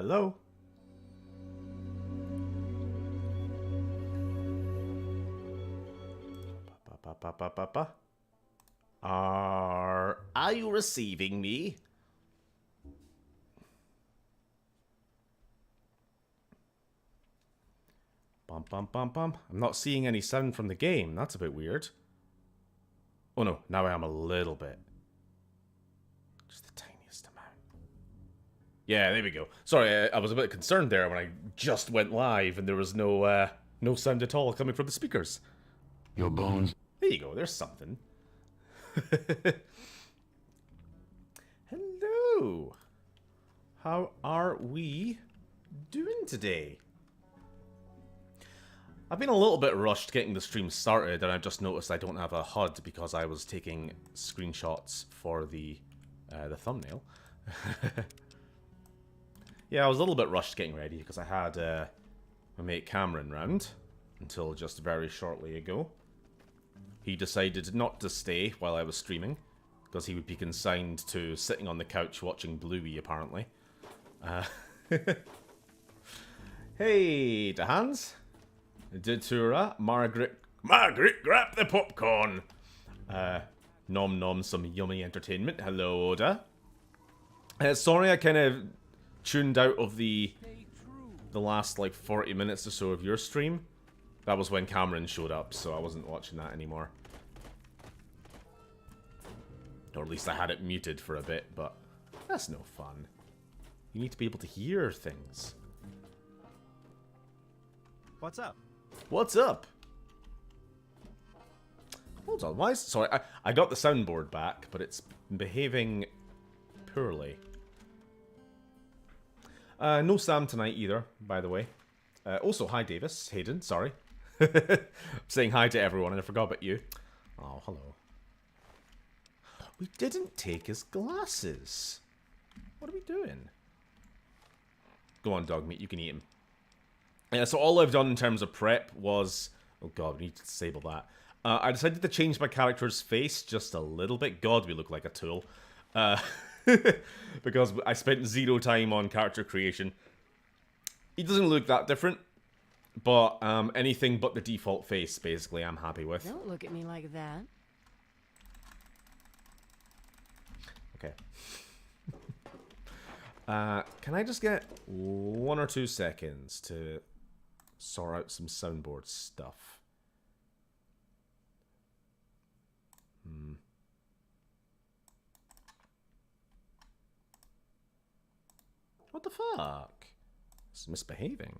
Hello? Are you receiving me? Bum bum bum bum. I'm not seeing any sound from the game. That's a bit weird. Oh no, now I am a little bit. Just the tiniest amount. Yeah, there we go. Sorry, I was a bit concerned there when I just went live and there was no sound at all coming from the speakers. Your bones. There you go, there's something. Hello. How are we doing today? I've been a little bit rushed getting the stream started, and I just noticed I don't have a HUD because I was taking screenshots for the thumbnail. Yeah, I was a little bit rushed getting ready because I had my mate Cameron round until just very shortly ago. He decided not to stay while I was streaming because he would be consigned to sitting on the couch watching Bluey, apparently. Hey, to Hans. Datura, Margaret, grab the popcorn! Nom nom, some yummy entertainment. Hello, Oda. Sorry I kind of tuned out of the last, like, 40 minutes or so of your stream. That was when Cameron showed up, so I wasn't watching that anymore. Or at least I had it muted for a bit, but that's no fun. You need to be able to hear things. What's up? What's up? Hold on, why is... Sorry, I got the soundboard back, but it's behaving poorly. No Sam tonight either, by the way. Also, hi Davis, Hayden, sorry. Saying hi to everyone, and I forgot about you. Oh, hello. We didn't take his glasses. What are we doing? Go on, dog meat, you can eat him. Yeah, so all I've done in terms of prep was... Oh god, we need to disable that. I decided to change my character's face just a little bit. God, we look like a tool. Because I spent 0 time on character creation. He doesn't look that different. But anything but the default face, basically, I'm happy with. Don't look at me like that. Okay. Can I just get 1 or 2 seconds to sort out some soundboard stuff? What the fuck? It's misbehaving.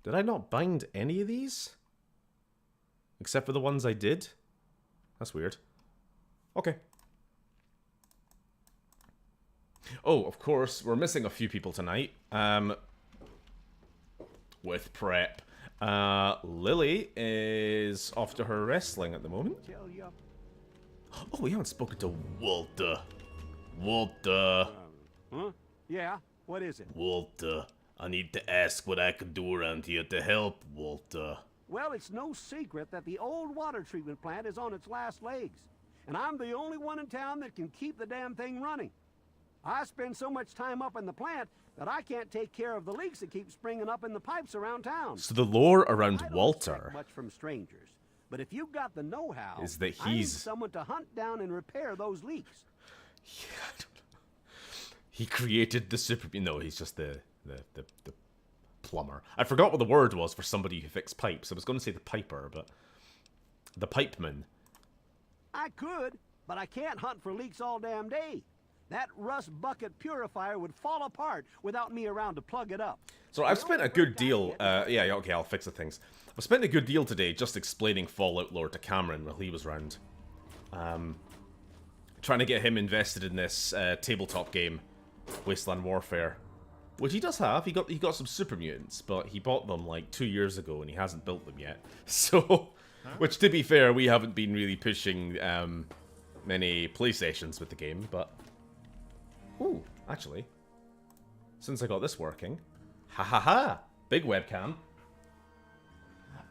Did I not bind any of these? Except for the ones I did? That's weird. Okay. Oh, of course, we're missing a few people tonight. With prep. Lily is off to her wrestling at the moment. Oh, we haven't spoken to Walter. Walter. Huh? Yeah? What is it? Walter. I need to ask what I can do around here to help, Walter. Well, it's no secret that the old water treatment plant is on its last legs. And I'm the only one in town that can keep the damn thing running. I spend so much time up in the plant that I can't take care of the leaks that keep springing up in the pipes around town. So the lore around I don't Walter expect much from strangers, but if you've got the know-how, is that I need he's someone to hunt down and repair those leaks. Yeah, I don't know. He created the super. No, he's just the plumber. I forgot what the word was for somebody who fixed pipes. I was going to say the piper, but the pipeman. I could, but I can't hunt for leaks all damn day. That rust bucket purifier would fall apart without me around to plug it up. So I've spent a good deal. Yeah, okay, I'll fix the things. I've spent a good deal today just explaining Fallout lore to Cameron while he was around. Trying to get him invested in this tabletop game, Wasteland Warfare, which he does have. He got some super mutants, but he bought them like 2 years ago and he hasn't built them yet. So, which to be fair, we haven't been really pushing many play sessions with the game, but. Ooh, actually, since I got this working, ha ha ha, big webcam.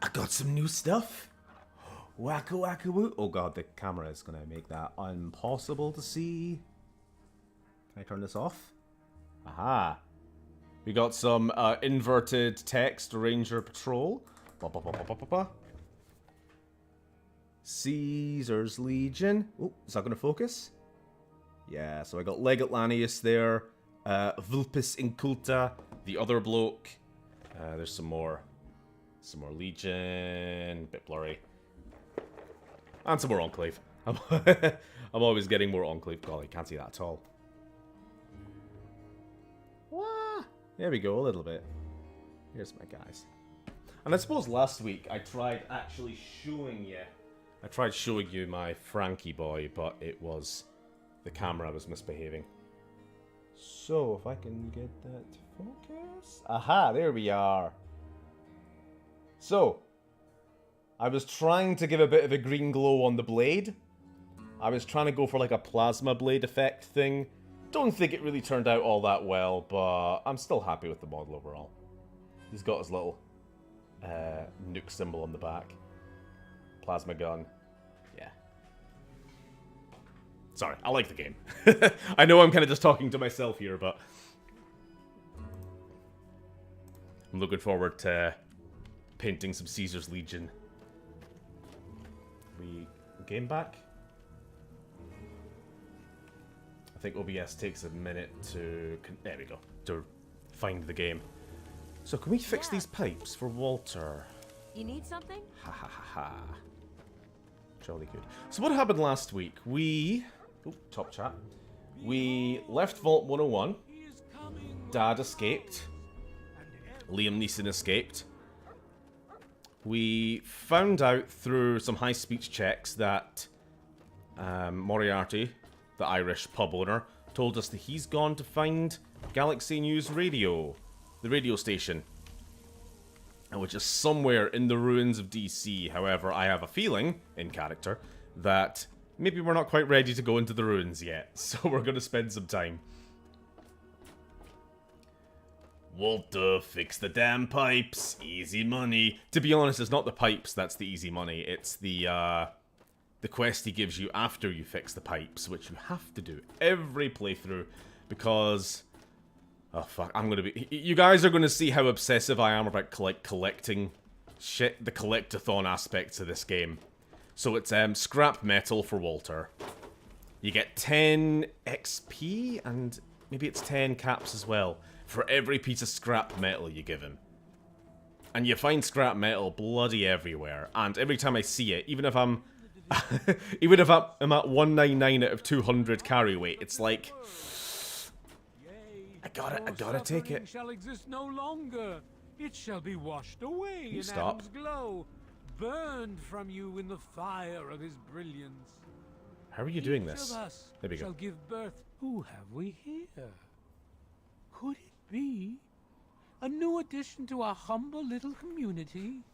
I got some new stuff. Wacka wacka woo. Oh god, the camera is going to make that impossible to see. Can I turn this off? Aha. We got some inverted text Ranger Patrol. Ba, ba, ba, ba, ba, ba, ba. Caesar's Legion. Oh, is that going to focus? Yeah, so I got Legate Lanius there. Vulpes Inculta. The other bloke. There's some more. Some more Legion. Bit blurry. And some more Enclave. I'm always getting more Enclave. God, I can't see that at all. Wah! There we go, a little bit. Here's my guys. And I suppose last week I tried actually showing you. I tried showing you my Frankie boy, but it was the camera was misbehaving. So, if I can get that to focus. Aha, there we are. So, I was trying to give a bit of a green glow on the blade. I was trying to go for like a plasma blade effect thing. Don't think it really turned out all that well, but I'm still happy with the model overall. He's got his little nuke symbol on the back. Plasma gun. Yeah. Sorry, I like the game. I know I'm kind of just talking to myself here, but I'm looking forward to painting some Caesar's Legion. We game back? I think OBS takes a minute to... There we go. To find the game. So can we fix these pipes for Walter? You need something? Ha ha ha ha. Jolly good. So what happened last week? We... Oh, top chat. We left Vault 101. Dad escaped. Liam Neeson escaped. We found out through some high speech checks that Moriarty, the Irish pub owner, told us that he's gone to find Galaxy News Radio, the radio station, which is somewhere in the ruins of DC. However, I have a feeling, in character, that maybe we're not quite ready to go into the ruins yet, so we're going to spend some time. Walter, fix the damn pipes. Easy money. To be honest, it's not the pipes that's the easy money. It's the quest he gives you after you fix the pipes, which you have to do every playthrough, because... Oh, fuck. I'm gonna be... You guys are gonna see how obsessive I am about collecting shit. The collectathon aspects of this game. So it's scrap metal for Walter. You get 10 XP, and maybe it's 10 caps as well, for every piece of scrap metal you give him. And you find scrap metal bloody everywhere, and every time I see it, even if I'm... even if I'm at 199 out of 200 carry weight, it's like... I gotta take it. Shall exist no longer. It shall be washed away in stop. Adam's glow, burned from you in the fire of his brilliance. How are you doing Each this? of us There we go. shall give birth. Who have we here? Could it be a new addition to our humble little community?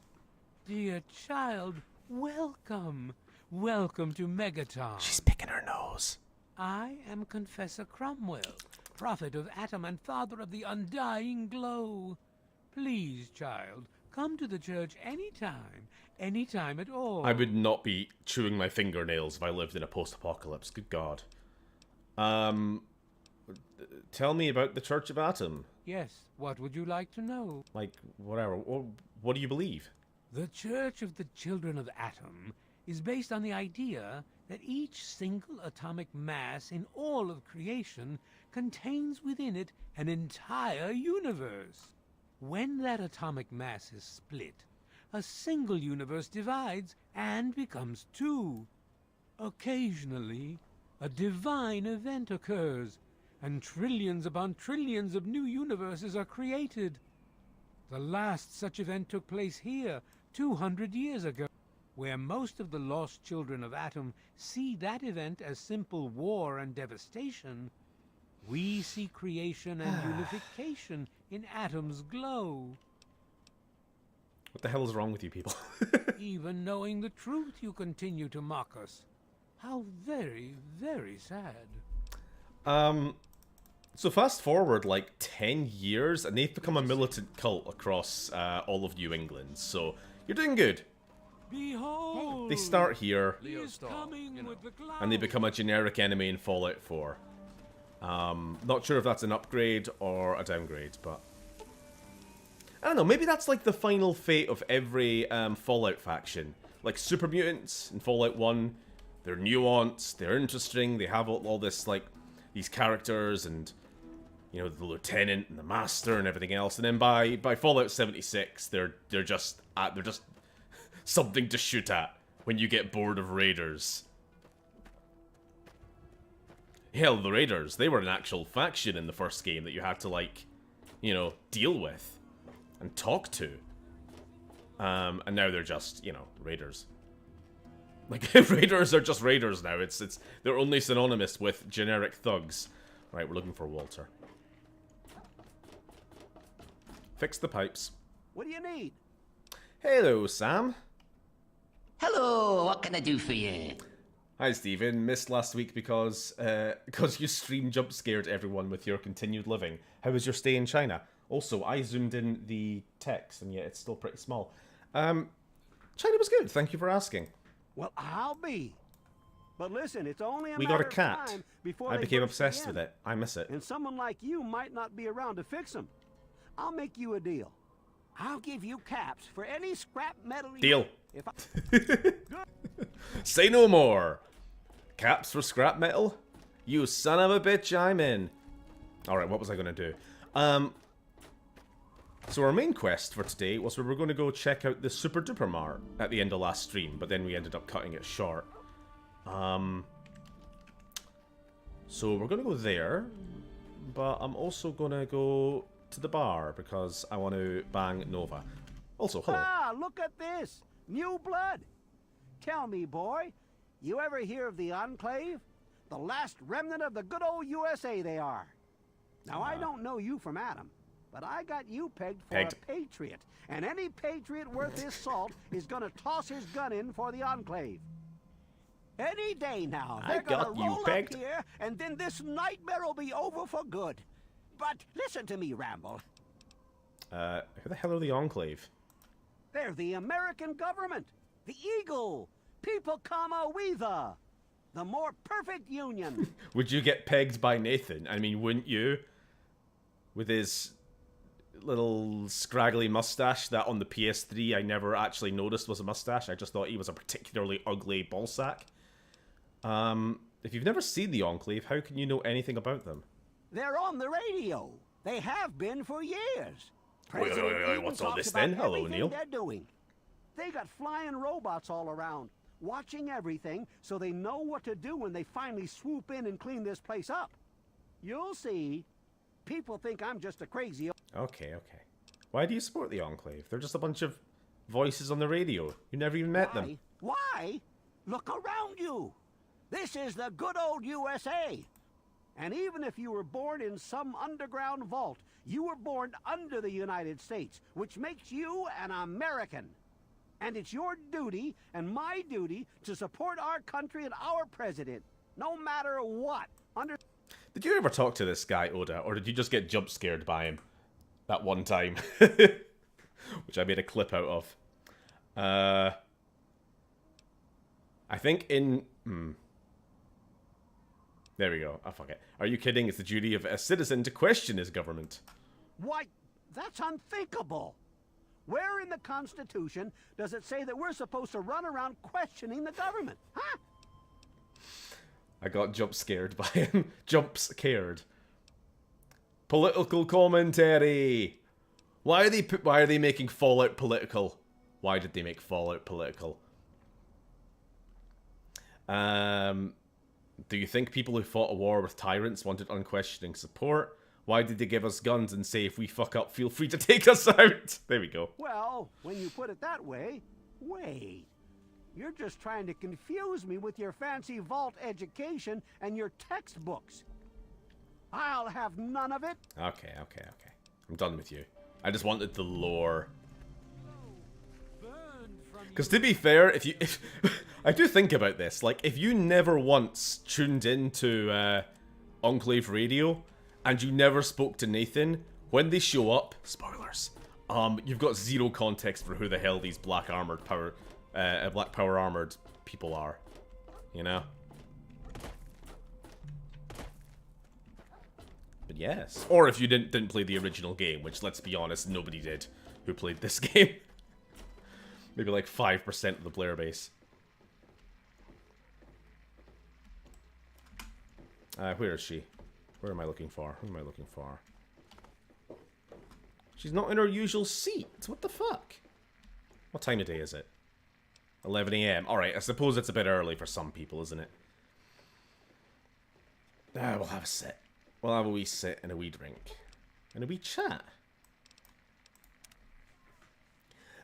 Dear child, welcome. Welcome to Megaton. She's picking her nose. I am Confessor Cromwell, prophet of Atom and father of the undying glow. Please, child, come to the church anytime at all. I would not be chewing my fingernails if I lived in a post-apocalypse. Good God. Tell me about the Church of Atom. Yes, what would you like to know? Like, whatever. What do you believe? The Church of the Children of Atom is based on the idea that each single atomic mass in all of creation contains within it an entire universe. When that atomic mass is split, a single universe divides and becomes two. Occasionally, a divine event occurs, and trillions upon trillions of new universes are created. The last such event took place here 200 years ago, where most of the lost children of Atom see that event as simple war and devastation. We see creation and unification in Atom's glow. What the hell is wrong with you people? Even knowing the truth, you continue to mock us. How very, very sad. So fast forward like 10 years, and they've become a militant cult across all of New England. So you're doing good. Behold! They start here, He is coming with the clouds. and they become a generic enemy in Fallout 4. Not sure if that's an upgrade or a downgrade, but... I don't know, maybe that's like the final fate of every Fallout faction. Like super mutants in Fallout 1, they're nuanced, they're interesting, they have all this, like, these characters and, you know, the lieutenant and the master and everything else. And then by Fallout 76, they're just something to shoot at when you get bored of raiders. Hell, the raiders, they were an actual faction in the first game that you had to, like, you know, deal with and talk to. And now they're just, you know, raiders. Like, raiders are just raiders now. They're only synonymous with generic thugs. Right, we're looking for Walter. Fix the pipes. What do you need? Hello, Sam. Hello, what can I do for you? Hi, Stephen. Missed last week because you stream jump scared everyone with your continued living. How was your stay in China? Also, I zoomed in the text, and yet it's still pretty small. China was good. Thank you for asking. Well, I'll be. But listen, it's only a We matter got a of cat. time before I they became burst obsessed again. with it. I miss it. And someone like you might not be around to fix them. I'll make you a deal. I'll give you caps for any scrap metal. Deal. If I... Say no more. Caps for scrap metal? You son of a bitch, I'm in. Alright, what was I going to do? So our main quest for today was we were going to go check out the Super Duper Mart at the end of last stream, but then we ended up cutting it short. So we're going to go there, but I'm also going to go to the bar because I want to bang Nova. Also, hello. Ah, look at this. New blood. Tell me, boy, you ever hear of the Enclave? The last remnant of the good old USA they are. Now, I don't know you from Adam, but I got you pegged for a patriot. And any patriot worth his salt is going to toss his gun in for the Enclave. Any day now, they're going to roll up here, and then this nightmare will be over for good. But listen to me, Ramble. Who the hell are the Enclave? They're the American government. The Eagle. People comma we the more perfect union. Would you get pegged by Nathan? I mean, wouldn't you? With his little scraggly mustache that on the PS3 I never actually noticed was a mustache. I just thought he was a particularly ugly ballsack. If you've never seen the Enclave, how can you know anything about them? They're on the radio. They have been for years. Wait, what's all this then? Hello, Neil. They're doing. They got flying robots all around, watching everything so they know what to do when they finally swoop in and clean this place up. You'll see. People think I'm just a crazy... Okay. Why do you support the Enclave? They're just a bunch of voices on the radio. You never even met them. Why? Look around you. This is the good old USA. And even if you were born in some underground vault, you were born under the United States, which makes you an American. And it's your duty and my duty to support our country and our president, no matter what. Did you ever talk to this guy, Oda, or did you just get jump scared by him that one time? Which I made a clip out of. I think in... There we go. Oh, fuck it. Are you kidding? It's the duty of a citizen to question his government. Why, that's unthinkable. Where in the Constitution does it say that we're supposed to run around questioning the government? Huh? I got jump scared by him. Jump scared. Political commentary. Why are they making Fallout political? Why did they make Fallout political? Do you think people who fought a war with tyrants wanted unquestioning support? Why did they give us guns and say if we fuck up, feel free to take us out? There we go. Well, when you put it that way, wait. You're just trying to confuse me with your fancy vault education and your textbooks. I'll have none of it. Okay. I'm done with you. I just wanted the lore. Because to be fair, if I do think about this, like, if you never once tuned into Enclave Radio, and you never spoke to Nathan, when they show up, spoilers, you've got zero context for who the hell these black armored Black Power armored people are. You know? But yes. Or if you didn't play the original game, which, let's be honest, nobody did who played this game. Maybe like 5% of the player base. Where is she? Where am I looking for? Who am I looking for? She's not in her usual seat. What the fuck? What time of day is it? 11 AM. Alright, I suppose it's a bit early for some people, isn't it? We'll have a sit. We'll have a wee sit and a wee drink. And a wee chat.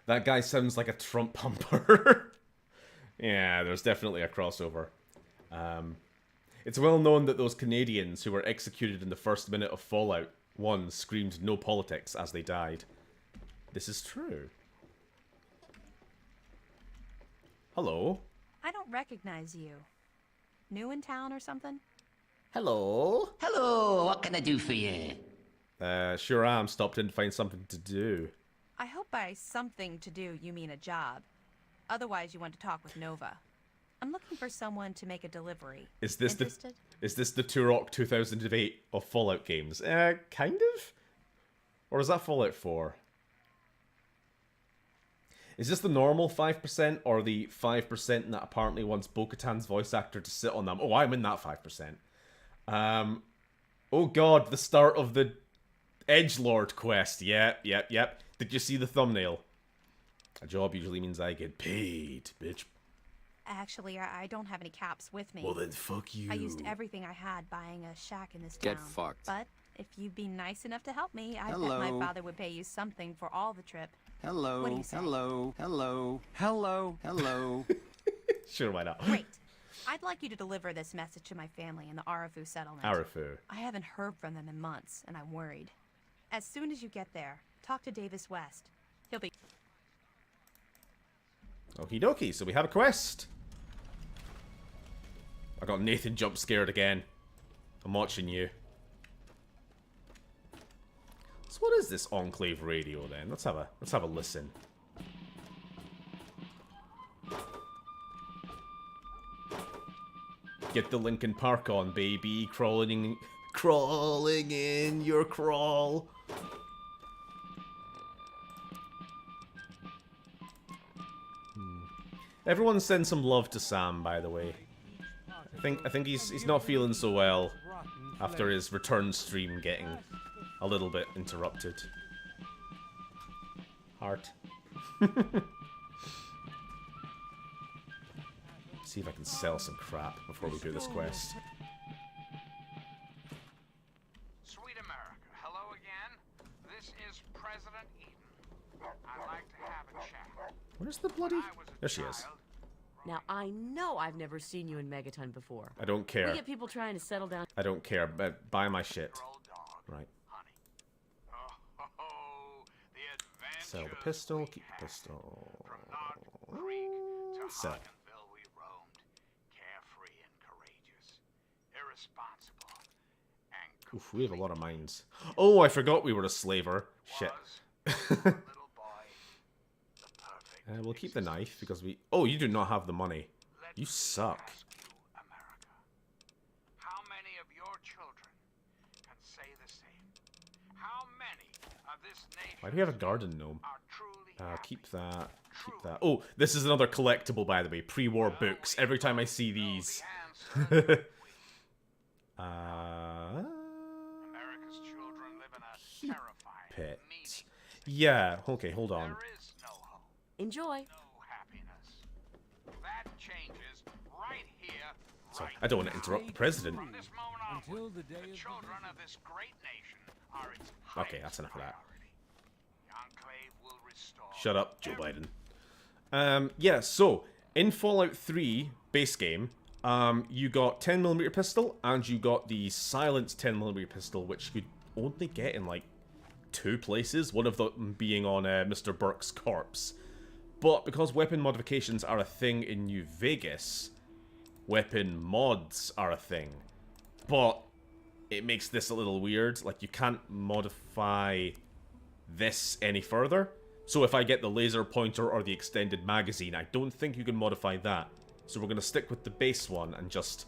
That guy sounds like a Trump pumper. Yeah, there's definitely a crossover. It's well known that those Canadians who were executed in the first minute of Fallout 1 screamed no politics as they died. This is true. Hello? I don't recognize you. New in town or something? Hello? Hello, what can I do for you? Sure am. Stopped in to find something to do. I hope by something to do you mean a job. Otherwise you want to talk with Nova. I'm looking for someone to make a delivery. Is this Interested? Is this the Turok 2008 of Fallout games? Kind of? Or is that Fallout 4? Is this the normal 5% or the 5% that apparently wants Bo-Katan's voice actor to sit on them? Oh, I'm in that 5%. Oh god, the start of the Edgelord quest. Yep. Did you see the thumbnail? A job usually means I get paid, bitch. Actually, I don't have any caps with me. Well then, fuck you. I used everything I had buying a shack in this Get town. fucked. But if you'd be nice enough to help me, I bet Hello. my father would pay you something for all the trip. Hello. What do you say? Hello. Hello. Hello. Hello. Sure, why not? Great. I'd like you to deliver this message to my family in the Arafu settlement. Arafu. I haven't heard from them in months, and I'm worried. As soon as you get there, talk to Davis West. He'll be... Okie dokie, so we have a quest. I got Nathan jump scared again. I'm watching you. So what is this Enclave radio then? Let's have a listen. Get the Linkin Park on, baby. Crawling in your crawl. Everyone send some love to Sam, by the way. I think he's not feeling so well after his return stream getting a little bit interrupted. Heart. See if I can sell some crap before we do this quest. Sweet America, hello again. This is President Eden. I'd like to have a chat. Where's the bloody... There she is. Now, I know I've never seen you in Megaton before. I don't care. We get people trying to settle down. I don't care. But buy my shit. Right. Sell the pistol. Keep the pistol. Sell. We roamed, carefree and courageous, irresponsible, and Oof, we have a lot of mines. Oh, I forgot we were a slaver. Shit. little boy, the perfect. We'll keep the knife because we... Oh, you do not have the money. You suck. Ask you, America, how many of your children can say the same? How many of this nation Why do we have a garden gnome? are truly Keep that. Keep that. Oh, this is another collectible, by the way. Pre-war books. Every time I see these... America's children live in a terrifying, Pit. meaningless Yeah, okay, hold on. There is no hope, Enjoy. no happiness. That changes right here, Sorry, right I don't want to interrupt the president. From this moment on, Until the day the of children of this great nation are its Okay, highest that's enough of that. priority. The Enclave will restore Shut up, Joe Biden. Yeah, so, in Fallout 3 base game, you got 10mm pistol, and you got the silenced 10mm pistol, which you could only get in, like, 2 places, one of them being on Mr. Burke's corpse. But because weapon modifications are a thing in New Vegas, weapon mods are a thing. But it makes this a little weird. Like, you can't modify this any further. So if I get the laser pointer or the extended magazine, I don't think you can modify that. So we're going to stick with the base one and just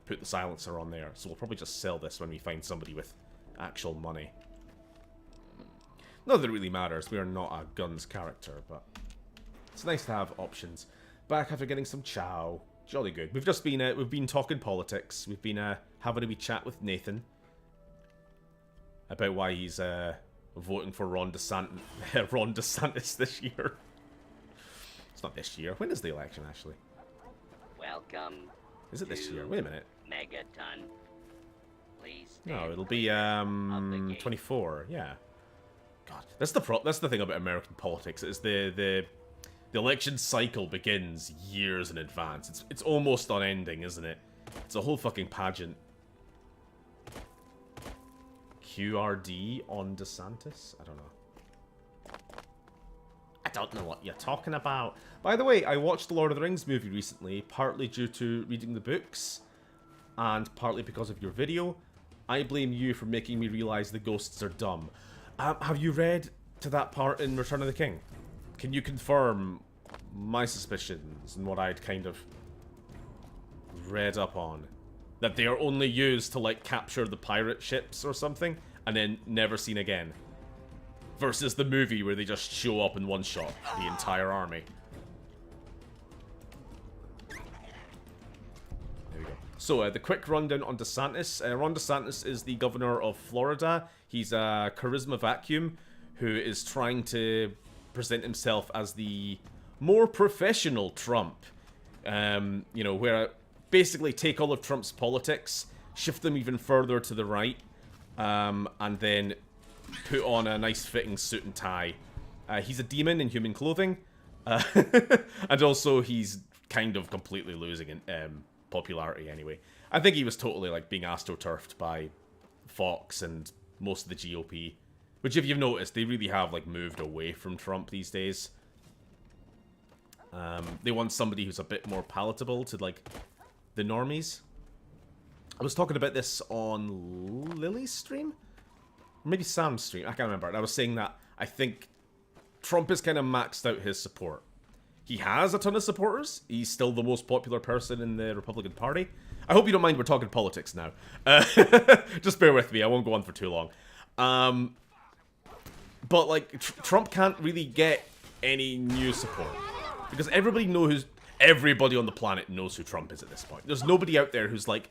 put the silencer on there. So we'll probably just sell this when we find somebody with actual money. Not that it really matters. We are not a guns character, but it's nice to have options. Back after getting some chow. Jolly good. We've just been we've been talking politics. We've been having a wee chat with Nathan about why he's voting for Ron DeSantis this year. It's not this year. When is the election actually? Welcome. Is it this year? Wait a minute. Megaton. Please. No, it'll be 24. Yeah. God, that's the thing about American politics. Is the election cycle begins years in advance. It's almost unending, isn't it? It's a whole fucking pageant. QRD on DeSantis? I don't know. I don't know what you're talking about. By the way, I watched the Lord of the Rings movie recently, partly due to reading the books, and partly because of your video. I blame you for making me realize the ghosts are dumb. Have you read to that part in Return of the King? Can you confirm my suspicions and what I'd kind of read up on? That they are only used to, like, capture the pirate ships or something, and then never seen again. Versus the movie where they just show up in one shot, the entire army. There we go. So, the quick rundown on DeSantis. Ron DeSantis is the governor of Florida. He's a charisma vacuum who is trying to present himself as the more professional Trump. You know, where basically take all of Trump's politics, shift them even further to the right, and then put on a nice fitting suit and tie. He's a demon in human clothing, and also he's kind of completely losing in popularity anyway. I think he was totally like being astroturfed by Fox and most of the GOP, which if you've noticed, they really have like moved away from Trump these days. They want somebody who's a bit more palatable to like the normies. I was talking about this on Lily's stream? Or maybe Sam's stream, I can't remember. And I was saying that I think Trump has kind of maxed out his support. He has a ton of supporters. He's still the most popular person in the Republican Party. I hope you don't mind we're talking politics now. Just bear with me, I won't go on for too long. But like, Trump can't really get any new support. Because everybody on the planet knows who Trump is at this point. There's nobody out there who's like,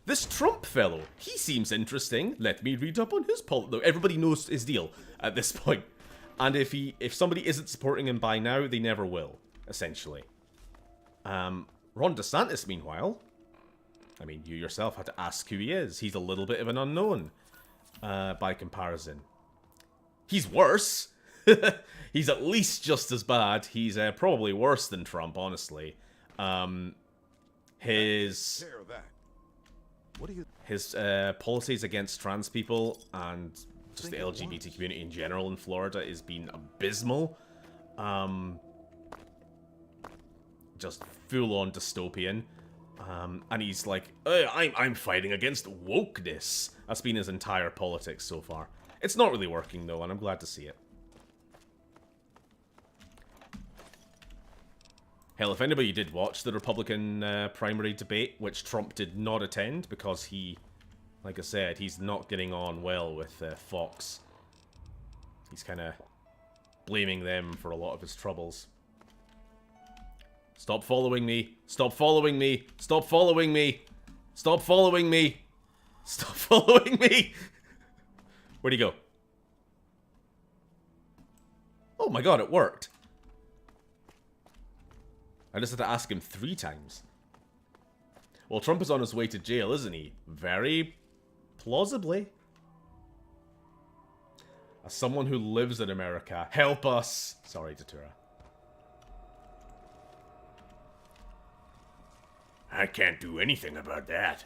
this Trump fellow, he seems interesting. Let me read up on his politics. Everybody knows his deal at this point. And if somebody isn't supporting him by now, they never will, essentially. Ron DeSantis, meanwhile, I mean, you yourself had to ask who he is. He's a little bit of an unknown, by comparison. He's worse. He's at least just as bad. He's probably worse than Trump, honestly. His policies against trans people and just the LGBT community in general in Florida has been abysmal. Just full-on dystopian. And he's like, I'm fighting against wokeness. That's been his entire politics so far. It's not really working, though, and I'm glad to see it. Hell, if anybody did watch the Republican primary debate, which Trump did not attend because he, like I said, he's not getting on well with Fox. He's kind of blaming them for a lot of his troubles. Stop following me. Stop following me. Stop following me. Stop following me. Stop following me. Where'd he go? Oh my god, it worked. I just had to ask him 3 times. Well, Trump is on his way to jail, isn't he? Very plausibly. As someone who lives in America, help us. Sorry, Datura. I can't do anything about that.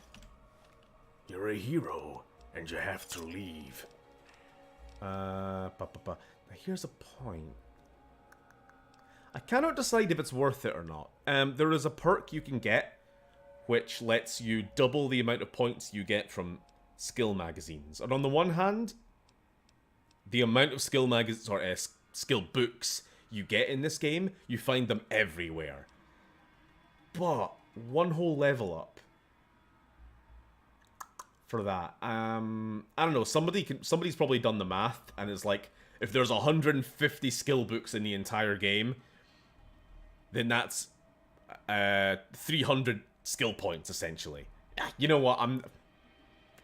You're a hero, and you have to leave. Now here's a point. I cannot decide if it's worth it or not. There is a perk you can get, which lets you double the amount of points you get from skill magazines. And on the one hand, the amount of skill magazines or skill books you get in this game, you find them everywhere. But one whole level up for that. I don't know. Somebody's probably done the math, and it's like, if there's 150 skill books in the entire game, then that's 300 skill points essentially. You know what?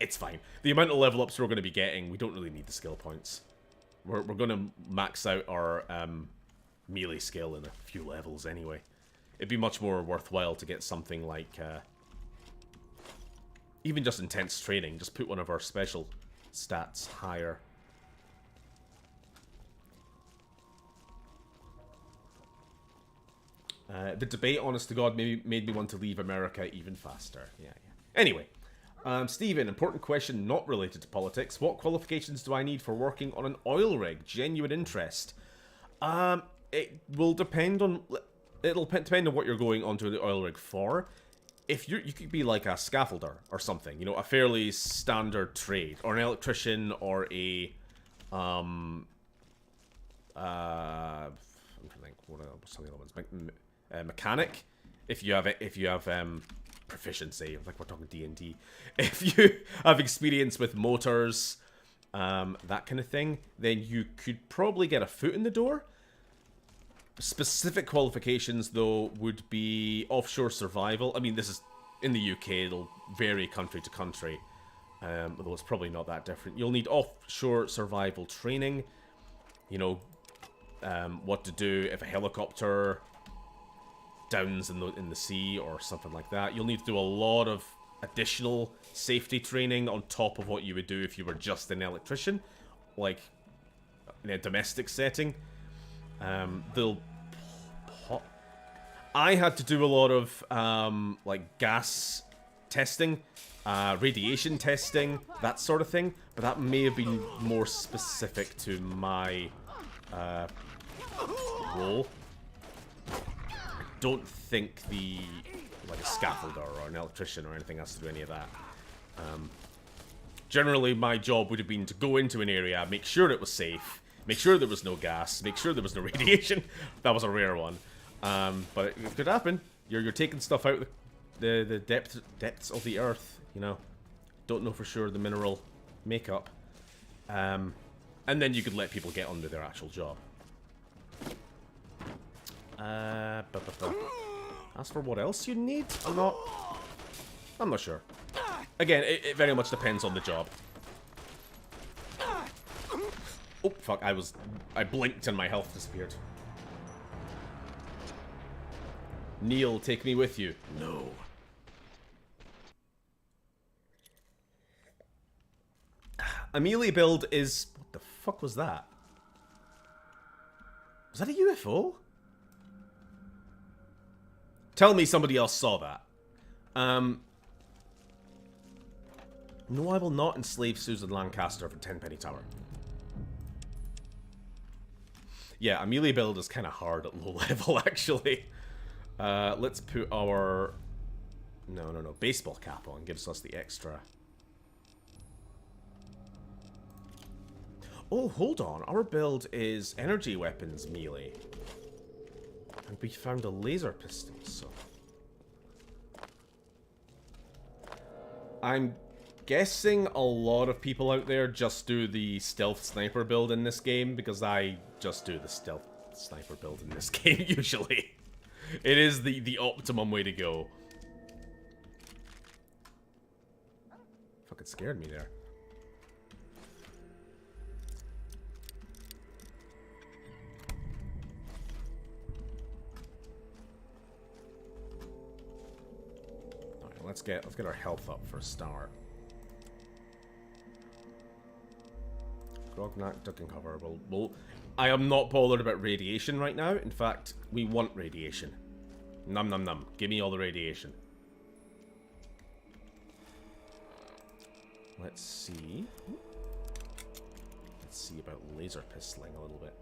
It's fine. The amount of level ups we're going to be getting, we don't really need the skill points. We're going to max out our melee skill in a few levels anyway. It'd be much more worthwhile to get something like even just intense training. Just put one of our special stats higher. The debate, honest to God, made me want to leave America even faster. Yeah. Anyway, Stephen, important question not related to politics. What qualifications do I need for working on an oil rig? Genuine interest. It will depend on... It'll depend on what you're going onto the oil rig for. If you could be like a scaffolder or something, you know, a fairly standard trade, or an electrician, or a I'm trying to think what else, some of the other ones. Mechanic. If you have proficiency, like we're talking D&D. If you have experience with motors, that kind of thing, then you could probably get a foot in the door. Specific qualifications, though, would be offshore survival. I mean, this is in the UK, it'll vary country to country, although it's probably not that different. You'll need offshore survival training, you know, what to do if a helicopter downs in the sea or something like that. You'll need to do a lot of additional safety training on top of what you would do if you were just an electrician, like in a domestic setting. I had to do a lot of like gas testing, radiation testing, that sort of thing, but that may have been more specific to my role. I don't think like a scaffolder or an electrician or anything has to do any of that. Generally, my job would have been to go into an area, make sure it was safe, make sure there was no gas, make sure there was no radiation. That was a rare one. But it could happen. You're taking stuff out of the depths of the earth, you know. Don't know for sure the mineral makeup. And then you could let people get on with their actual job. As for what else you need, I'm not sure. Again, it very much depends on the job. Oh, fuck, I blinked and my health disappeared. Neil, take me with you. No. A melee build is... What the fuck was that? Was that a UFO? Tell me somebody else saw that. No, I will not enslave Susan Lancaster for 10 penny tower. Yeah, a melee build is kind of hard at low level, actually. Let's put our... No. Baseball cap on. Gives us the extra. Oh, hold on. Our build is energy weapons melee. And we found a laser pistol, so... I'm guessing a lot of people out there just do the stealth sniper build in this game, because I just do the stealth sniper build in this game, usually. It is the optimum way to go. Fucking scared me there. Alright, let's get our health up for a start. Grognak, duck and cover. I am not bothered about radiation right now. In fact, we want radiation. Num num num. Give me all the radiation. Let's see. Let's see about laser pistoling a little bit.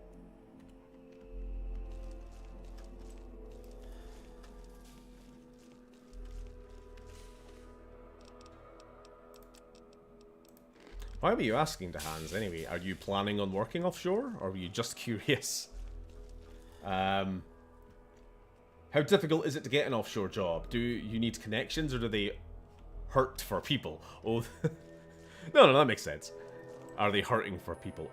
Why were you asking, Hans, anyway? Are you planning on working offshore, or were you just curious? How difficult is it to get an offshore job? Do you need connections, or do they hurt for people? Oh, no, that makes sense. Are they hurting for people?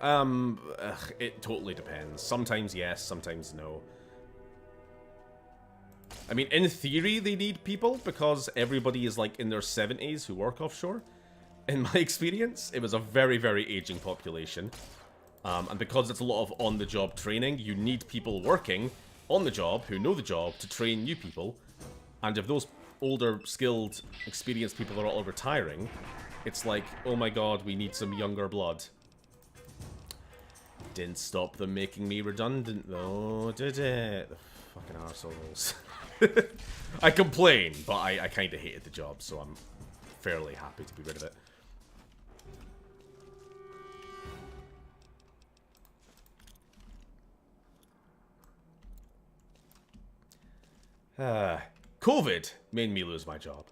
It totally depends. Sometimes yes, sometimes no. I mean, in theory, they need people because everybody is like in their 70s who work offshore. In my experience, it was a very, very aging population. And because it's a lot of on-the-job training, you need people working on the job who know the job to train new people. And if those older, skilled, experienced people are all retiring, it's like, oh my god, we need some younger blood. Didn't stop them making me redundant, though, did it? The fucking arseholes. I complain, but I kind of hated the job, so I'm fairly happy to be rid of it. COVID made me lose my job.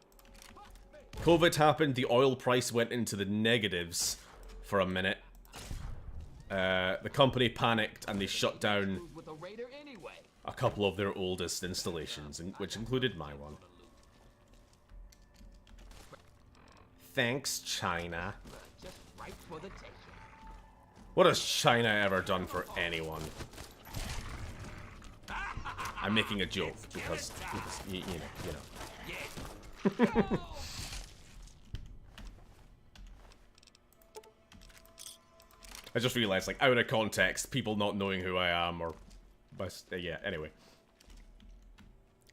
COVID happened, the oil price went into the negatives for a minute. The company panicked and they shut down a couple of their oldest installations, which included my one. Thanks, China. What has China ever done for anyone? I'm making a joke because you know. I just realized, like, out of context, people not knowing who I am, or... yeah, anyway.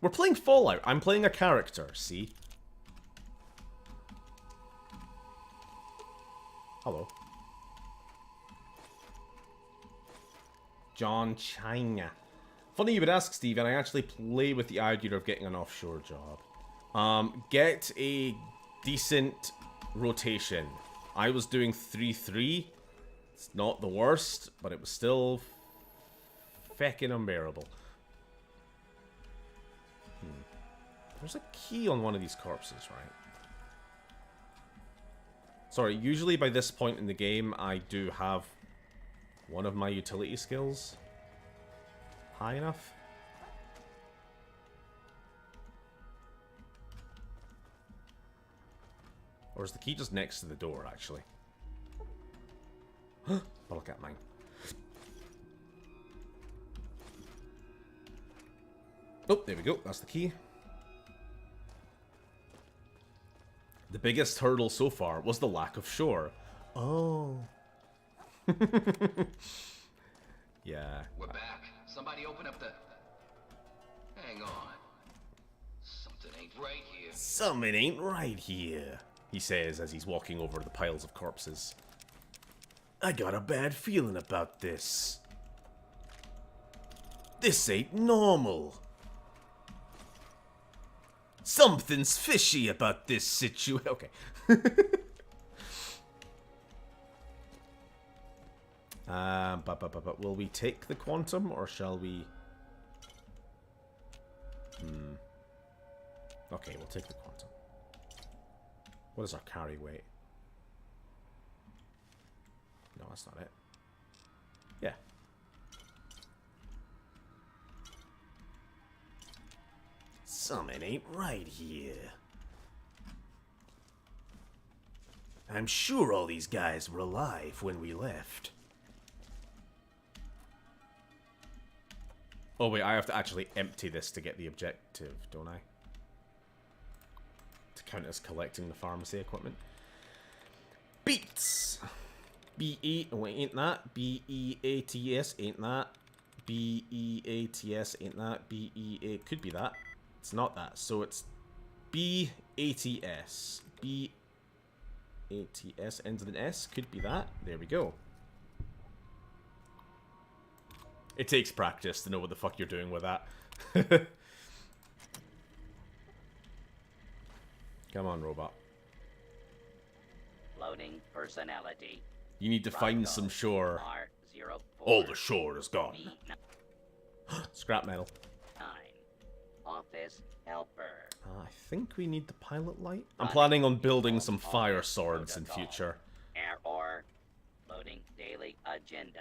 We're playing Fallout. I'm playing a character, see? Hello. John China. Funny you would ask, Steven. I actually play with the idea of getting an offshore job. Get a decent rotation. I was doing 3-3. It's not the worst, but it was still feckin' unbearable. There's a key on one of these corpses, right? Sorry, usually by this point in the game, I do have one of my utility skills high enough. Or is the key just next to the door, actually? But look at mine. Oh, there we go. That's the key. The biggest hurdle so far was the lack of shore. Oh. Yeah. We're back. Somebody open up the... Hang on. Something ain't right here. Something ain't right here, he says as he's walking over the piles of corpses. I got a bad feeling about this. This ain't normal. Something's fishy about this situation. Okay. But will we take the quantum or shall we? Okay, we'll take the quantum. What is our carry weight? No, that's not it. Yeah. Something ain't right here. I'm sure all these guys were alive when we left. Oh wait, I have to actually empty this to get the objective, don't I? To count as collecting the pharmacy equipment. Beats! B-E... oh wait, ain't that? B-E-A-T-S, ain't that? B-E-A-T-S, ain't that? B-E-A... could be that. It's not that, so it's B-A-T-S. B-A-T-S ends with an S, could be that. There we go. It takes practice to know what the fuck you're doing with that. Come on, robot. Loading personality. You need to find some shore. R04. All the shore is gone. Scrap metal. Office helper. I think we need the pilot light. I'm planning on building some fire swords in future. Air ore. Loading daily agenda.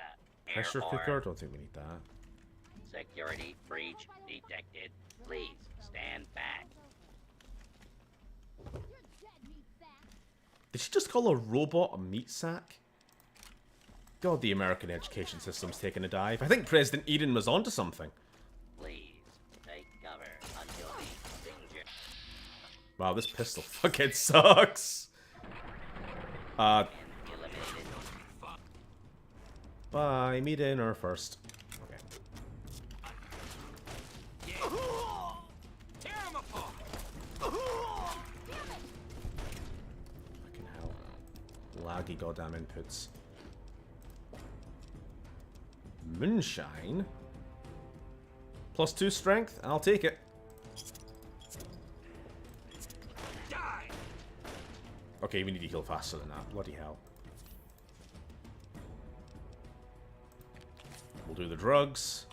Air Pressure ore. cooker? Don't think we need that. Security breach detected. Please stand back. Did she just call a robot a meat sack? God, the American education system's taking a dive. I think President Eden was onto something. Please take cover until the danger. Wow, this pistol fucking sucks. Eliminated. Bye, meet dinner first. Okay. Tear him apart. Fucking hell. Laggy goddamn inputs. Moonshine? +2 strength? I'll take it. Die. Okay, we need to heal faster than that. Bloody hell. We'll do the drugs.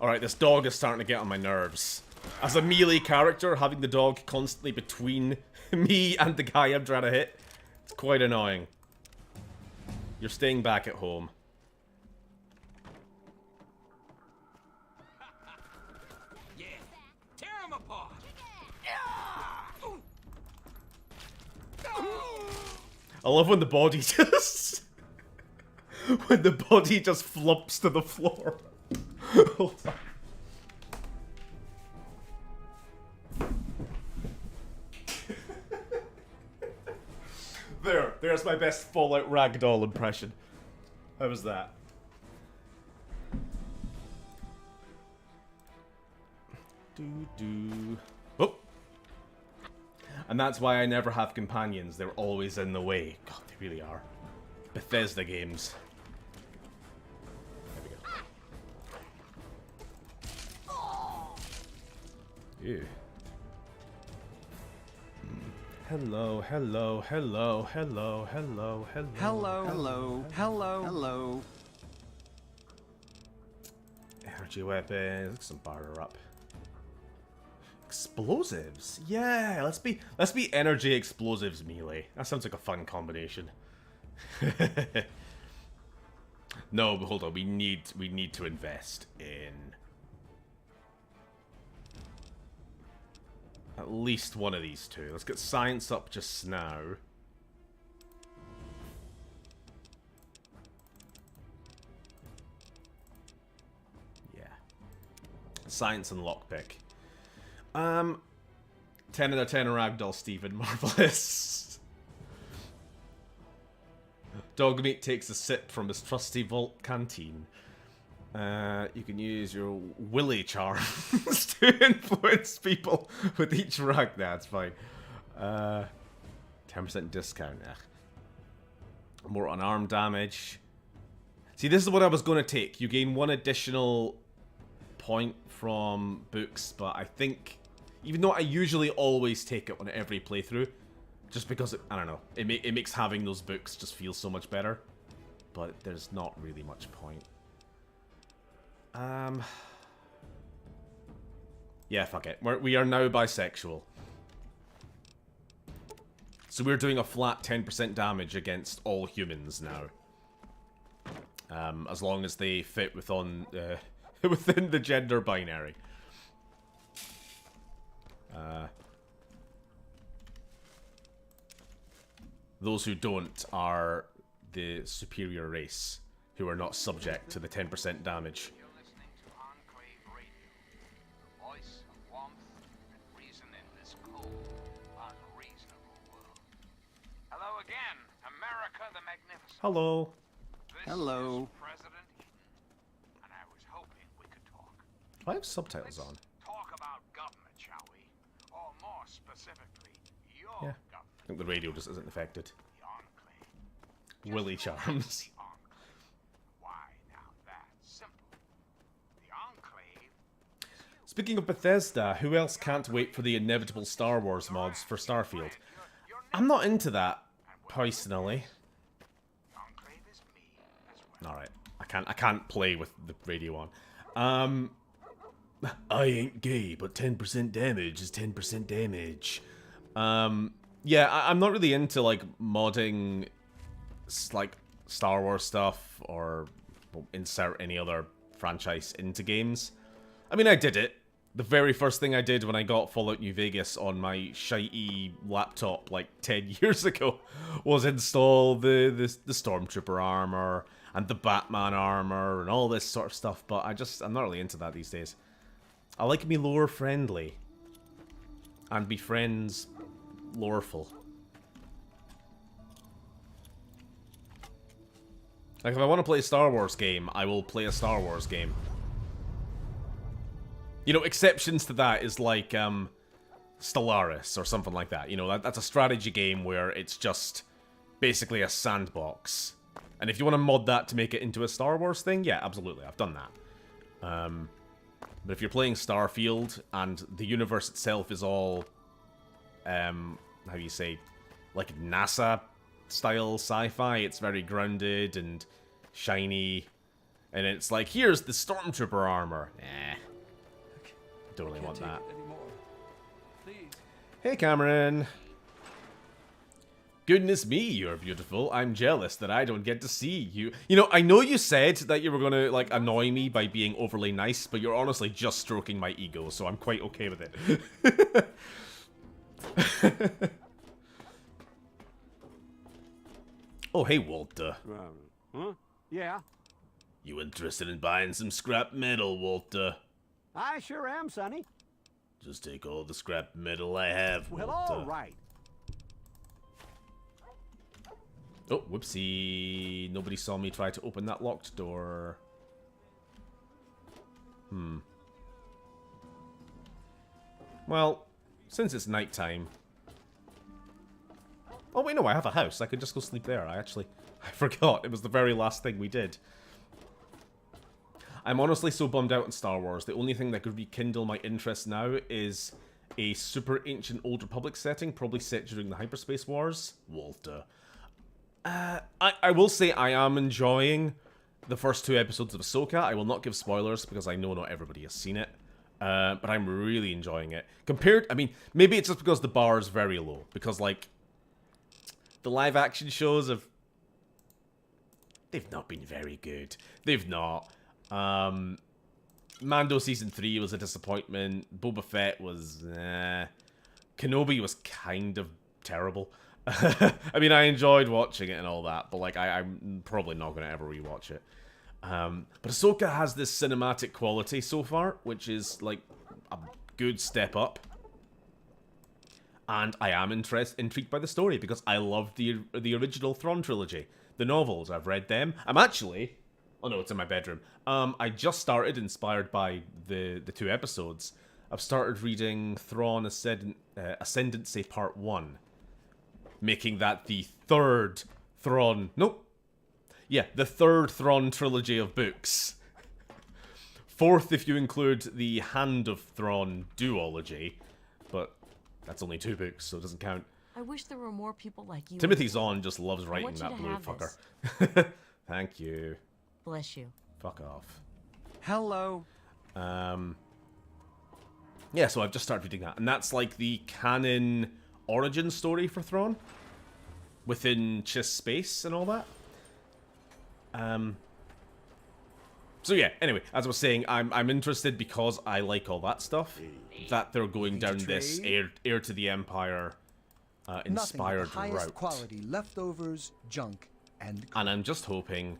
Alright, this dog is starting to get on my nerves. As a melee character, having the dog constantly between me and the guy I'm trying to hit, it's quite annoying. You're staying back at home. Yeah. Tear him apart. I love when the body just... when the body just flumps to the floor. Hold on. There's my best Fallout Ragdoll impression. How was that? Doo-doo. Oh! And that's why I never have companions. They're always in the way. God, they really are. Bethesda games. There we go. Ew. Hello, hello, hello, hello, hello, hello. Hello, hello, hello, hello. Energy weapons. Let's some barter up. Explosives. Yeah, let's be energy explosives melee. That sounds like a fun combination. No, but hold on. We need to invest in at least one of these two. Let's get science up just now. Yeah. Science and lockpick. 10 out of 10 Ragdoll, Stephen. Marvelous. Dogmeat takes a sip from his trusty vault canteen. You can use your willy charms to influence people with each rag. That's fine. 10% discount. Ugh. More unarmed damage. See, this is what I was going to take. You gain 1 additional point from books, but I think, even though I usually always take it on every playthrough, just because, I don't know, it makes having those books just feel so much better. But there's not really much point. Yeah, fuck it. We are now bisexual. So we're doing a flat 10% damage against all humans now. As long as they fit within the gender binary. Those who don't are the superior race, who are not subject to the 10% damage. Hello. Hello. President Eden, and I was hoping we could talk. Do I have subtitles on? Talk about government, shall we? Or more specifically, your Yeah. government. I think the radio just isn't affected. The Enclave. Willy charms. The Enclave. Why now that's simple. The Enclave. Speaking of Bethesda, who else can't wait for the inevitable Star Wars mods for Starfield? I'm not into that, personally. Alright, I can't play with the radio on. I ain't gay, but 10% damage is 10% damage. Yeah, I'm not really into, like, modding, like, Star Wars stuff, or insert any other franchise into games. I mean, I did it. The very first thing I did when I got Fallout New Vegas on my shitey laptop, like, 10 years ago, was install the Stormtrooper armor, and the Batman armor, and all this sort of stuff, but I'm not really into that these days. I like me lore friendly. And be friends loreful. Like, if I want to play a Star Wars game, I will play a Star Wars game. You know, exceptions to that is like, Stellaris or something like that. You know, that's a strategy game where it's just basically a sandbox. And if you want to mod that to make it into a Star Wars thing, yeah, absolutely, I've done that. But if you're playing Starfield and the universe itself is all, how do you say, like NASA-style sci-fi, it's very grounded and shiny, and it's like, here's the Stormtrooper armor. Don't really want that. Hey, Cameron. Goodness me, you're beautiful. I'm jealous that I don't get to see you. You know, I know you said that you were gonna, like, annoy me by being overly nice, but you're honestly just stroking my ego, so I'm quite okay with it. Oh, hey, Walter. Huh? Yeah? You interested in buying some scrap metal, Walter? I sure am, Sonny. Just take all the scrap metal I have, Well, Walter. all right. Oh, whoopsie. Nobody saw me try to open that locked door. Well, since it's nighttime... Oh, wait, no, I have a house. I could just go sleep there. I forgot. It was the very last thing we did. I'm honestly so bummed out on Star Wars. The only thing that could rekindle my interest now is a super ancient Old Republic setting, probably set during the Hyperspace Wars. Walter. I will say I am enjoying the first 2 episodes of Ahsoka. I will not give spoilers because I know not everybody has seen it. But I'm really enjoying it. I mean, maybe it's just because the bar is very low. Because, like, the live action shows they've not been very good. They've not. Mando Season 3 was a disappointment. Boba Fett was, Kenobi was kind of terrible. I mean, I enjoyed watching it and all that, but, like, I'm probably not going to ever rewatch it. But Ahsoka has this cinematic quality so far, which is, like, a good step up. And I am intrigued by the story, because I loved the original Thrawn trilogy. The novels, I've read them. I'm actually... Oh no, it's in my bedroom. I just started, inspired by the 2 episodes. I've started reading Thrawn Ascendancy Part 1. Making that the 3rd Thrawn... Nope. Yeah, the 3rd Thrawn trilogy of books. 4th if you include the Hand of Thrawn duology. But that's only 2 books, so it doesn't count. I wish there were more people like you. Timothy Zahn just loves writing that blue fucker. Thank you. Bless you. Fuck off. Hello. Yeah, so I've just started reading that. And that's like the canon origin story for Thrawn. Within Chiss space and all that. So yeah, anyway, as I was saying, I'm interested because I like all that stuff. That they're going down this heir to the Empire inspired highest route. Quality leftovers, junk, and I'm just hoping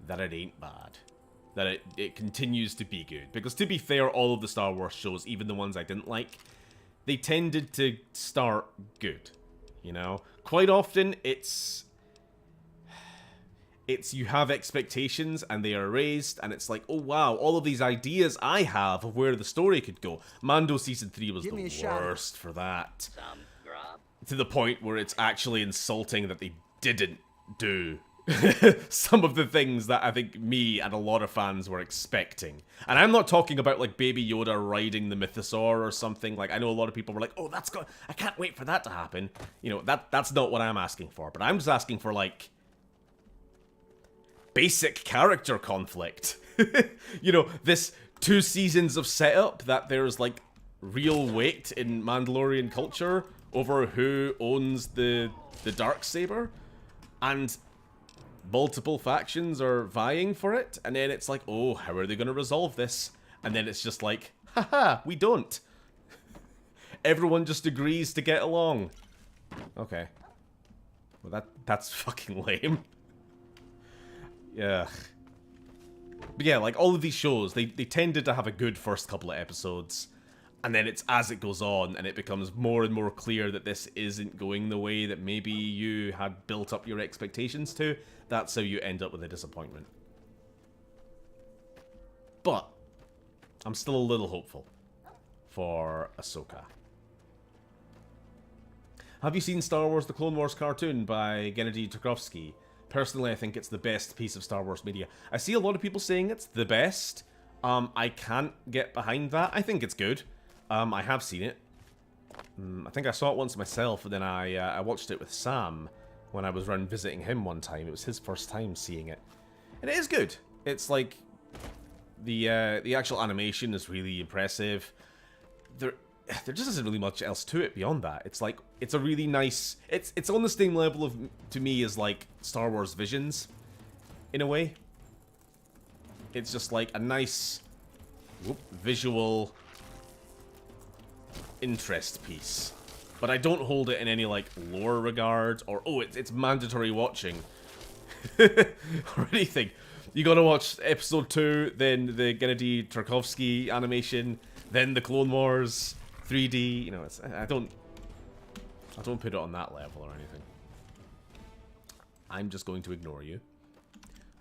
that it ain't bad. That it continues to be good. Because to be fair, all of the Star Wars shows, even the ones I didn't like, they tended to start good. You know? Quite often, it's you have expectations and they are raised, and it's like, oh wow, all of these ideas I have of where the story could go. Mando Season 3 was the worst for that. To the point where it's actually insulting that they didn't do some of the things that I think me and a lot of fans were expecting. And I'm not talking about, like, Baby Yoda riding the Mythosaur or something. Like, I know a lot of people were like, oh, that's good, I can't wait for that to happen. You know, that's not what I'm asking for. But I'm just asking for, like, basic character conflict. You know, this 2 seasons of setup that there's like real weight in Mandalorian culture over who owns the Darksaber, and multiple factions are vying for it, and then it's like, oh, how are they going to resolve this? And then it's just like, haha, we don't. Everyone just agrees to get along. Okay. Well, that's fucking lame. Yeah. But yeah, like, all of these shows, they tended to have a good first couple of episodes, and then it's as it goes on, and it becomes more and more clear that this isn't going the way that maybe you had built up your expectations to. That's how you end up with a disappointment. But I'm still a little hopeful for Ahsoka. Have you seen Star Wars The Clone Wars cartoon by Gennady Tarkovsky? Personally, I think it's the best piece of Star Wars media. I see a lot of people saying it's the best. I can't get behind that. I think it's good. I have seen it. I think I saw it once myself, and then I watched it with Sam when I was around visiting him one time. It was his first time seeing it. And it is good. It's like, the actual animation is really impressive. There just isn't really much else to it beyond that. It's like, it's a really nice... It's on the same level of, to me, as like Star Wars Visions, in a way. It's just like a nice visual interest piece. But I don't hold it in any like lore regard, or oh, it's mandatory watching or anything. You gotta watch episode 2, then the Gennady Tarkovsky animation, then the Clone Wars 3D. You know, I don't put it on that level or anything. I'm just going to ignore you.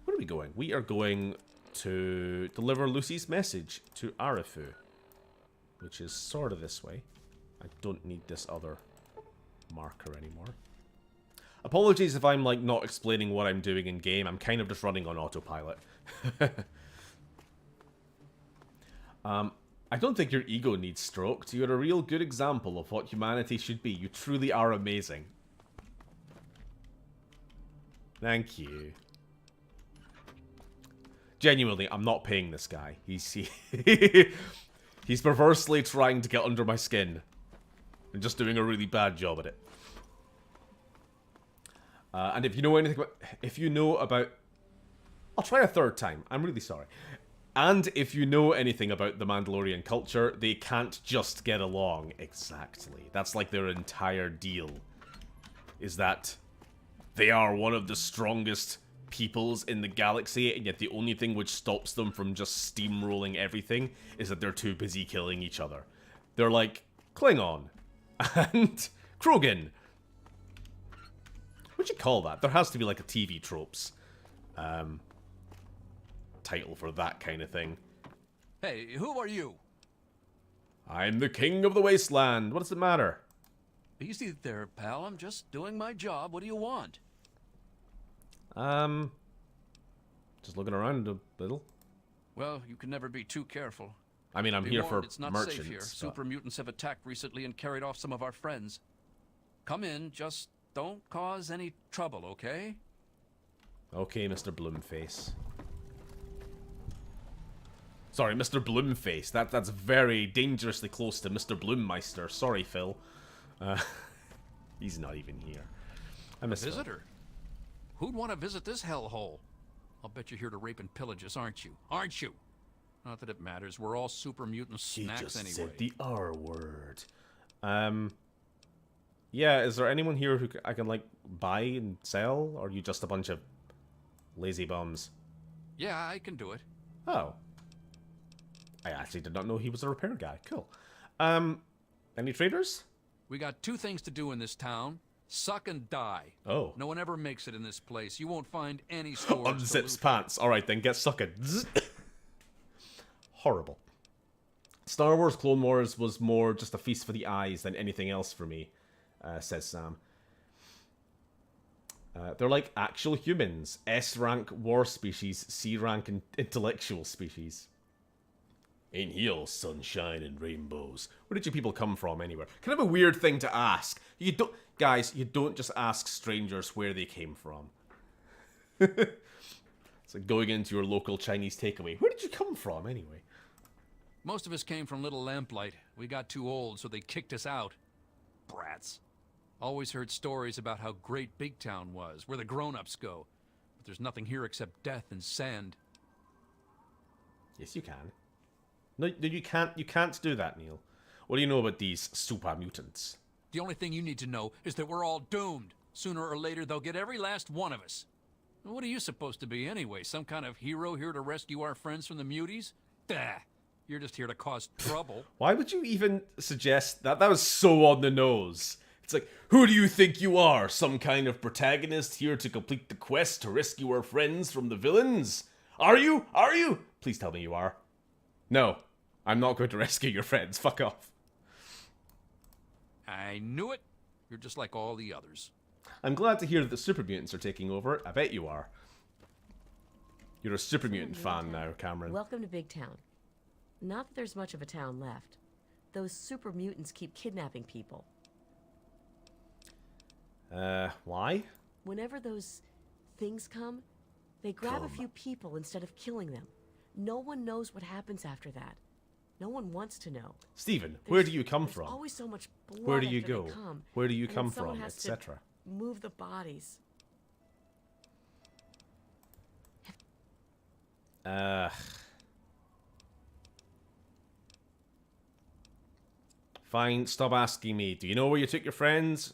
Where are we going? We are going to deliver Lucy's message to Arifu, which is sort of this way. I don't need this other marker anymore. Apologies if I'm like not explaining what I'm doing in game. I'm kind of just running on autopilot. I don't think your ego needs stroked. You're a real good example of what humanity should be. You truly are amazing. Thank you. Genuinely, I'm not paying this guy. He's perversely trying to get under my skin. And just doing a really bad job at it. And if you know anything about... I'll try a third time. I'm really sorry. And if you know anything about the Mandalorian culture, they can't just get along. Exactly. That's like their entire deal. Is that they are one of the strongest peoples in the galaxy, and yet the only thing which stops them from just steamrolling everything is that they're too busy killing each other. They're like Klingon and Krogan. What'd you call that? There has to be like a TV tropes title for that kind of thing. Hey, who are you? I'm the king of the Wasteland. What does it matter? Easy there, pal. I'm just doing my job. What do you want? Just looking around a little. Well, you can never be too careful. I mean, I'm Be here warned, for it's not merchants. safe here. But... Super mutants have attacked recently and carried off some of our friends. Come in, just don't cause any trouble, okay? Okay, Mr. Bloomface. Sorry, Mr. Bloomface. That's very dangerously close to Mr. Bloommeister. Sorry, Phil. He's not even here. I miss Phil. Visitor? Who'd want to visit this hellhole? I'll bet you're here to rape and pillage us, aren't you? Aren't you? Not that it matters. We're all super mutant snacks anyway. He just said the R word. Yeah, is there anyone here who I can, like, buy and sell? Or are you just a bunch of lazy bums? Yeah, I can do it. Oh. I actually did not know he was a repair guy. Cool. Any traders? We got 2 things to do in this town. Suck and die. Oh. No one ever makes it in this place. You won't find any stores. Unzips pants. Alright then, get sucking. Horrible. Star Wars Clone Wars was more just a feast for the eyes than anything else for me, says Sam. They're like actual humans. S-rank war species, C-rank intellectual species. Ain't he all sunshine and rainbows? Where did you people come from anywhere? Kind of a weird thing to ask. You don't, guys, you don't just ask strangers where they came from. It's It's like going into your local Chinese takeaway. Where did you come from, anyway? Most of us came from Little Lamplight. We got too old, so they kicked us out. Brats. Always heard stories about how great Big Town was, where the grown-ups go. But there's nothing here except death and sand. Yes, you can. No, you can't. You can't do that, Neil. What do you know about these super mutants? The only thing you need to know is that we're all doomed. Sooner or later, they'll get every last one of us. What are you supposed to be anyway? Some kind of hero here to rescue our friends from the muties? Bah! You're just here to cause trouble. Why would you even suggest that? That was so on the nose. It's like, who do you think you are? Some kind of protagonist here to complete the quest to rescue our friends from the villains? Are you? Are you? Please tell me you are. No, I'm not going to rescue your friends. Fuck off. I knew it. You're just like all the others. I'm glad to hear that the super mutants are taking over. I bet you are. You're a super mutant fan now, Cameron. Welcome to Big Town. Not that there's much of a town left. Those super mutants keep kidnapping people. Why? Whenever those things come, they grab a few people instead of killing them. No one knows what happens after that. No one wants to know. Stephen, where do you come from? There's always so much blood. Where do you after go? they come, Where do you and come then someone from, has to etc.? move the bodies. Fine, stop asking me. Do you know where you took your friends?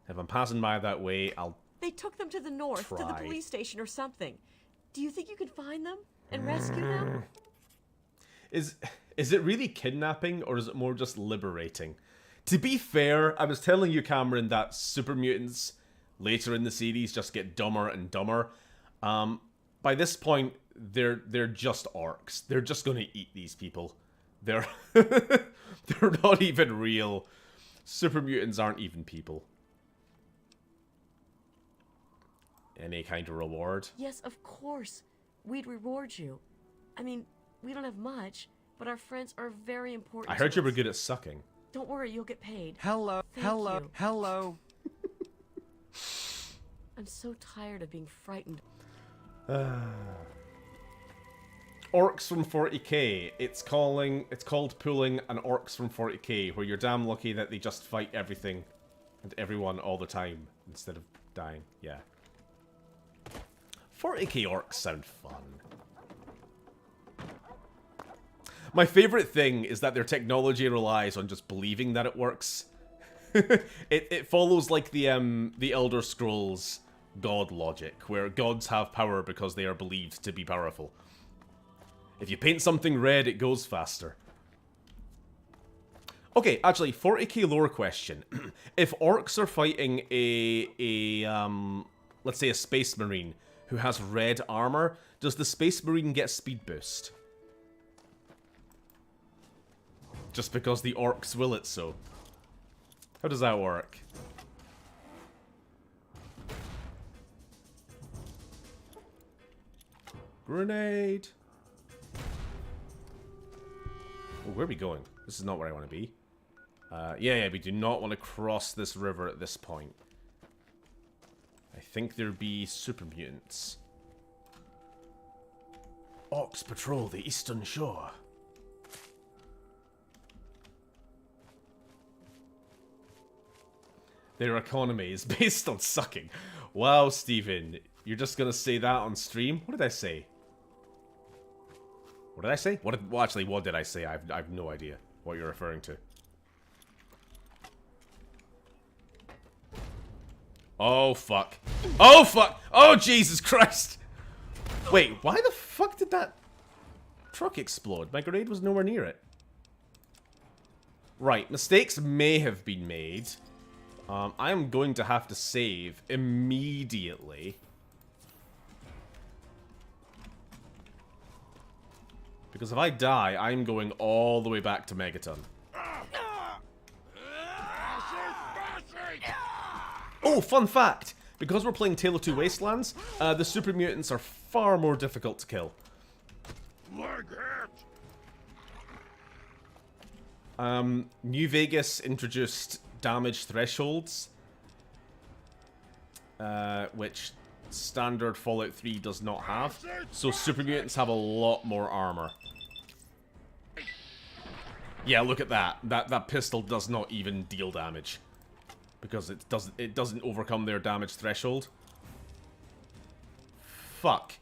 If I'm passing by that way, I'll... They took them to the north, to the try. police station or something. Do you think you can find them and rescue them? Is it really kidnapping, or is it more just liberating? To be fair, I was telling you, Cameron, that super mutants later in the series just get dumber and dumber. By this point, they're just orcs. They're just going to eat these people. They're they're not even real. Super mutants aren't even people. Any kind of reward? Yes, of course. We'd reward you. I mean, we don't have much, but our friends are very important. I heard to you were us. good at sucking. Don't worry, you'll get paid. Hello, Thank hello, you. hello. I'm so tired of being frightened. Orcs from 40k. It's called pulling an orcs from 40k, where you're damn lucky that they just fight everything and everyone all the time instead of dying. Yeah. 40k orcs sound fun. My favorite thing is that their technology relies on just believing that it works. It follows like the Elder Scrolls god logic, where gods have power because they are believed to be powerful. If you paint something red, it goes faster. Okay, actually, 40k lore question. If orcs are fighting let's say a space marine who has red armor, does the space marine get speed boost? Just because the orcs will it so. How does that work? Grenade! Oh, where are we going? This is not where I want to be. Yeah, we do not want to cross this river at this point. I think there'd be super mutants. Orcs patrol the eastern shore. Their economy is based on sucking. Wow, Stephen. You're just gonna say that on stream? What did I say? What did I say? Well, actually, what did I say? I've no idea what you're referring to. Oh, fuck. Oh, fuck! Oh, Jesus Christ! Wait, why the fuck did that truck explode? My grenade was nowhere near it. Right, mistakes may have been made. I am going to have to save immediately. Because if I die, I'm going all the way back to Megaton. Oh, fun fact! Because we're playing Tale of Two Wastelands, the super mutants are far more difficult to kill. New Vegas introduced damage thresholds, which standard Fallout 3 does not have. So super mutants have a lot more armor. Yeah, look at that. That pistol does not even deal damage. Because it doesn't overcome their damage threshold. Fuck.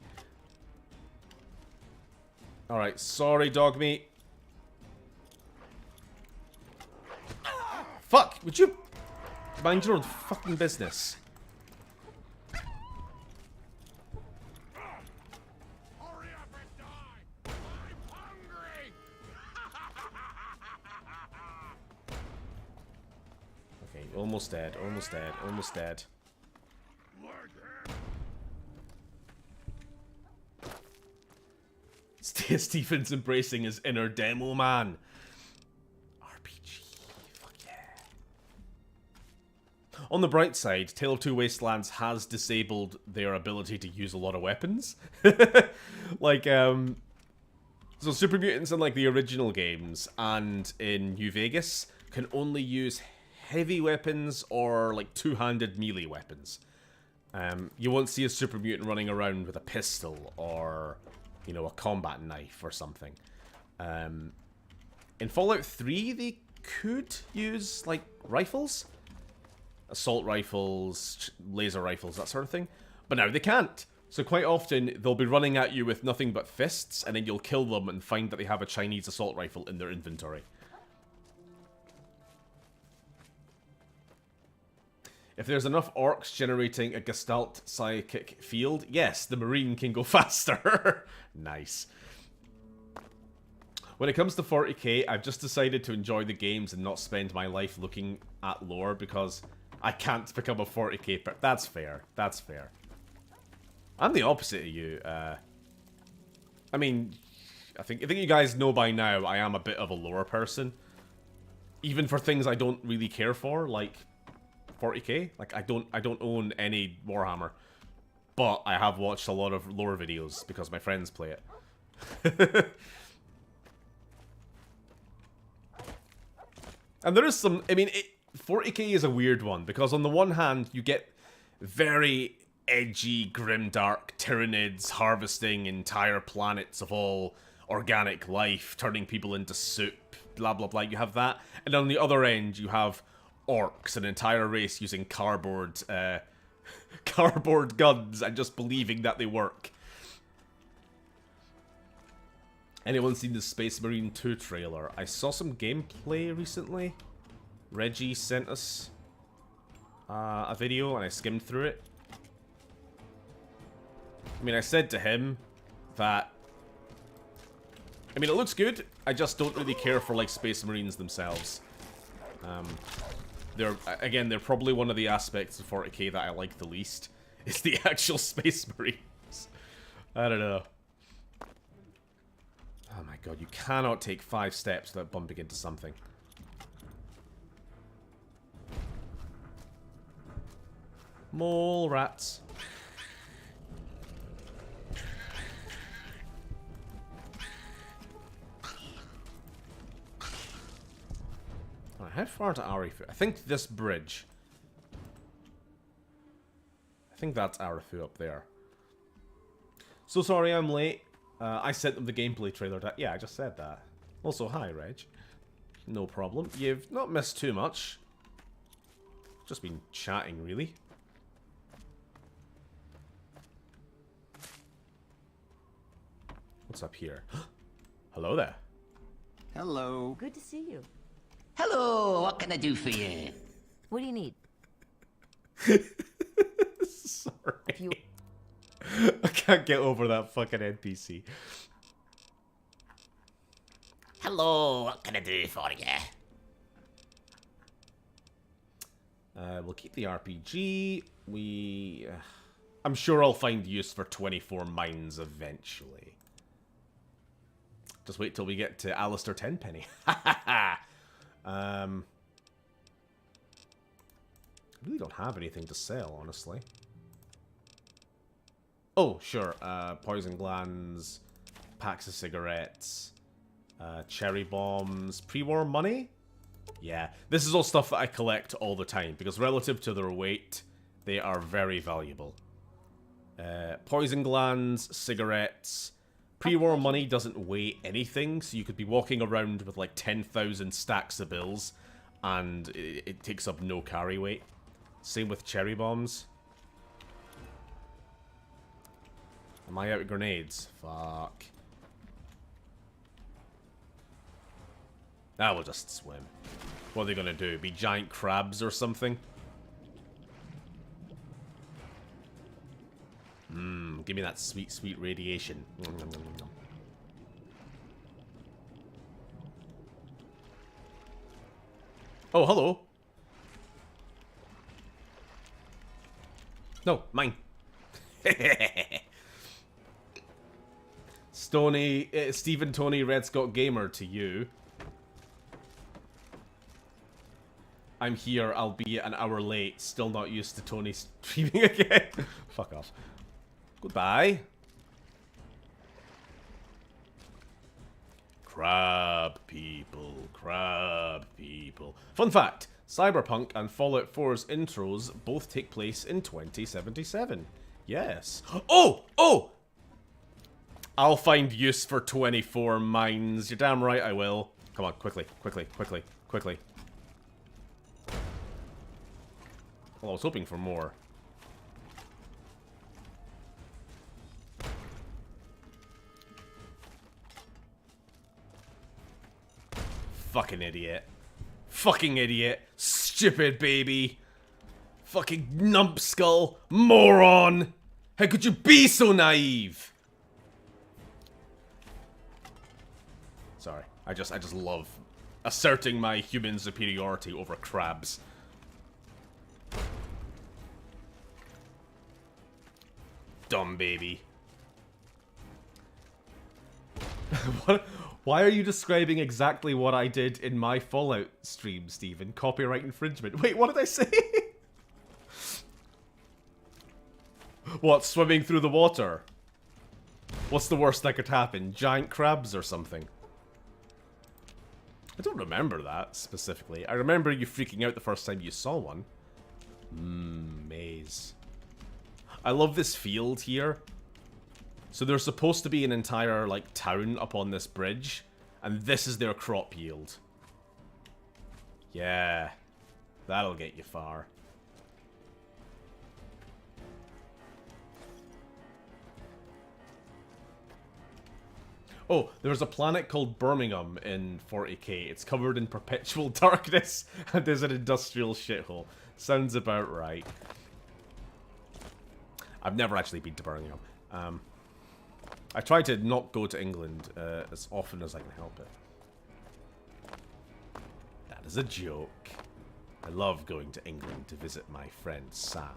Alright, sorry, dog meat. Fuck! Would you mind your own fucking business? Okay, almost dead, almost dead, almost dead. Stephen's embracing his inner demo man. RPG, fuck yeah. On the bright side, Tale of Two Wastelands has disabled their ability to use a lot of weapons. Like, so super mutants in like the original games and in New Vegas can only use heavy weapons or like two-handed melee weapons. You won't see a super mutant running around with a pistol or, you know, a combat knife or something. In Fallout 3, they could use, like, rifles. Assault rifles, laser rifles, that sort of thing. But now they can't. So quite often, they'll be running at you with nothing but fists, and then you'll kill them and find that they have a Chinese assault rifle in their inventory. If there's enough orcs generating a Gestalt psychic field, yes, the Marine can go faster. Nice. When it comes to 40k, I've just decided to enjoy the games and not spend my life looking at lore because I can't become a 40k per- That's fair. That's fair. I'm the opposite of you. I mean, I think you guys know by now I am a bit of a lore person. Even for things I don't really care for, like 40k. Like I don't own any Warhammer, but I have watched a lot of lore videos because my friends play it. And there is some, I mean, 40k is a weird one because on the one hand you get very edgy, grimdark Tyranids harvesting entire planets of all organic life, turning people into soup, blah blah blah. You have that, and on the other end you have orcs, an entire race using cardboard guns and just believing that they work. Anyone seen the Space Marine 2 trailer? I saw some gameplay recently. Reggie sent us a video and I skimmed through it. I mean, I said to him that, I mean, it looks good. I just don't really care for, like, Space Marines themselves. They're probably one of the aspects of 40k that I like the least. Is the actual Space Marines. I don't know. Oh my god, you cannot take 5 steps without bumping into something. Mole rats. How far to Arifu? I think this bridge. I think that's Arifu up there. So sorry I'm late. I sent them the gameplay trailer. Yeah, I just said that. Also, hi, Reg. No problem. You've not missed too much. Just been chatting, really. What's up here? Hello there. Hello. Good to see you. Hello, what can I do for you? What do you need? Sorry. I can't get over that fucking NPC. Hello, what can I do for you? We'll keep the RPG. I'm sure I'll find use for 24 mines eventually. Just wait till we get to Alistair Tenpenny. I really don't have anything to sell, honestly. Oh, sure. Poison glands, packs of cigarettes, cherry bombs, pre-war money? Yeah, this is all stuff that I collect all the time, because relative to their weight, they are very valuable. Poison glands, cigarettes. Pre-war money doesn't weigh anything, so you could be walking around with like 10,000 stacks of bills, and it takes up no carry weight. Same with cherry bombs. Am I out of grenades? Fuck. We'll just swim. What are they gonna do? Be giant crabs or something? Give me that sweet, sweet radiation. Oh, hello. No, mine. Stephen Tony Red Scott Gamer to you. I'm here, albeit an hour late. Still not used to Tony streaming again. Fuck off. Goodbye. Crab people, crab people. Fun fact, Cyberpunk and Fallout 4's intros both take place in 2077. Yes. Oh! Oh! I'll find use for 24 mines. You're damn right I will. Come on, quickly, quickly, quickly, quickly. Well, I was hoping for more. Fucking idiot. Fucking idiot. Stupid baby. Fucking numbskull. Moron. How could you be so naive? Sorry. I just love asserting my human superiority over crabs. Dumb baby. What? Why are you describing exactly what I did in my Fallout stream, Steven? Copyright infringement. Wait, what did I say? What, swimming through the water? What's the worst that could happen? Giant crabs or something? I don't remember that, specifically. I remember you freaking out the first time you saw one. Maze. I love this field here. So there's supposed to be an entire, like, town up on this bridge, and this is their crop yield. Yeah. That'll get you far. Oh, there's a planet called Birmingham in 40k. It's covered in perpetual darkness, and there's an industrial shithole. Sounds about right. I've never actually been to Birmingham. I try to not go to England as often as I can help it. That is a joke. I love going to England to visit my friend Sam.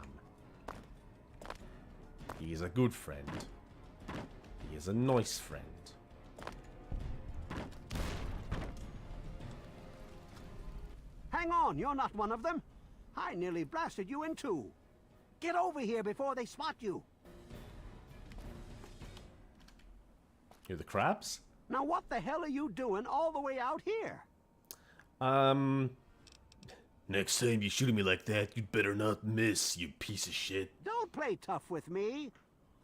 He is a good friend. He is a nice friend. Hang on, you're not one of them. I nearly blasted you in two. Get over here before they spot you. You're the crabs? Now what the hell are you doing all the way out here? Next time you shoot me like that, you'd better not miss, you piece of shit. Don't play tough with me.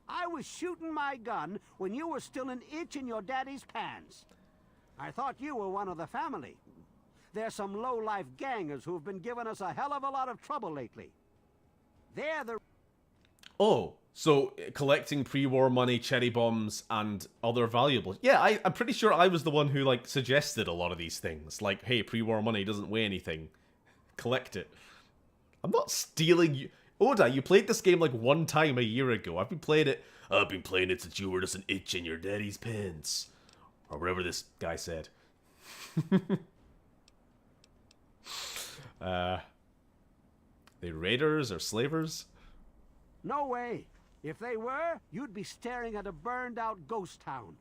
I was shooting my gun when you were still an itch in your daddy's pants. I thought you were one of the family. There's some low-life gangers who've been giving us a hell of a lot of trouble lately. They're the... Oh, so collecting pre-war money, cherry bombs, and other valuables. Yeah, I'm pretty sure I was the one who, like, suggested a lot of these things. Like, hey, pre-war money doesn't weigh anything. Collect it. I'm not stealing you. Oda, you played this game like one time a year ago. I've been playing it since you were just an itch in your daddy's pants. Or whatever this guy said. They raiders or slavers? No way. If they were, you'd be staring at a burned-out ghost town.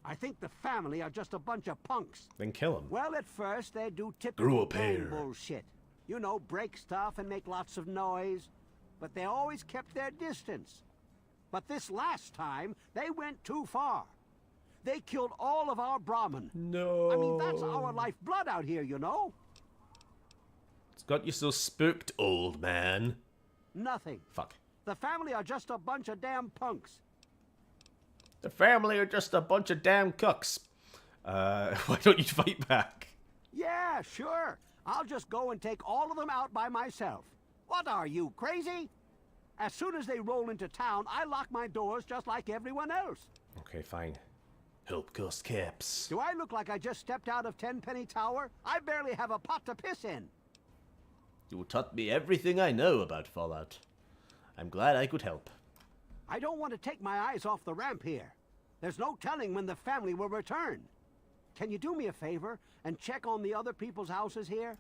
I think the family are just a bunch of punks. Then kill them. Well, at first, they do typical gang bullshit. You know, break stuff and make lots of noise. But they always kept their distance. But this last time, they went too far. They killed all of our Brahmin. No. I mean, that's our lifeblood out here, you know? It's got you so spooked, old man. Nothing. Fuck. The family are just a bunch of damn punks. The family are just a bunch of damn cooks. Why don't you fight back? Yeah, sure. I'll just go and take all of them out by myself. What are you, crazy? As soon as they roll into town, I lock my doors just like everyone else. Okay, fine. Help cost caps. Do I look like I just stepped out of Tenpenny Tower? I barely have a pot to piss in. You taught me everything I know about Fallout. I'm glad I could help. I don't want to take my eyes off the ramp here. There's no telling when the family will return. Can you do me a favor and check on the other people's houses here?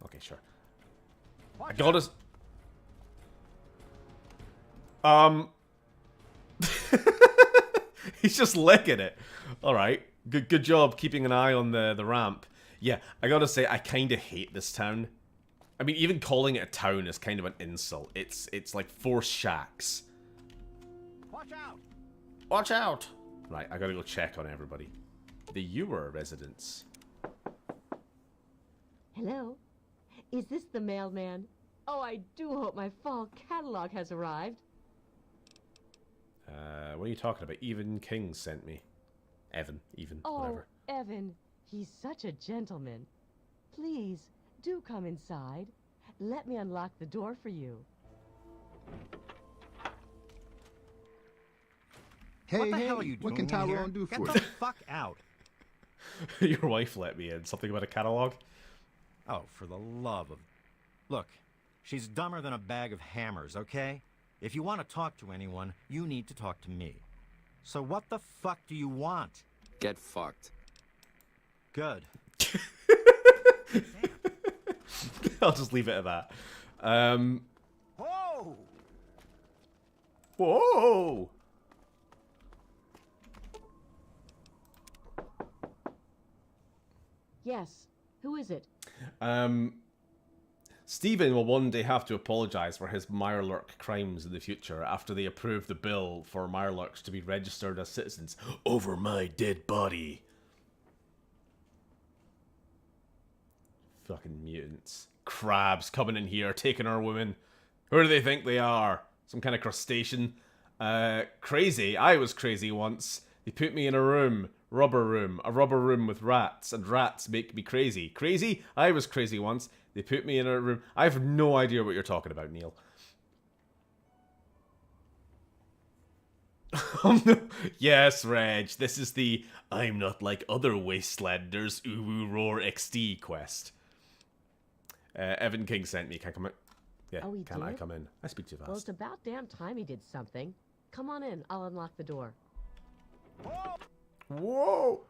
Okay, sure. Watch I got us. He's just licking it. Alright. Good job keeping an eye on the ramp. Yeah, I gotta say, I kinda hate this town. I mean, even calling it a town is kind of an insult. It's like 4 shacks. Watch out! Watch out! Right, I gotta go check on everybody. The Ewer residents. Hello? Is this the mailman? Oh, I do hope my fall catalog has arrived. What are you talking about? Even King sent me. Evan, whatever. Evan, he's such a gentleman. Please, do come inside. Let me unlock the door for you. Hey, what the hell are you doing what can Tyrone do for you? Get the fuck out. Your wife let me in. Something about a catalog? Oh, for the love of... Look, she's dumber than a bag of hammers, okay? If you want to talk to anyone, you need to talk to me. So what the fuck do you want? Get fucked. Good. I'll just leave it at that. Whoa! Whoa! Yes. Who is it? Stephen will one day have to apologise for his Mirelurk crimes in the future after they approve the bill for Mirelurks to be registered as citizens over my dead body. Fucking mutants. Crabs coming in here, taking our women. Who do they think they are? Some kind of crustacean? Crazy. I was crazy once. They put me in a room. A rubber room with rats, and rats make me crazy. Crazy? I was crazy once. They put me in a room. I have no idea what you're talking about, Neil. Oh no. Yes, Reg. This is the I'm not like other Wastelanders Uwu Roar XD quest. Evan King sent me. Can I come in? Yeah, Oh, he can I did? come in? I speak too fast. Well, it's about damn time he did something. Come on in. I'll unlock the door. Whoa!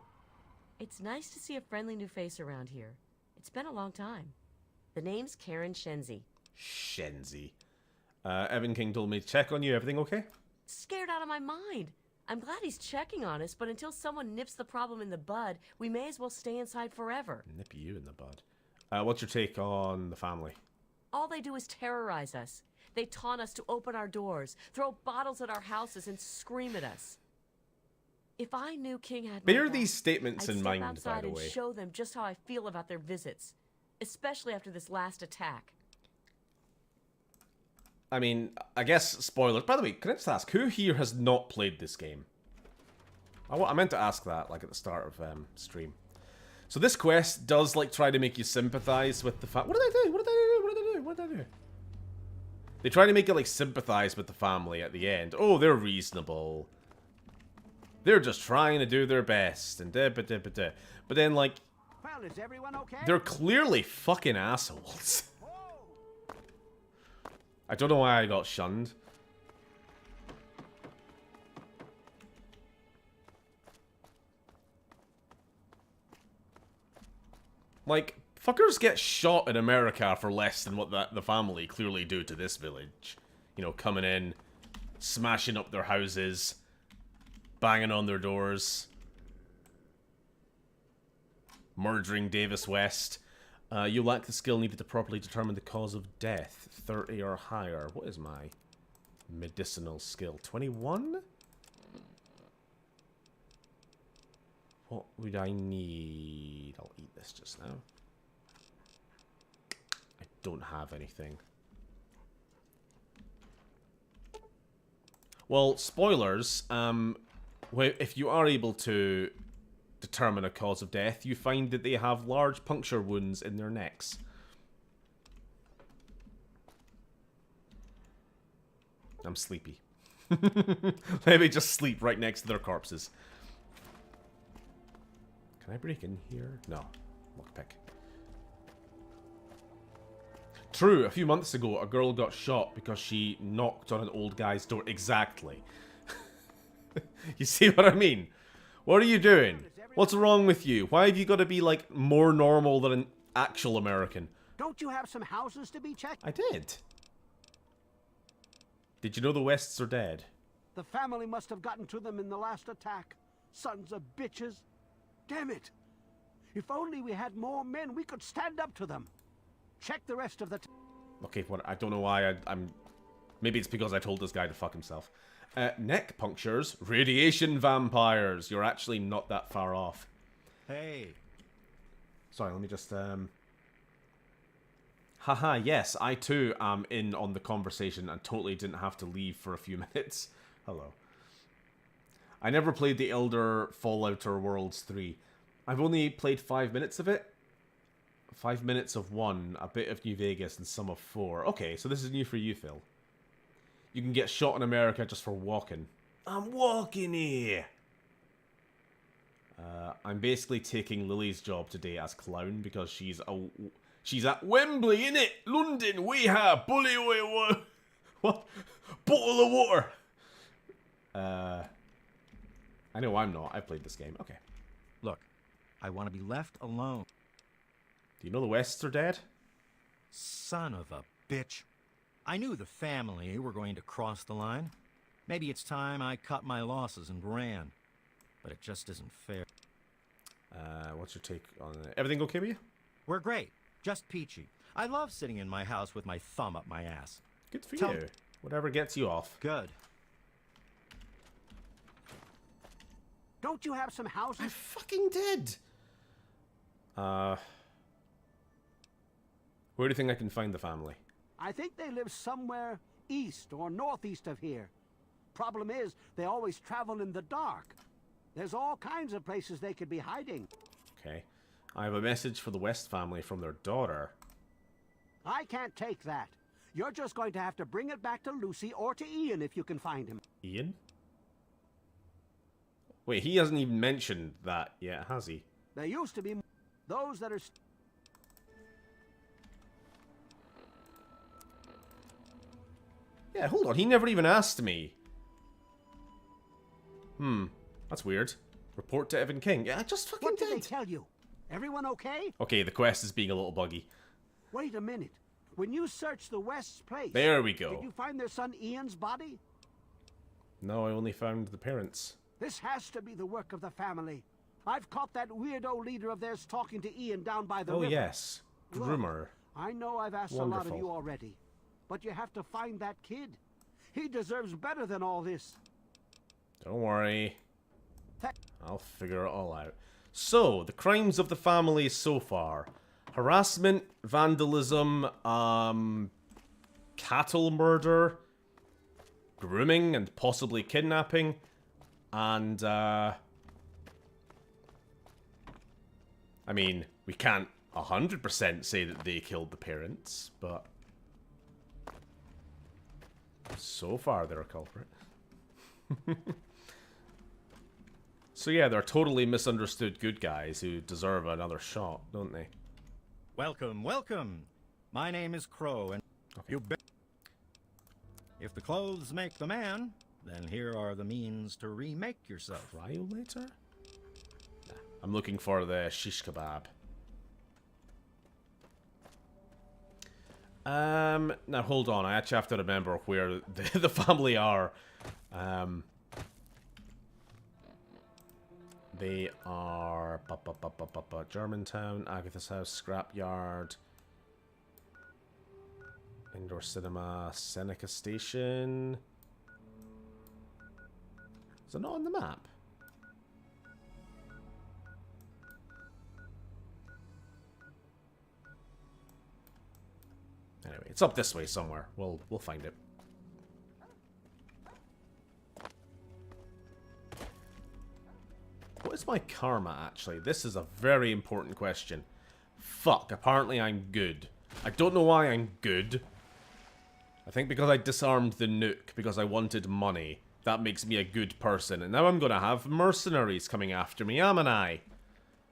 It's nice to see a friendly new face around here. It's been a long time. The name's Karen Shenzi. Shenzi. Evan King told me to check on you. Everything okay? Scared out of my mind. I'm glad he's checking on us, but until someone nips the problem in the bud, we may as well stay inside forever. Nip you in the bud. What's your take on the family? All they do is terrorize us. They taunt us to open our doors, throw bottles at our houses, and scream at us. If I knew King had my Bear back, these statements I'd in step mind, by outside the and way. show them just how I feel about their visits, especially after this last attack. I mean, I guess spoilers. By the way, can I just ask, who here has not played this game? I meant to ask that, like, at the start of stream. So this quest does, like, try to make you sympathize with the What did I do? What did I do? What did I do? What did I do? They try to make you, like, sympathize with the family at the end. Oh, they're reasonable. They're just trying to do their best. And But then, like, Well, is everyone okay? they're clearly fucking assholes. I don't know why I got shunned. Like, fuckers get shot in America for less than what the family clearly do to this village. You know, coming in, smashing up their houses, banging on their doors, murdering Davis West. You lack the skill needed to properly determine the cause of death. 30 or higher. What is my medicinal skill? 21? What would I need? I'll eat this just now. I don't have anything. Well, spoilers. If you are able to determine a cause of death, you find that they have large puncture wounds in their necks. I'm sleepy. Maybe just sleep right next to their corpses. Can I break in here? No. Lockpick. True, a few months ago, a girl got shot because she knocked on an old guy's door. Exactly. You see what I mean? What are you doing? What's wrong with you? Why have you got to be, like, more normal than an actual American? Don't you have some houses to be checked? I did. Did you know the Wests are dead? The family must have gotten to them in the last attack. Sons of bitches. Damn it. If only we had more men, we could stand up to them. Check the rest of the... Okay, what? I don't know why I'm... Maybe it's because I told this guy to fuck himself. Neck punctures, radiation vampires. You're actually not that far off. Hey. Sorry, let me just... Haha, yes, I too am in on the conversation and totally didn't have to leave for a few minutes. Hello. I never played the Elder Fallout or Worlds 3. I've only played 5 minutes of it. 5 minutes of 1, a bit of New Vegas, and some of 4. Okay, so this is new for you, Phil. You can get shot in America just for walking. I'm walking here! I'm basically taking Lily's job today as clown because she's at Wembley, innit? London, we have bully what? Bottle of water! I know I'm not. I've played this game. Okay. Look, I want to be left alone. Do you know the Wests are dead? Son of a bitch. I knew the family were going to cross the line. Maybe it's time I cut my losses and ran. But it just isn't fair. What's your take on it? Everything okay with you? We're great. Just peachy. I love sitting in my house with my thumb up my ass. Good for you. Whatever gets you off. Good. Don't you have some houses? I fucking did! Where do you think I can find the family? I think they live somewhere east or northeast of here. Problem is, they always travel in the dark. There's all kinds of places they could be hiding. Okay. I have a message for the West family from their daughter. I can't take that. You're just going to have to bring it back to Lucy or to Ian if you can find him. Ian? Wait, he hasn't even mentioned that yet, has he? There used to be those that are... Yeah, hold on. He never even asked me. That's weird. Report to Evan King. Yeah, I just fucking What did. did they tell you? Everyone okay? Okay, the quest is being a little buggy. Wait a minute. When you searched the West's place... There we go. Did you find their son Ian's body? No, I only found the parents. This has to be the work of the family. I've caught that weirdo leader of theirs talking to Ian down by the river. Oh, yes. Groomer. Look, I know I've asked a lot of you already, but you have to find that kid. He deserves better than all this. Don't worry. I'll figure it all out. So, the crimes of the family so far. Harassment, vandalism, cattle murder, grooming and possibly kidnapping, and, I mean, we can't 100% say that they killed the parents, but so far they're a culprit. So yeah, they're totally misunderstood good guys who deserve another shot, don't they? Welcome, welcome. My name is Crow, and you bet. If the clothes make the man, then here are the means to remake yourself. Cryolator? Nah, I'm looking for the shish kebab. Now hold on, I actually have to remember where the family are. They are Germantown, Agatha's house, Scrapyard, Indoor Cinema, Seneca Station. Is it not on the map? Anyway, it's up this way somewhere. We'll find it. What's my karma, actually? This is a very important question. Fuck, apparently I'm good. I don't know why I'm good. I think because I disarmed the nuke because I wanted money. That makes me a good person. And now I'm gonna have mercenaries coming after me, am I?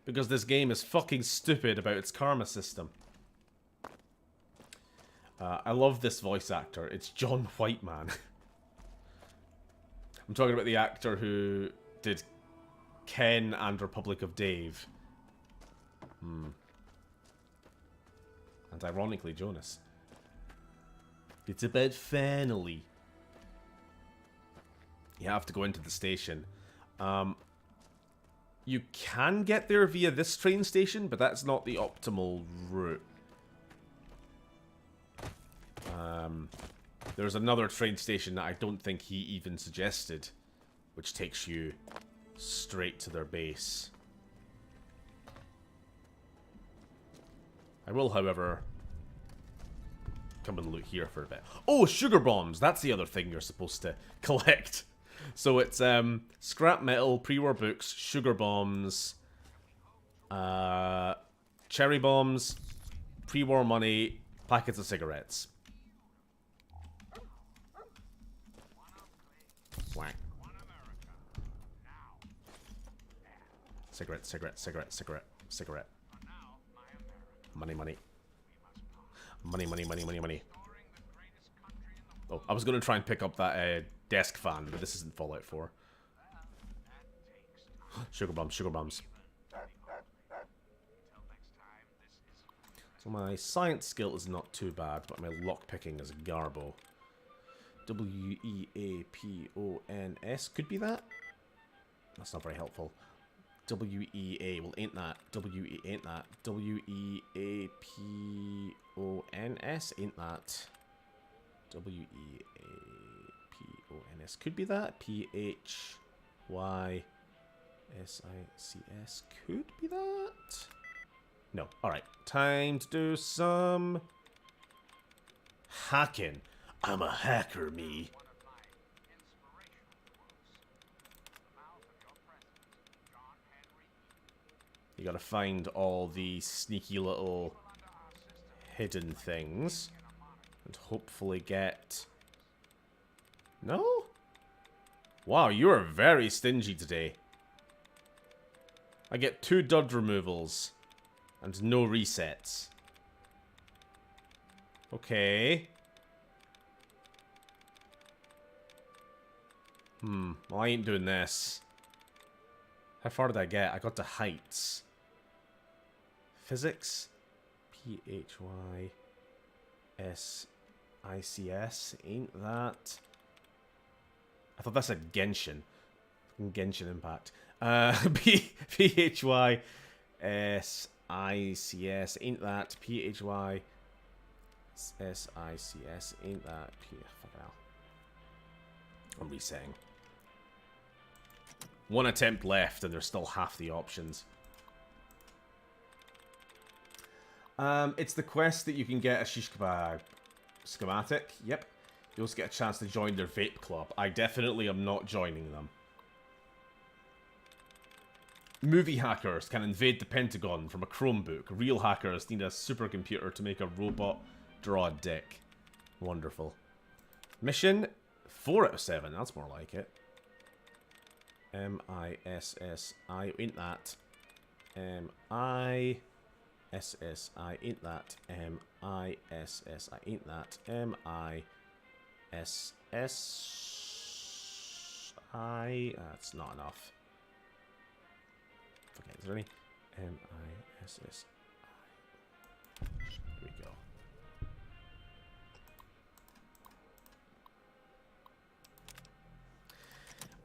Because this game is fucking stupid about its karma system. I love this voice actor. It's John Whiteman. I'm talking about the actor who did Ken and Republic of Dave. And ironically, Jonas. It's about family. You have to go into the station. You can get there via this train station, but that's not the optimal route. There's another train station that I don't think he even suggested, which takes you straight to their base. I will, however, come and look here for a bit. Oh, sugar bombs! That's the other thing you're supposed to collect. So it's scrap metal, pre-war books, sugar bombs, cherry bombs, pre-war money, packets of cigarettes. Whack. Cigarette, cigarette, cigarette, cigarette, cigarette. Money, money. Money, money, money, money, money. Oh, I was going to try and pick up that desk fan, but this isn't Fallout 4. Sugar bombs, sugar bombs. So my science skill is not too bad, but my lockpicking is garbo. W-E-A-P-O-N-S. Could be that? That's not very helpful. W-E-A. Well, ain't that. W-E ain't that. W-E-A-P-O-N-S. Ain't that. W-E-A-P-O-N-S. Could be that. P-H-Y-S-I-C-S. Could be that. No. Alright. Time to do some hacking. I'm a hacker, me. You gotta find all the sneaky little hidden things. And hopefully get... No? Wow, you are very stingy today. I get 2 dud removals. And no resets. Okay. Well, I ain't doing this. How far did I get? I got to heights. Physics? P-H-Y-S-I-C-S. Ain't that... I thought that said Genshin. Genshin Impact. P-H-Y-S-I-C-S. Ain't that P-H-Y-S-I-C-S. Ain't that fucking hell. I'm resetting. 1 attempt left, and there's still half the options. It's the quest that you can get a shish kebab schematic. Yep. You also get a chance to join their vape club. I definitely am not joining them. Movie hackers can invade the Pentagon from a Chromebook. Real hackers need a supercomputer to make a robot draw a dick. Wonderful. Mission 4 out of 7. That's more like it. M-I-S-S-I. Ain't that. M-I-S-S-I. Ain't that. M-I-S-S-I. Ain't that. M-I-S-S-I. That's not enough. Okay, is there any? M-I-S-S-I. Here we go.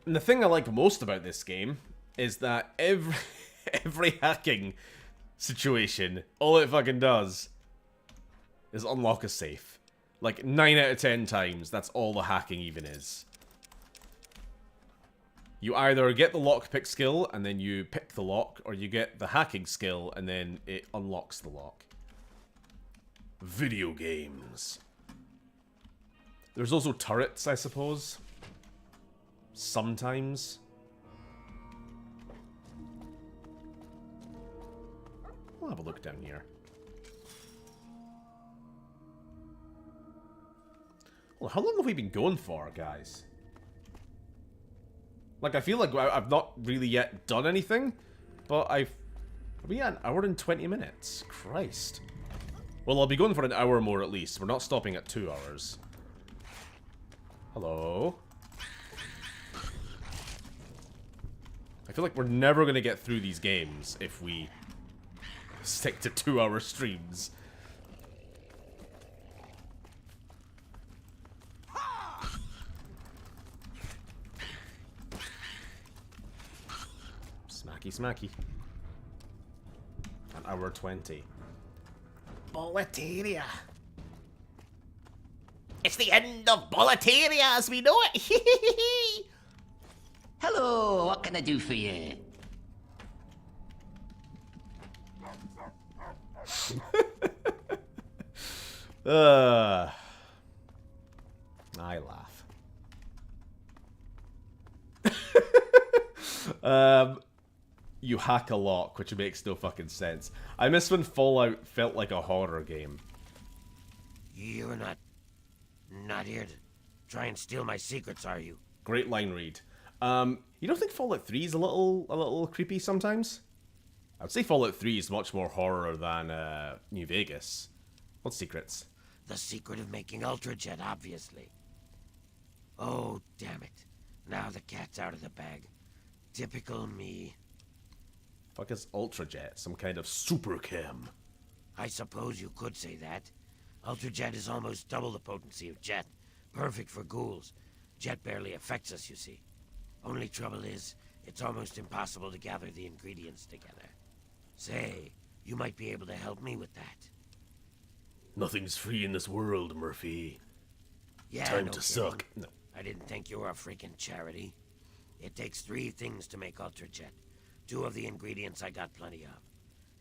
And the thing I like most about this game is that every hacking situation, all it fucking does is unlock a safe. Like 9 out of 10 times, that's all the hacking even is. You either get the lockpick skill and then you pick the lock, or you get the hacking skill and then it unlocks the lock. Video games. There's also turrets, I suppose. Sometimes. I'll have a look down here. Well, how long have we been going for, guys? Like, I feel like I've not really yet done anything, but are we at an hour and 20 minutes? Christ. Well, I'll be going for an hour more at least. We're not stopping at 2 hours. Hello? I feel like we're never going to get through these games if we stick to 2-hour streams. Smacky, smacky. An hour 20. Boletaria. It's the end of Boletaria as we know it. Hello, what can I do for you? I laugh. You hack a lot, which makes no fucking sense. I miss when Fallout felt like a horror game. You're not here to try and steal my secrets, are you? Great line read. You don't think Fallout 3 is a little creepy sometimes? I would say Fallout 3 is much more horror than New Vegas. What secrets? The secret of making Ultrajet, obviously. Oh, damn it. Now the cat's out of the bag. Typical me. Fuck is Ultrajet? Some kind of super chem? I suppose you could say that. Ultrajet is almost double the potency of Jet. Perfect for ghouls. Jet barely affects us, you see. Only trouble is, it's almost impossible to gather the ingredients together. Say, you might be able to help me with that. Nothing's free in this world, Murphy. Yeah, Time no to kidding. suck. No. I didn't think you were a freaking charity. It takes 3 things to make Ultrajet. 2 of the ingredients I got plenty of.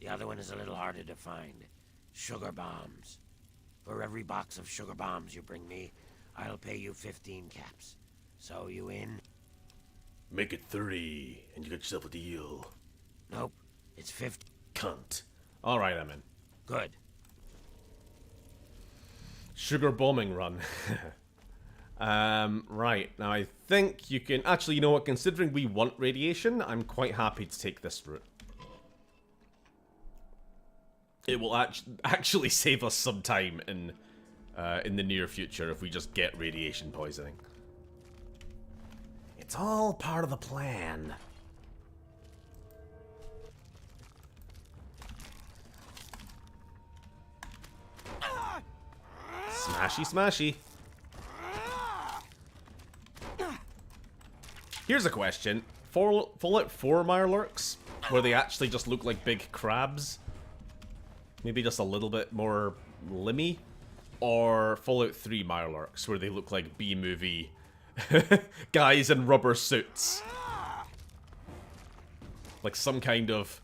The other one is a little harder to find. Sugar bombs. For every box of sugar bombs you bring me, I'll pay you 15 caps. So you in? Make it 30, and you get yourself a deal. Nope. It's 50. Cunt. Alright, I'm in. Good. Sugar bombing run. Right. Now I think you can... Actually, you know what? Considering we want radiation, I'm quite happy to take this route. It will actually save us some time in the near future if we just get radiation poisoning. It's all part of the plan. Smashy, smashy. Here's a question. Fallout 4 Mirelurks, where they actually just look like big crabs. Maybe just a little bit more limmy. Or Fallout 3 Mirelurks, where they look like B-movie guys in rubber suits. Like some kind of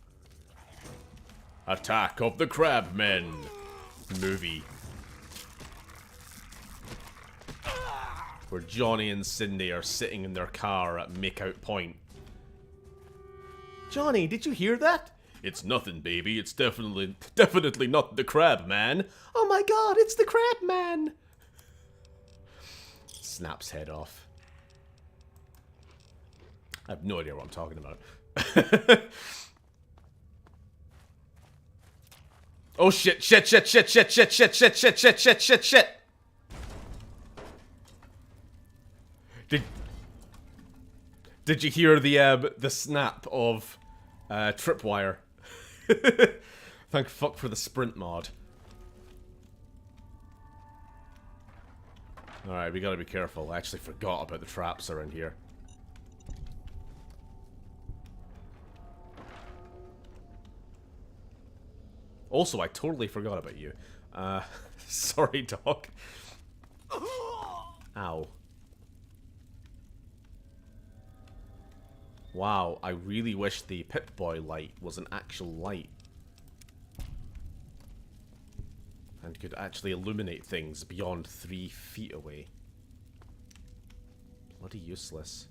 Attack of the Crabmen movie. Where Johnny and Cindy are sitting in their car at Makeout Point. Johnny, did you hear that? It's nothing, baby. It's definitely not the Crab Man. Oh my god, it's the Crab Man! Snaps head off. I have no idea what I'm talking about. Oh shit, shit. Did you hear the snap of Tripwire? Thank fuck for the sprint mod. Alright, we gotta be careful. I actually forgot about the traps around here. Also, I totally forgot about you. Sorry, dog. Ow. Wow, I really wish the Pip-Boy light was an actual light. And could actually illuminate things beyond 3 feet away. Bloody useless.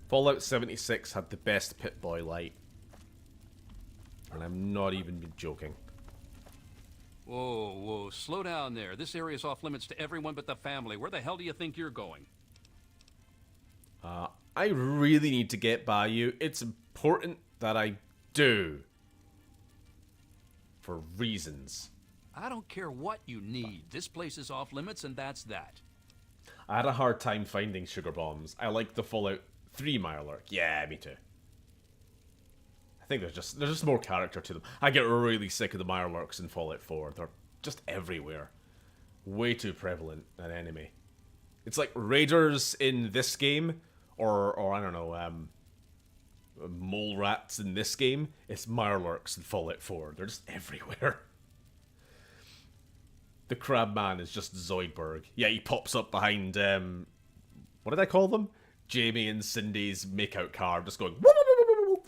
Fallout 76 had the best Pip-Boy light. And I'm not even joking. Whoa, whoa, slow down there. This area's off limits to everyone but the family. Where the hell do you think you're going? I really need to get by you. It's important that I do. For reasons. I don't care what you need. This place is off limits and that's that. I had a hard time finding sugar bombs. I like the Fallout 3 Mirelurk. Yeah, me too. I think there's just more character to them. I get really sick of the Mirelurks in Fallout 4. They're just everywhere. Way too prevalent an enemy. It's like raiders in this game, or I don't know, mole rats in this game. It's Mirelurks in Fallout 4. They're just everywhere. The Crab Man is just Zoidberg. Yeah, he pops up behind, what did I call them? Jamie and Cindy's makeout car, just going, woo, woo, woo, woo, woo.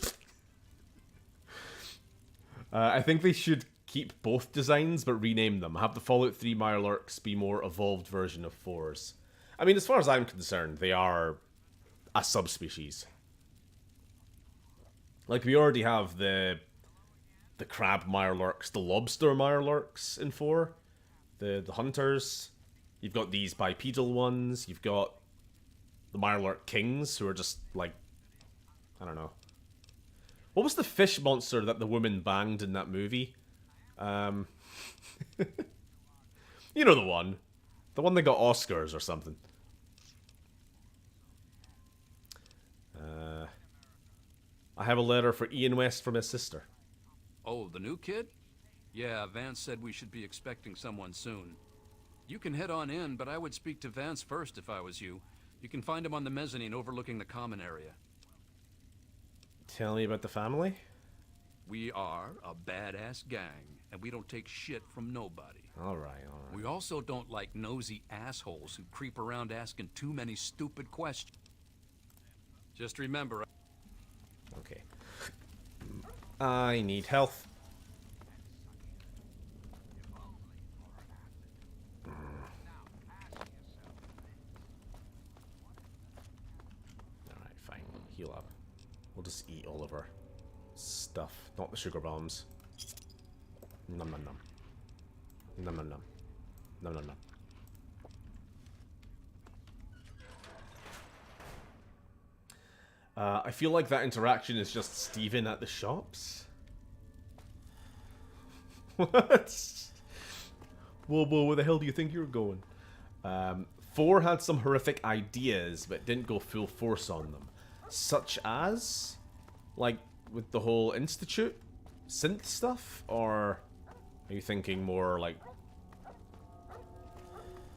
I think they should keep both designs, but rename them. Have the Fallout 3 Mirelurks be more evolved version of 4's. I mean, as far as I'm concerned, they are a subspecies. Like, we already have the crab Mirelurks, the lobster Mirelurks in 4. The hunters. You've got these bipedal ones. You've got the Mirelurk Kings, who are just, like, I don't know. What was the fish monster that the woman banged in that movie? You know the one. The one that got Oscars or something. I have a letter for Ian West from his sister. Oh, the new kid? Yeah, Vance said we should be expecting someone soon. You can head on in, but I would speak to Vance first if I was you. You can find him on the mezzanine overlooking the common area. Tell me about the family? We are a badass gang, and we don't take shit from nobody. Alright. We also don't like nosy assholes who creep around asking too many stupid questions. Just remember... Okay. I need health. Alright, fine. Heal up. We'll just eat all of our stuff. Not the sugar bombs. Nom nom nom. Nom nom nom. Nom nom nom. I feel like that interaction is just Steven at the shops. What? Whoa, where the hell do you think you're going? 4 had some horrific ideas, but didn't go full force on them. Such as? Like, with the whole Institute? Synth stuff? Or are you thinking more like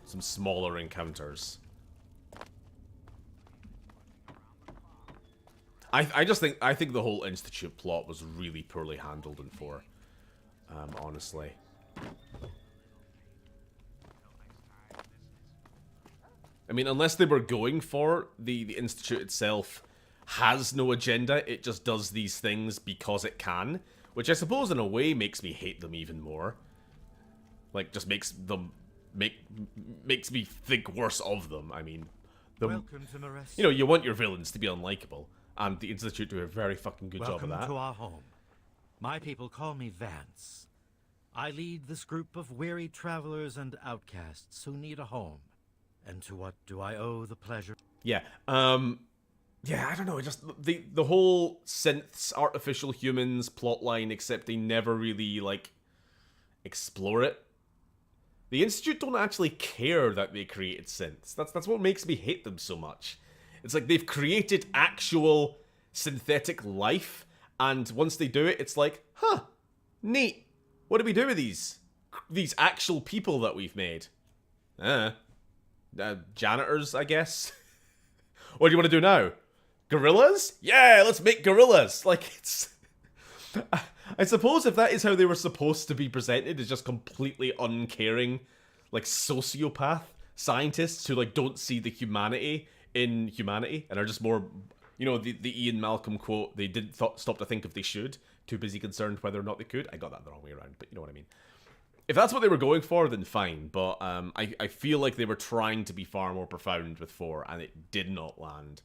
some smaller encounters? I think the whole Institute plot was really poorly handled in 4. Honestly. I mean, unless they were going for the Institute itself has no agenda, it just does these things because it can, which I suppose in a way makes me hate them even more. Like, just makes them makes me think worse of them. I mean, Welcome to Marest. You know, you want your villains to be unlikable. And the Institute do a very fucking good job of that. Welcome to our home. My people call me Vance. I lead this group of weary travelers and outcasts who need a home. And to what do I owe the pleasure? Yeah, yeah, I don't know, just the whole synths, artificial humans plotline, except they never really, like, explore it. The Institute don't actually care that they created synths. That's what makes me hate them so much. It's like they've created actual synthetic life, and once they do it, it's like, huh, neat. What do we do with these actual people that we've made? Janitors, I guess. What do you want to do now? Gorillas? Yeah, let's make gorillas. Like, it's... I suppose if that is how they were supposed to be presented, is just completely uncaring, like, sociopath scientists who, like, don't see the humanity in humanity and are just more, you know, the Ian Malcolm quote, they didn't stop to think if they should, too busy concerned whether or not they could. I got that the wrong way around, but you know what I mean. If that's what they were going for, then fine, but I feel like they were trying to be far more profound with 4, and it did not land.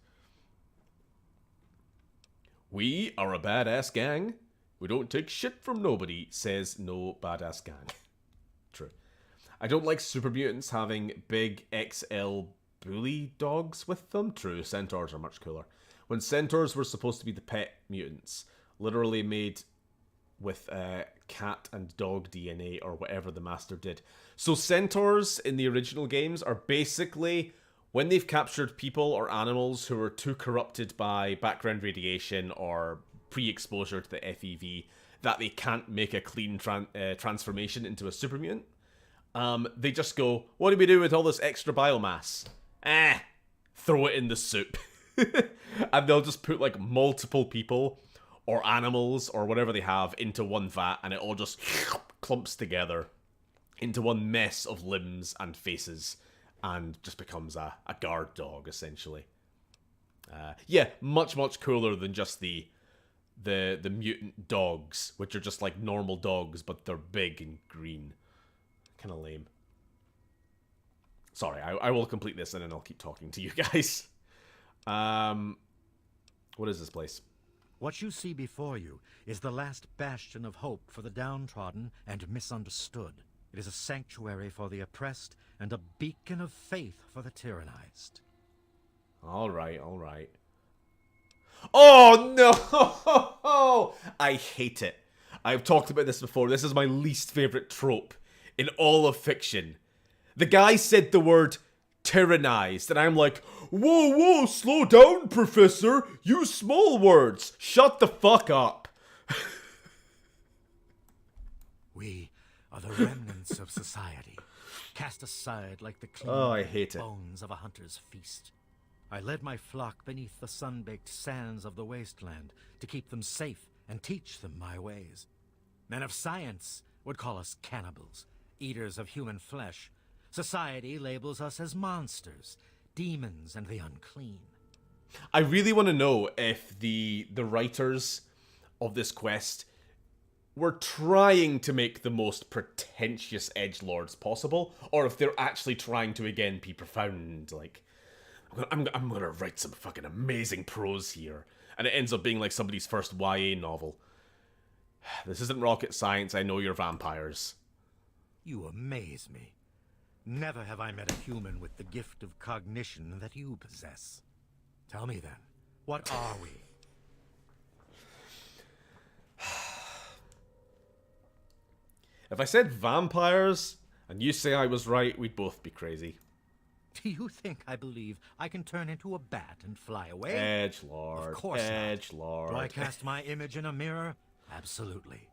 We are a badass gang. We don't take shit from nobody, says no badass gang. True. I don't like super mutants having big XL bully dogs with them. True, centaurs are much cooler. When centaurs were supposed to be the pet mutants, literally made with cat and dog DNA or whatever the master did. So centaurs in the original games are basically when they've captured people or animals who are too corrupted by background radiation or pre-exposure to the FEV that they can't make a clean transformation into a super mutant. They just go, what do we do with all this extra biomass? Throw it in the soup. And they'll just put like multiple people or animals or whatever they have into one vat, and it all just clumps together into one mess of limbs and faces and just becomes a guard dog, essentially. Yeah, much, much cooler than just the mutant dogs, which are just like normal dogs, but they're big and green. Kind of lame. Sorry, I will complete this and then I'll keep talking to you guys. What is this place? What you see before you is the last bastion of hope for the downtrodden and misunderstood. It is a sanctuary for the oppressed and a beacon of faith for the tyrannized. All right, all right. Oh, no! I hate it. I've talked about this before. This is my least favorite trope in all of fiction. The guy said the word tyrannized, and I'm like, whoa, whoa, slow down, Professor. Use small words. Shut the fuck up. We are the remnants of society, cast aside like the clean I hate it. bones of a hunter's feast. I led my flock beneath the sun-baked sands of the wasteland to keep them safe and teach them my ways. Men of science would call us cannibals, eaters of human flesh. Society labels us as monsters, demons, and the unclean. I really want to know if the writers of this quest were trying to make the most pretentious edgelords possible, or if they're actually trying to, again, be profound, like, I'm gonna write some fucking amazing prose here, and it ends up being like somebody's first YA novel. This isn't rocket science, I know you're vampires. You amaze me. Never have I met a human with the gift of cognition that you possess. Tell me then, what are we? If I said vampires, and you say I was right, we'd both be crazy. Do you think I believe I can turn into a bat and fly away? Edgelord. Of course not. Edgelord. Do I cast my image in a mirror? Absolutely.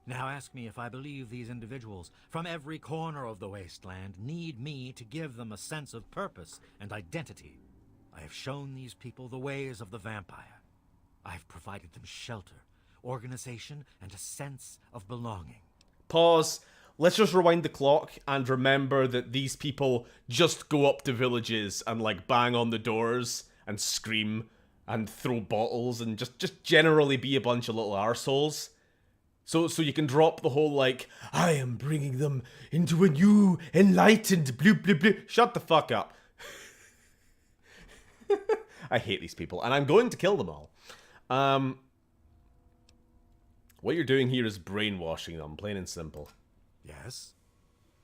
Now ask me if I believe these individuals from every corner of the wasteland need me to give them a sense of purpose and identity. I have shown these people the ways of the vampire. I have provided them shelter, organization, and a sense of belonging. Pause. Let's just rewind the clock and remember that these people just go up to villages and like bang on the doors and scream and throw bottles and just generally be a bunch of little arseholes. So you can drop the whole like, I am bringing them into a new enlightened blue blue blue. Shut the fuck up. I hate these people and I'm going to kill them all. What you're doing here is brainwashing them, plain and simple. Yes,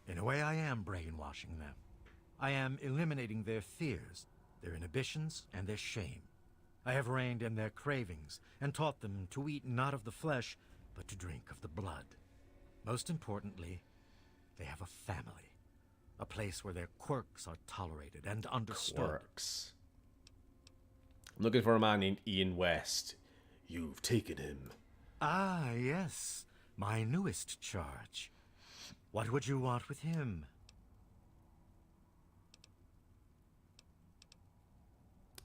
in a way I am brainwashing them. I am eliminating their fears, their inhibitions, and their shame. I have reined in their cravings and taught them to eat not of the flesh, but to drink of the blood. Most importantly, they have a family. A place where their quirks are tolerated and understood. Quirks. I'm looking for a man named Ian West. You've taken him. Ah, yes. My newest charge. What would you want with him?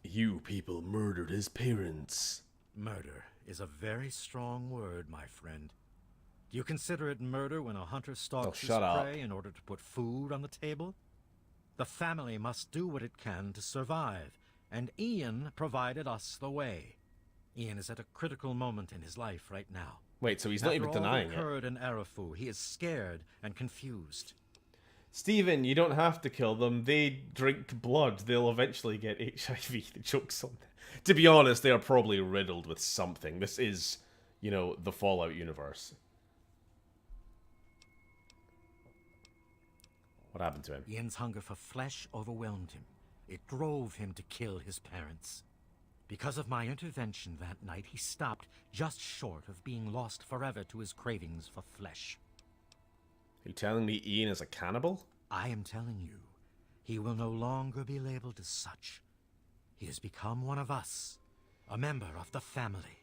You people murdered his parents. Murder is a very strong word, my friend. Do you consider it murder when a hunter stalks his prey in order to put food on the table? The family must do what it can to survive, and Ian provided us the way. Ian is at a critical moment in his life right now. Wait, so he's not even denying it. After all that occurred in Arafu, he is scared and confused. Stephen, you don't have to kill them. They drink blood. They'll eventually get HIV. The joke's on them. To be honest, they are probably riddled with something. This is, you know, the Fallout universe. What happened to him? Ian's hunger for flesh overwhelmed him. It drove him to kill his parents. Because of my intervention that night, he stopped just short of being lost forever to his cravings for flesh. Are you telling me Ian is a cannibal? I am telling you, he will no longer be labeled as such. He has become one of us, a member of the family.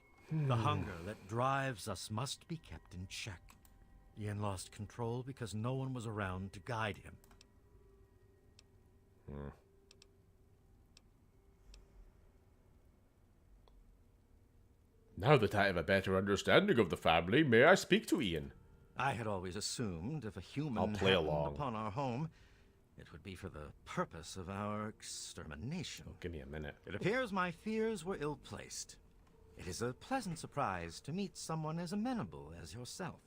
The hunger that drives us must be kept in check. Ian lost control because no one was around to guide him. Now that I have a better understanding of the family, may I speak to Ian? I had always assumed if a human I'll play happened along. upon our home, it would be for the purpose of our extermination. Oh, give me a minute. It appears my fears were ill-placed. It is a pleasant surprise to meet someone as amenable as yourself.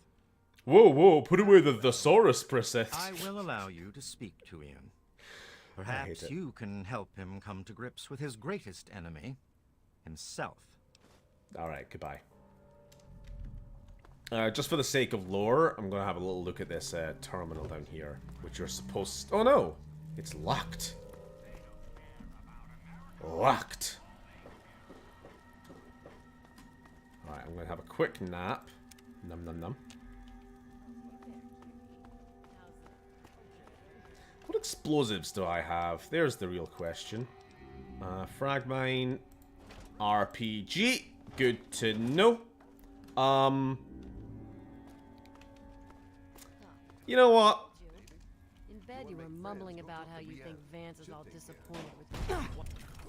Whoa, whoa, put away the thesaurus, princess. I will allow you to speak to Ian. Perhaps you can help him come to grips with his greatest enemy, himself. Alright, goodbye. Just for the sake of lore, I'm going to have a little look at this terminal down here, which you're supposed... Oh no! It's locked. Locked. Alright, I'm going to have a quick nap. Num num num. What explosives do I have? There's the real question. Frag mine. RPG. Good to know. You know what? In bed you were mumbling about how you think Vance is all disappointed with you.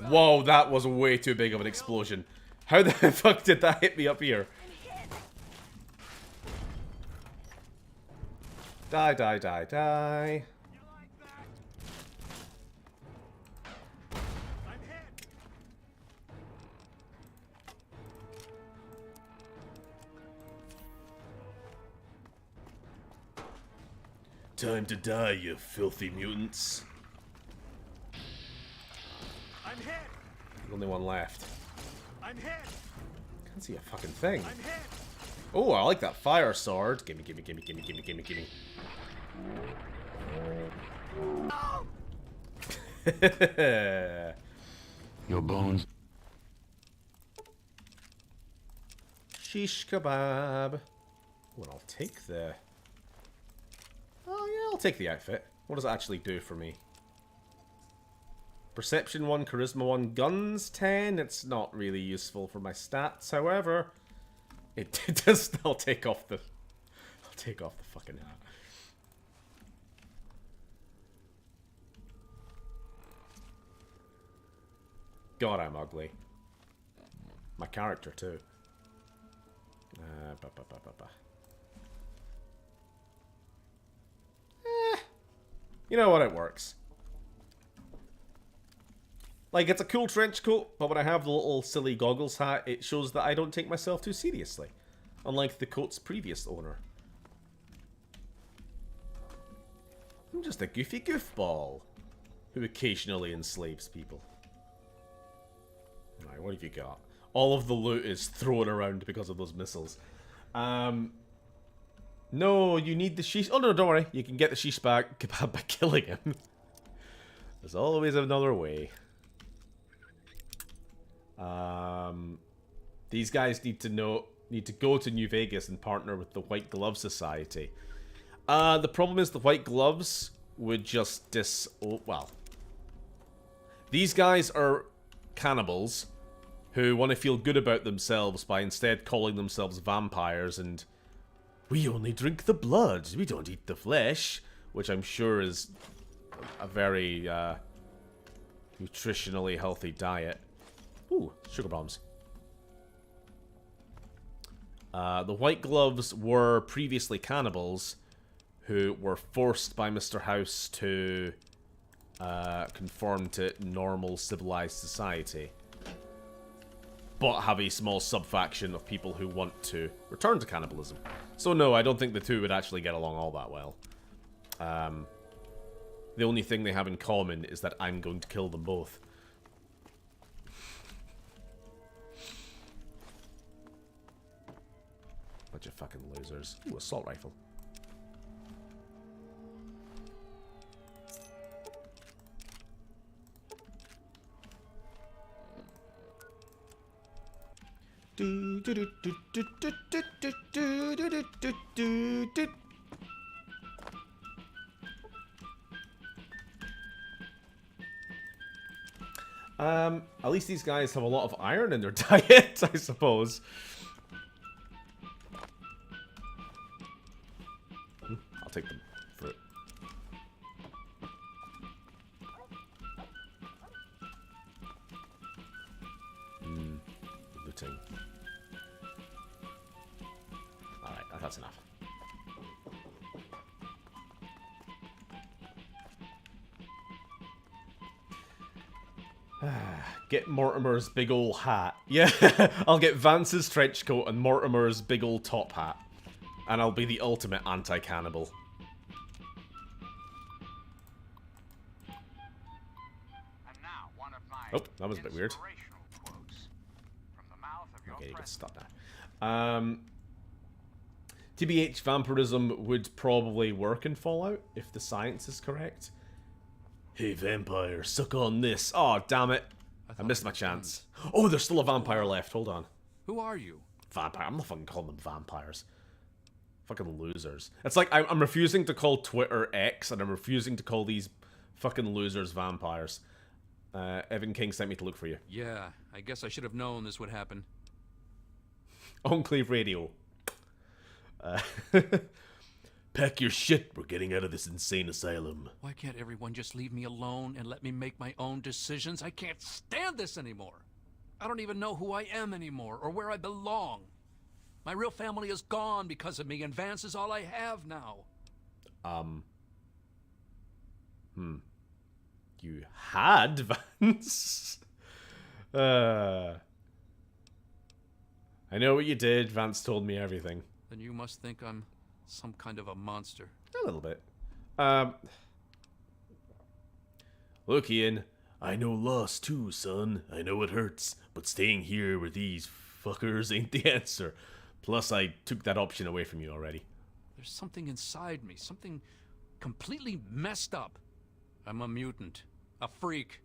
Whoa, that was way too big of an explosion. How the fuck did that hit me up here? Die, die, die, die. Time to die, you filthy mutants. I'm hit. The only one left. I'm hit. Can't see a fucking thing. I'm hit. Oh, I like that fire sword. Gimme, gimme, gimme, gimme, gimme, gimme, gimme. Your bones. Shish kebab. Oh, and I'll take the... Oh, yeah, I'll take the outfit. What does it actually do for me? Perception 1, Charisma 1, Guns 10. It's not really useful for my stats, however. It does... I'll take off the fucking hat. God, I'm ugly. My character, too. You know what? It works. Like, it's a cool trench coat, but when I have the little silly goggles hat, it shows that I don't take myself too seriously. Unlike the coat's previous owner. I'm just a goofy goofball who occasionally enslaves people. Alright, what have you got? All of the loot is thrown around because of those missiles. No, you need the sheesh. Oh no, don't worry. You can get the sheesh back by killing him. There's always another way. These guys need to go to New Vegas and partner with the White Glove Society. The problem is the White Gloves would just well. These guys are cannibals who want to feel good about themselves by instead calling themselves vampires and we only drink the blood, we don't eat the flesh, which I'm sure is a very nutritionally healthy diet. Ooh, sugar bombs. The White Gloves were previously cannibals who were forced by Mr. House to conform to normal civilized society, but have a small sub-faction of people who want to return to cannibalism. So no, I don't think the two would actually get along all that well. The only thing they have in common is that I'm going to kill them both. Bunch of fucking losers. Ooh, assault rifle. At least these guys have a lot of iron in their diet, I suppose. I'll take them for it. Looting. Alright, that's enough. Get Mortimer's big ol' hat. Yeah, I'll get Vance's trench coat and Mortimer's big ol' top hat. And I'll be the ultimate anti-cannibal. Oh, that was a bit weird. Okay, you can stop now. TBH, vampirism would probably work in Fallout, if the science is correct. Hey, vampire, suck on this. Oh, damn it. I missed my chance. Oh, there's still a vampire left. Hold on. Who are you? Vampire. I'm not fucking calling them vampires. Fucking losers. It's like I'm refusing to call Twitter X, and I'm refusing to call these fucking losers vampires. Evan King sent me to look for you. Yeah, I guess I should have known this would happen. Enclave Radio. Pack your shit, we're getting out of this insane asylum. Why can't everyone just leave me alone and let me make my own decisions? I can't stand this anymore. I don't even know who I am anymore or where I belong. My real family is gone because of me, and Vance is all I have now. You had Vance? I know what you did. Vance told me everything. Then you must think I'm some kind of a monster. A little bit. Look, Ian, I know loss too, son. I know it hurts, but staying here with these fuckers ain't the answer. Plus, I took that option away from you already. There's something inside me, something completely messed up. I'm a mutant, a freak.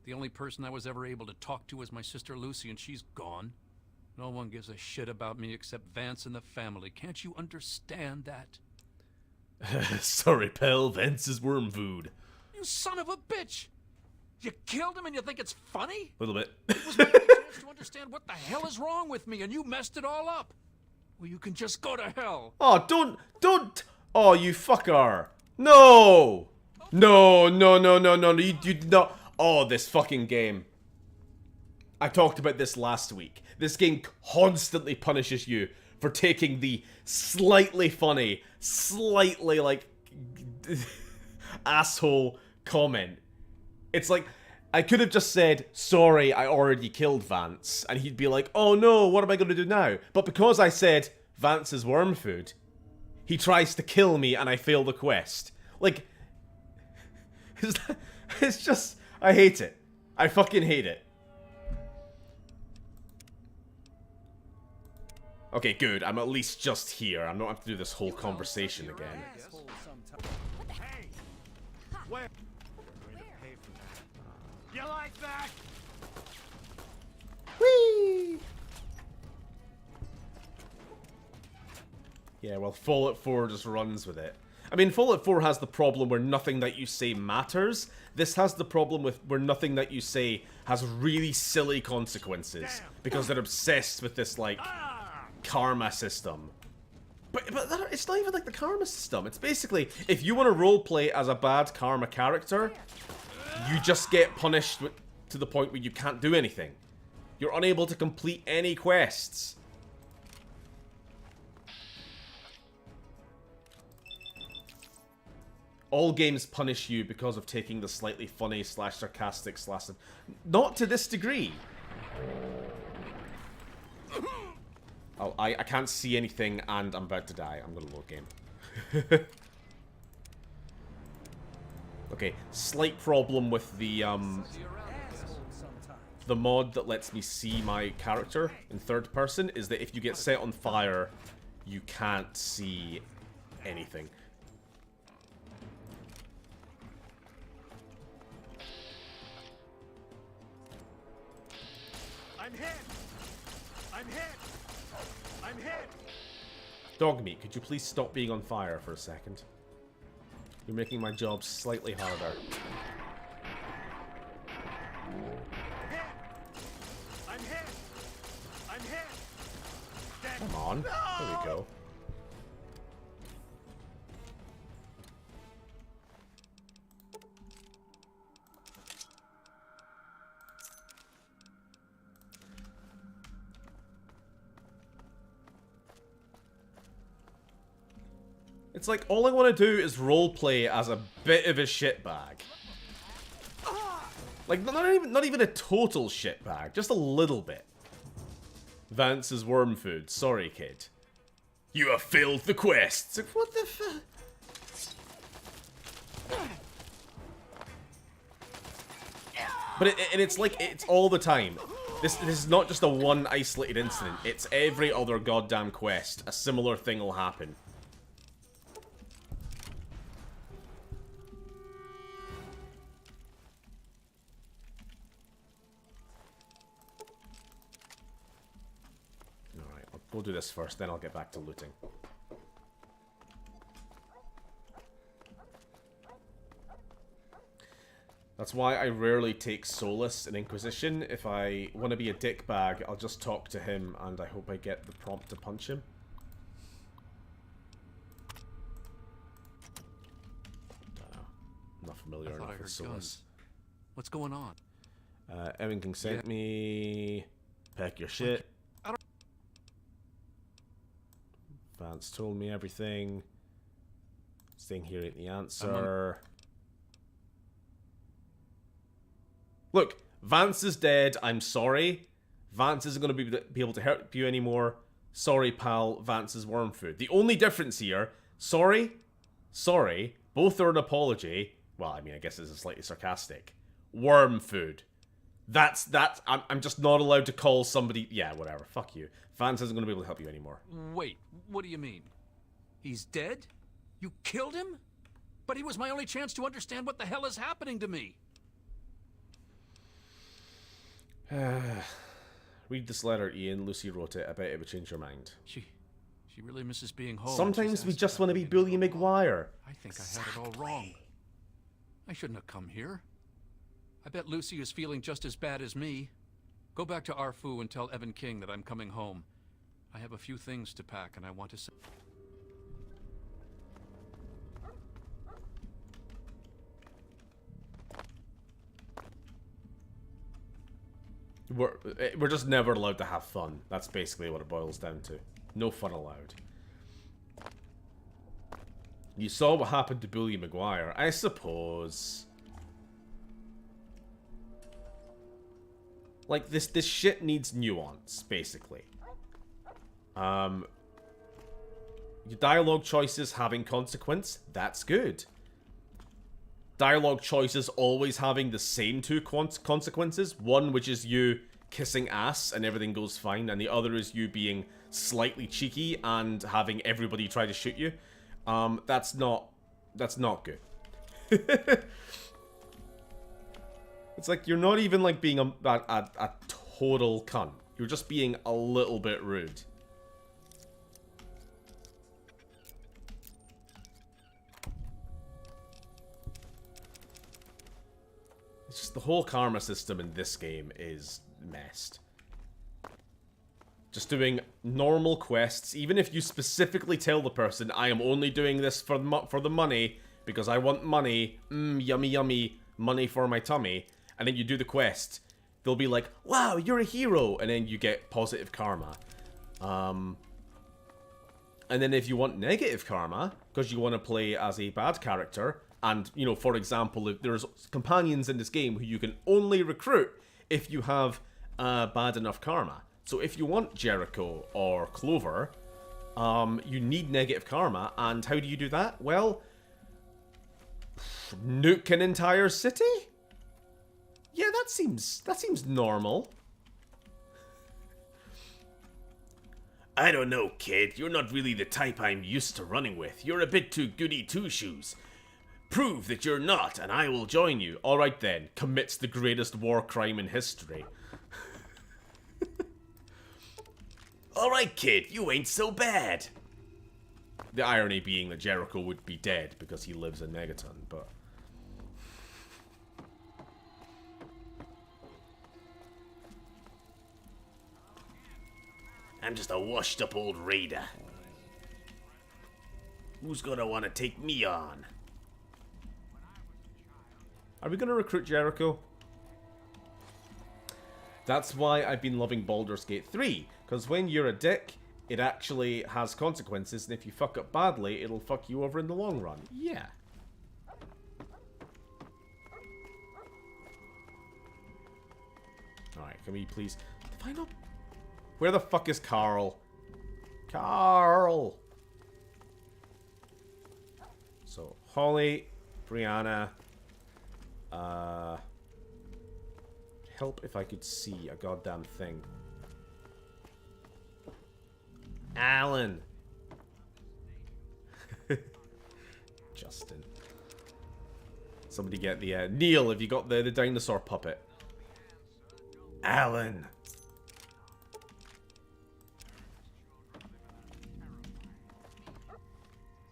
The only person I was ever able to talk to was my sister Lucy, and she's gone. No one gives a shit about me except Vance and the family. Can't you understand that? Sorry, pal. Vance is worm food. You son of a bitch! You killed him and you think it's funny? A little bit. It was my only chance to understand what the hell is wrong with me, and you messed it all up. Well, you can just go to hell. Oh, don't. Oh, you fucker. No. No. You did not. Oh, this fucking game. I talked about this last week. This game constantly punishes you for taking the slightly funny, slightly, like, asshole comment. It's like, I could have just said, sorry, I already killed Vance. And he'd be like, oh no, what am I going to do now? But because I said, Vance is worm food, he tries to kill me and I fail the quest. Like, it's just, I hate it. I fucking hate it. Okay, good. I'm at least just here. I don't have to do this whole conversation again. Hey! Where? You like that? Whee! Yeah, well, Fallout 4 just runs with it. I mean, Fallout 4 has the problem where nothing that you say matters. This has the problem with where nothing that you say has really silly consequences. Because they're obsessed with this, like, karma system. But it's not even like the karma system. It's basically, if you want to roleplay as a bad karma character, you just get punished to the point where you can't do anything. You're unable to complete any quests. All games punish you because of taking the slightly funny / sarcastic / not to this degree. Oh, I can't see anything and I'm about to die. I'm gonna load game. Okay, slight problem with the mod that lets me see my character in third person is that if you get set on fire, you can't see anything. I'm hit! I'm hit! I'm hit! Dogmeat, could you please stop being on fire for a second? You're making my job slightly harder. Hit! I'm hit! I'm hit! Dead. Come on. No! There we go. It's like, all I want to do is roleplay as a bit of a shitbag. Like, not even a total shitbag, just a little bit. Vance's worm food. Sorry, kid. You have failed the quest. It's like, what the fuck? But it's like, it's all the time. This is not just a one isolated incident. It's every other goddamn quest. A similar thing will happen. We'll do this first, then I'll get back to looting. That's why I rarely take solace in Inquisition. If I want to be a dickbag, I'll just talk to him and I hope I get the prompt to punch him. I'm not familiar enough with solace. Guns. What's going on? Evan King sent me... Pack your shit. Vance told me everything. Staying here ain't the answer. Look, Vance is dead. I'm sorry. Vance isn't going to be able to help you anymore. Sorry, pal. Vance is worm food. The only difference here, sorry, both are an apology. Well, I mean, I guess this is slightly sarcastic. Worm food. I'm just not allowed to call somebody... Yeah, whatever. Fuck you. Vance isn't going to be able to help you anymore. Wait, what do you mean? He's dead? You killed him? But he was my only chance to understand what the hell is happening to me. Read this letter, Ian. Lucy wrote it. I bet it would change your mind. She really misses being home. Sometimes we just want to be Billy McGuire. I think I had it all wrong. I shouldn't have come here. I bet Lucy is feeling just as bad as me. Go back to Arfu and tell Evan King that I'm coming home. I have a few things to pack and I want to say... We're just never allowed to have fun. That's basically what it boils down to. No fun allowed. You saw what happened to Billy McGuire. I suppose... Like, this shit needs nuance, basically. Your dialogue choices having consequence, that's good. Dialogue choices always having the same two consequences. One, which is you kissing ass and everything goes fine, and the other is you being slightly cheeky and having everybody try to shoot you. That's not good. It's like, you're not even, like, being a total cunt. You're just being a little bit rude. It's just the whole karma system in this game is messed. Just doing normal quests, even if you specifically tell the person, I am only doing this for the money, because I want money, yummy yummy, money for my tummy, and then you do the quest, they'll be like, wow, you're a hero, and then you get positive karma. And then if you want negative karma, because you want to play as a bad character, and, you know, for example, if there's companions in this game who you can only recruit if you have bad enough karma. So if you want Jericho or Clover, you need negative karma, and how do you do that? Well, nuke an entire city? Yeah, that seems normal. I don't know, kid. You're not really the type I'm used to running with. You're a bit too goody two-shoes. Prove that you're not, and I will join you. Alright then, commits the greatest war crime in history. Alright, kid, you ain't so bad. The irony being that Jericho would be dead because he lives in Megaton, but... I'm just a washed-up old raider. Who's gonna want to take me on? Are we gonna recruit Jericho? That's why I've been loving Baldur's Gate 3, because when you're a dick, it actually has consequences, and if you fuck up badly, it'll fuck you over in the long run. Yeah. Alright, can we please... Find out... Where the fuck is Carl? Carl! So, Holly, Brianna... help if I could see a goddamn thing. Alan! Justin. Somebody get the, Neil, have you got the dinosaur puppet? Alan!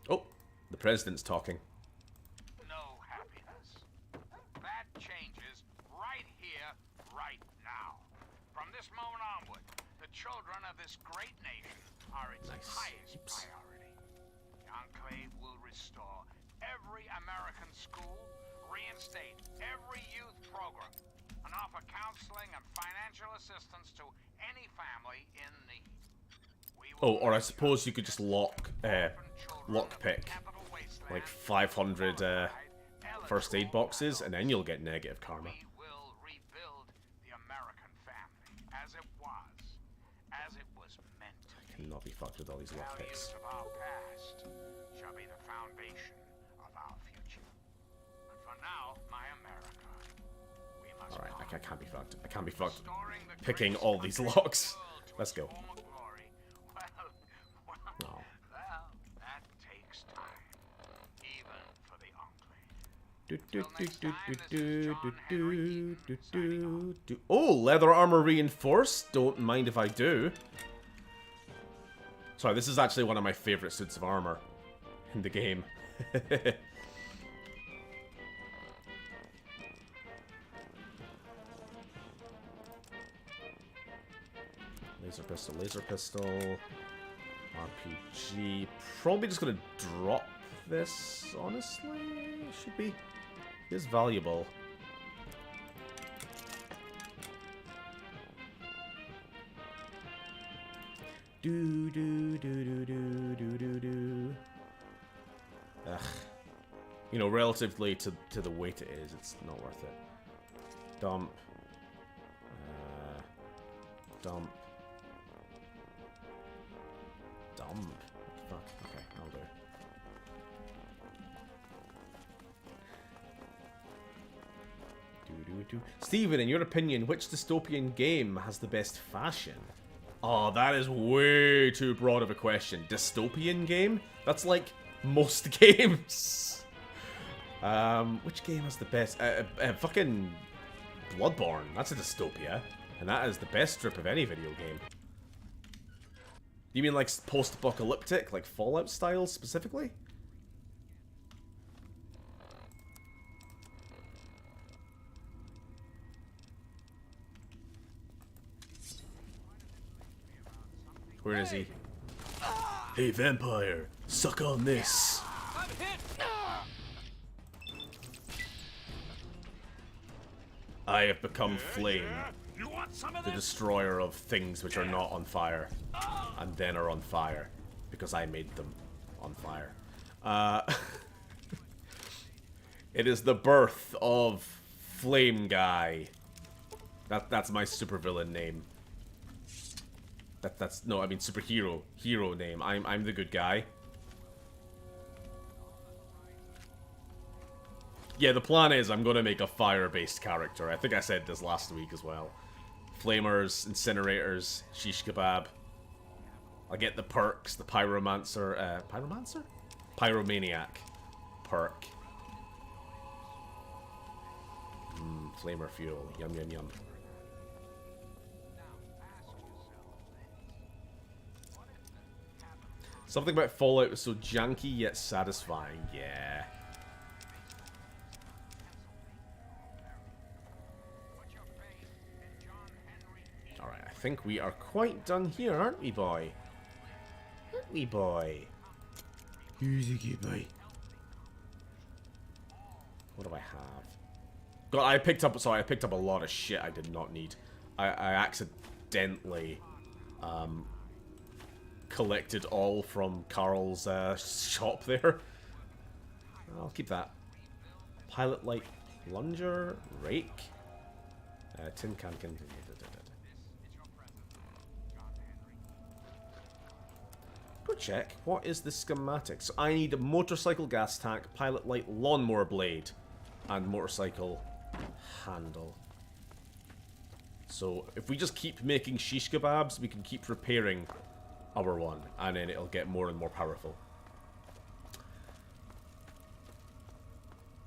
Oh, the president's talking. No happiness. That changes right here, right now. From this moment onward, the children of this great nation are its highest priority. The Enclave will restore every American school, reinstate every youth program, and offer counseling and financial assistance to any family in need. Oh, or I suppose you could just lockpick like 500 first aid boxes, and then you'll get negative karma. We will rebuild the American family as it was meant to be. Cannot be fucked with all these lockpicks. Values of our past shall be the foundation of our future. And for now, my America, we must. Alright, I can't be fucked. I can't be fucked picking all these locks. Let's go. Well, that takes time, even for the Enclave. Oh, leather armor reinforced. Don't mind if I do. Sorry, this is actually one of my favorite suits of armor in the game. Laser pistol, RPG. Probably just gonna drop this, honestly. Should be. It is valuable. Do do do do do do do do. Ugh. You know, relatively to the weight it is, it's not worth it. Dump. Dump. Dump. Fuck. Okay, I'll do. Steven, in your opinion, which dystopian game has the best fashion? Oh, that is way too broad of a question. Dystopian game? That's like most games. Which game has the best? Fucking Bloodborne. That's a dystopia. And that is the best strip of any video game. You mean like post-apocalyptic? Like Fallout style specifically? Where is he? Hey, vampire, suck on this. I'm hit. I have become Flame, You want some of the this? destroyer of things which are not on fire, and then are on fire, because I made them on fire. It is the birth of Flame Guy. That's my supervillain name. No, I mean superhero name. I'm the good guy. Yeah, the plan is I'm gonna make a fire-based character. I think I said this last week as well. Flamers, incinerators, shish kebab. I get the perks, the Pyromancer, Pyromancer? Pyromaniac perk. Flamer fuel, yum yum yum. Something about Fallout was so janky yet satisfying, yeah. Alright, I think we are quite done here, aren't we, boy? Aren't we, boy? Who's a good boy? What do I have? God, I picked up a lot of shit I did not need. I accidentally collected all from Carl's shop there. I'll keep that. Pilot light plunger, rake, tin can. Go check. What is the schematic? So I need a motorcycle gas tank, pilot light lawnmower blade, and motorcycle handle. So if we just keep making shish kebabs, we can keep repairing our one, and then it'll get more and more powerful.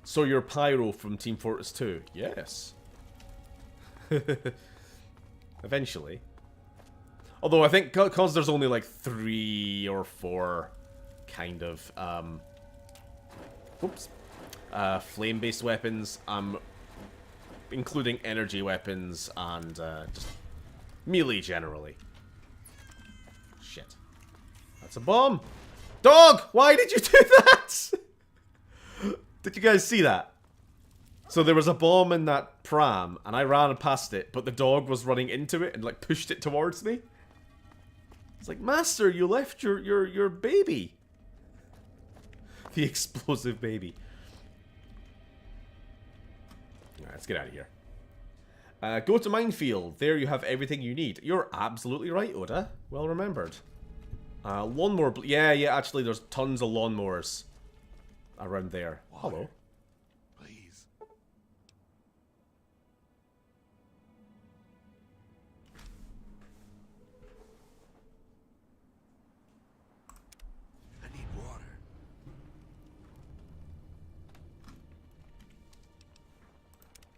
So you're Pyro from Team Fortress 2? Yes. Eventually. Although I think because there's only like 3 or 4 kind of flame-based weapons, including energy weapons and just melee generally. Shit. That's a bomb! Dog! Why did you do that? Did you guys see that? So there was a bomb in that pram, and I ran past it, but the dog was running into it and like pushed it towards me. It's like, Master, you left your baby. The explosive baby. Alright, let's get out of here. Go to Minefield. There you have everything you need. You're absolutely right, Oda. Well remembered. Lawnmower... Yeah, actually, there's tons of lawnmowers around there. Water. Hello. Please. I need water.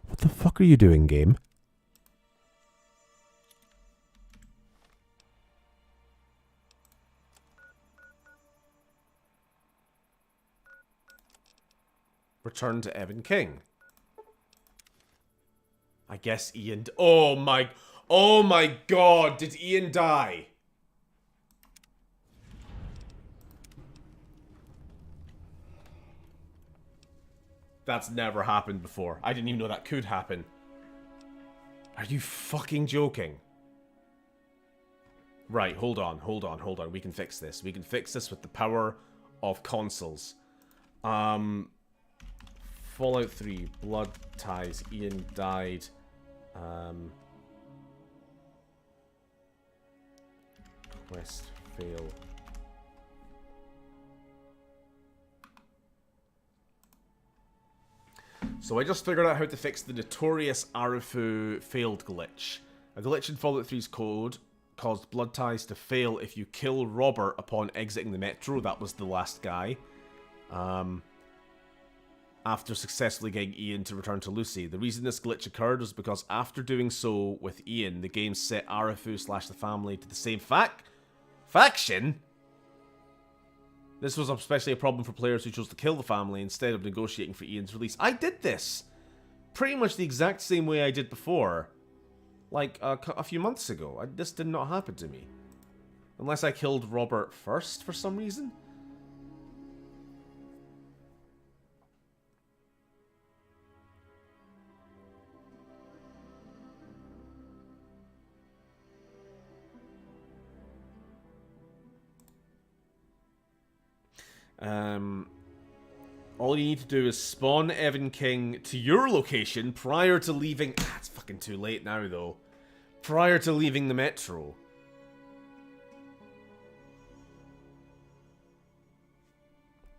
What the fuck are you doing, game? Return to Evan King. I guess Ian... Oh my god, did Ian die? That's never happened before. I didn't even know that could happen. Are you fucking joking? Right, hold on. We can fix this. We can fix this with the power of consoles. Fallout 3, blood ties, Ian died. Quest fail. So I just figured out how to fix the notorious Arufu failed glitch. A glitch in Fallout 3's code caused blood ties to fail if you kill Robert upon exiting the metro. That was the last guy. After successfully getting Ian to return to Lucy. The reason this glitch occurred was because after doing so with Ian, the game set Arufu / the family to the same faction? This was especially a problem for players who chose to kill the family instead of negotiating for Ian's release. I did this! Pretty much the exact same way I did before. Like, a few months ago. This did not happen to me. Unless I killed Robert first for some reason. All you need to do is spawn Evan King to your location prior to leaving... it's fucking too late now, though. Prior to leaving the metro.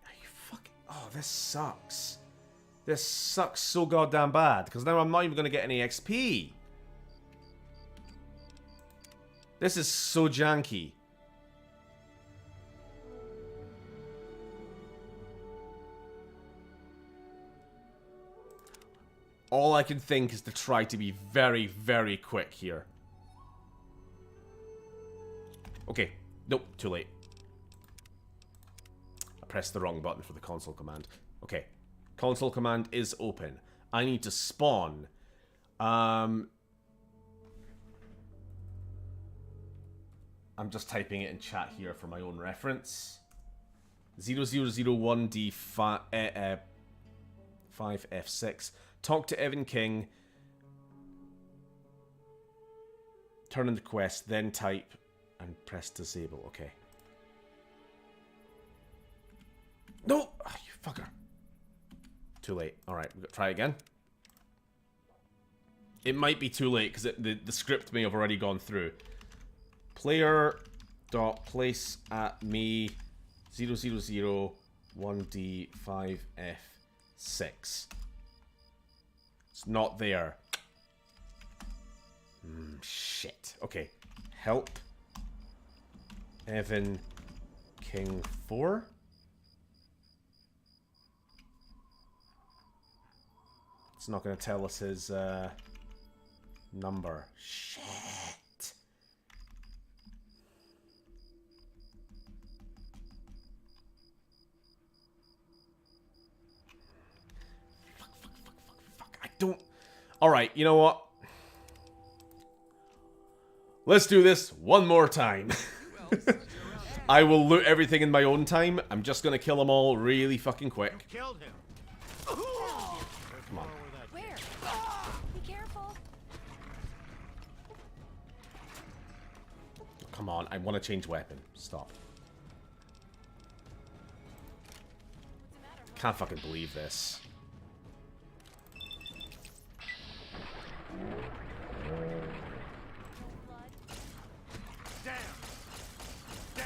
Are you fucking... Oh, this sucks. This sucks so goddamn bad, because now I'm not even going to get any XP. This is so janky. All I can think is to try to be very, very quick here. Okay. Nope, too late. I pressed the wrong button for the console command. Okay. Console command is open. I need to spawn. I'm just typing it in chat here for my own reference. 0001D5 5F6. Talk to Evan King. Turn in the quest, then type and press disable. Okay. No! Oh, you fucker. Too late. Alright, we've got to try again. It might be too late because the script may have already gone through. Player.place at me 0001D5F6. It's not there. Shit. Okay. Help. Evan King 4. It's not going to tell us his number. Shit. Fuck. I don't... Alright, you know what? Let's do this one more time. I will loot everything in my own time. I'm just going to kill them all really fucking quick. Killed him. Come on. Where? Be careful. Come on, I want to change weapon. Stop. Can't fucking believe this. Damn. Damn.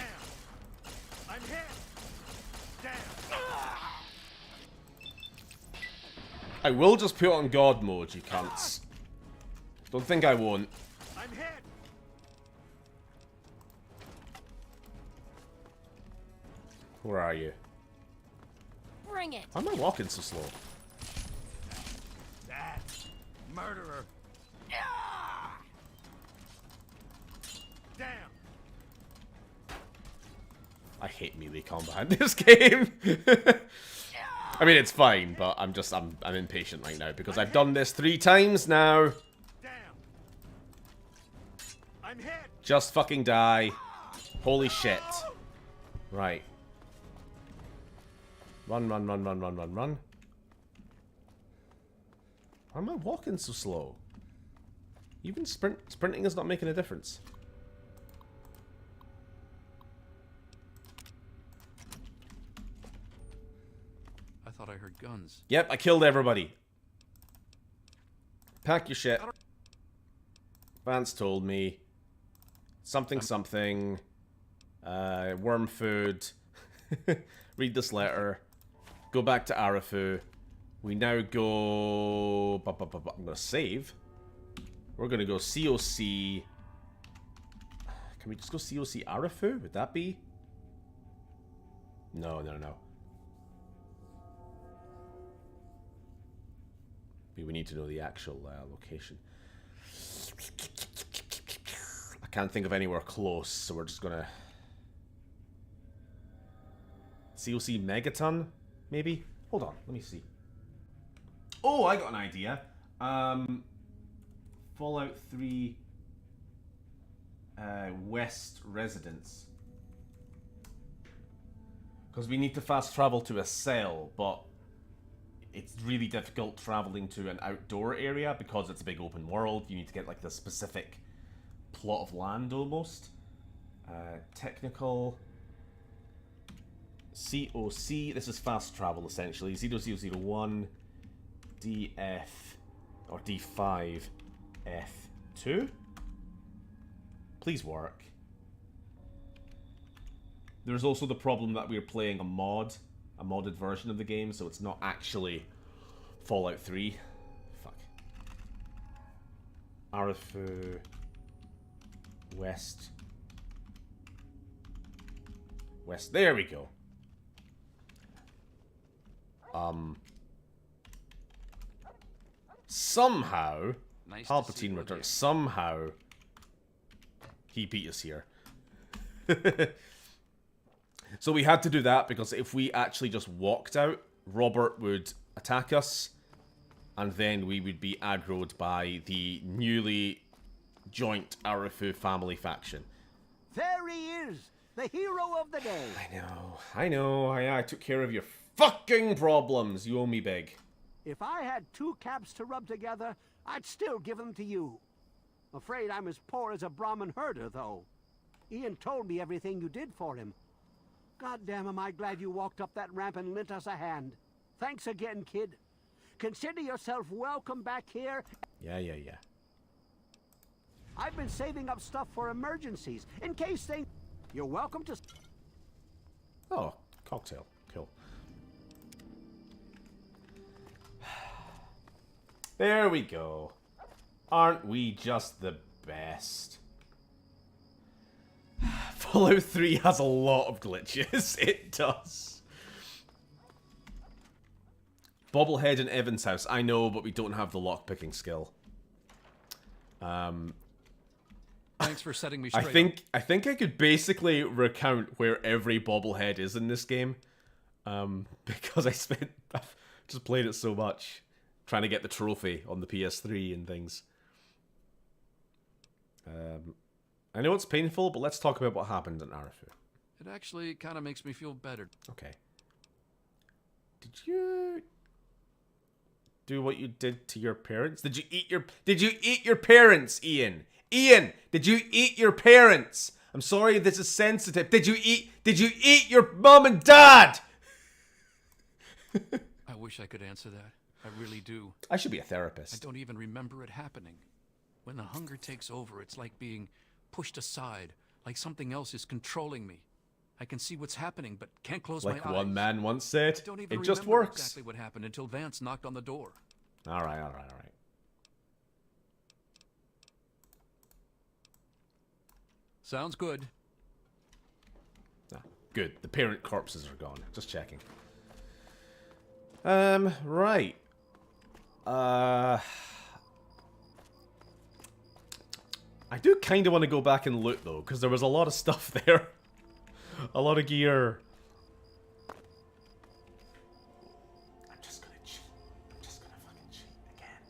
I'm hit. Damn. I will just put on God mode, you cunts. Don't think I won't. I'm hit. Where are you? Bring it. Why am I walking so slow? That murderer. Damn. I hate melee combat in this game. I mean, it's fine, but I'm impatient right now because I've done this 3 times now. Damn. I'm hit. Just fucking die. Holy shit. Right. Run. Why am I walking so slow? Even sprinting is not making a difference. I thought I heard guns. Yep, I killed everybody. Pack your shit. Vance told me. Something. Worm food. Read this letter. Go back to Arafu. We now go... I'm going to save. We're going to go COC. Can we just go COC Arafu? Would that be? No. We need to know the actual location. I can't think of anywhere close, so we're just going to... COC Megaton, maybe? Hold on, let me see. Oh, I got an idea. Fallout 3 West Residence. Because we need to fast travel to a cell, but it's really difficult traveling to an outdoor area because it's a big open world. You need to get like the specific plot of land almost. Technical... COC, this is fast travel essentially. 0001 DF or D5 F2. Please work. There's also the problem that we're playing a modded version of the game, so it's not actually Fallout 3. Fuck. Arafu West. There we go. somehow, Nice to see Palpatine you returns. again. Somehow, he beat us here. So we had to do that because if we actually just walked out, Robert would attack us, and then we would be aggroed by the newly joint Arafu family faction. There he is, the hero of the day. I know. I took care of your fucking problems. You owe me big. If I had 2 caps to rub together, I'd still give them to you. Afraid I'm as poor as a Brahmin herder, though. Ian told me everything you did for him. Goddamn, am I glad you walked up that ramp and lent us a hand. Thanks again, kid. Consider yourself welcome back here. Yeah. I've been saving up stuff for emergencies, in case they... You're welcome to... Oh, cocktail. Cool. There we go. Aren't we just the best? Fallout 3 has a lot of glitches. It does. Bobblehead in Evan's house. I know, but we don't have the lockpicking skill. Thanks for setting me straight. I think I could basically recount where every bobblehead is in this game. Because I've just played it so much. Trying to get the trophy on the PS3 and things. I know it's painful, but let's talk about what happened in Arafu. It actually kind of makes me feel better. Okay. Did you do what you did to your parents? Did you eat your parents, Ian? Ian, did you eat your parents? I'm sorry if this is sensitive. Did you eat your mom and dad? I wish I could answer that. I really do. I should be a therapist. I don't even remember it happening. When the hunger takes over, it's like being pushed aside, like something else is controlling me. I can see what's happening, but can't close my eyes. Like one man once said, I don't even it just remember works. exactly what happened until Vance knocked on the door. All right. Sounds good. Good. The parent corpses are gone. Just checking. Right. I do kind of want to go back and loot, though, because there was a lot of stuff there. A lot of gear. I'm just gonna cheat. I'm just gonna fucking cheat again.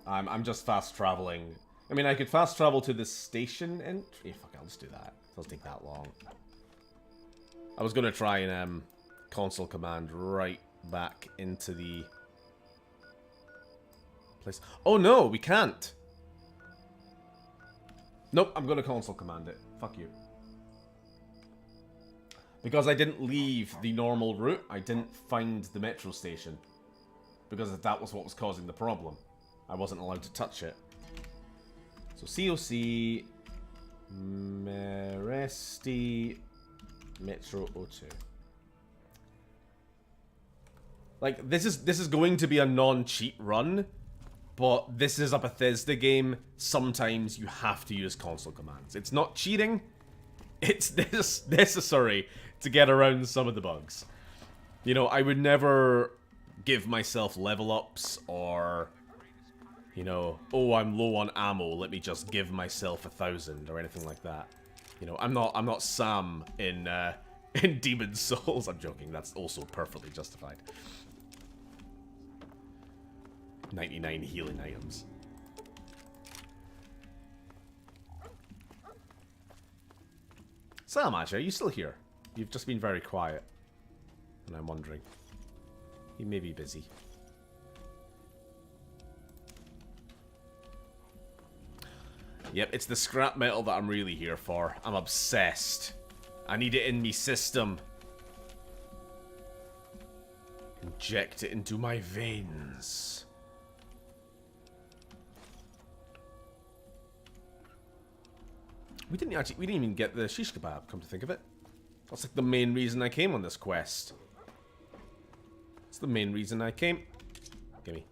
I'm just fast traveling. I mean, I could fast travel to the station entry. Fuck it, I'll just do that. It doesn't take that long. I was gonna try and console command right back into the place. Oh no, we can't. Nope, I'm gonna console command it. Fuck you. Because I didn't leave the normal route, I didn't find the metro station. Because that was what was causing the problem. I wasn't allowed to touch it. So COC Meresti Metro O2. Like, this is going to be a non-cheat run, but this is a Bethesda game. Sometimes you have to use console commands. It's not cheating. It's necessary to get around some of the bugs. You know, I would never give myself level ups or, you know, oh, I'm low on ammo, let me just give myself 1,000 or anything like that. You know, I'm not Sam in Demon's Souls. I'm joking. That's also perfectly justified. 99 healing items. Sam, actually, are you still here? You've just been very quiet. And I'm wondering. You may be busy. Yep, it's the scrap metal that I'm really here for. I'm obsessed. I need it in me system. Inject it into my veins. We didn't even get the shish kebab, come to think of it. That's like the main reason I came on this quest. It's the main reason I came. Gimme.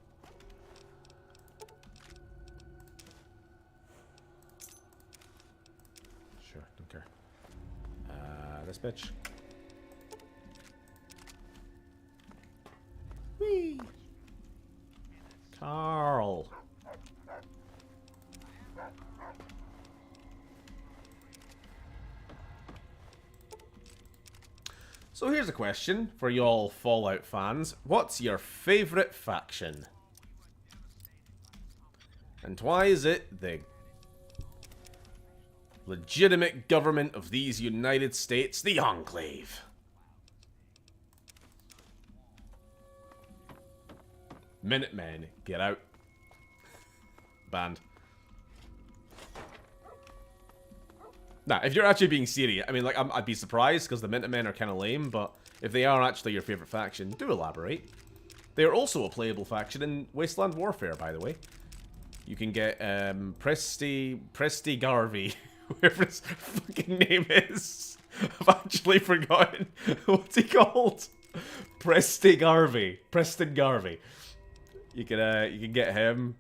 bitch. Whee! Carl. So here's a question for y'all Fallout fans. What's your favorite faction? And why is it the legitimate government of these United States, the Enclave? Minutemen, get out. Banned. Nah, if you're actually being serious, I mean, like, I'd be surprised because the Minutemen are kind of lame, but if they are actually your favorite faction, do elaborate. They are also a playable faction in Wasteland Warfare, by the way. You can get Presti Garvey, whoever his fucking name is. I've actually forgotten what's he called. Preston Garvey. You can get him,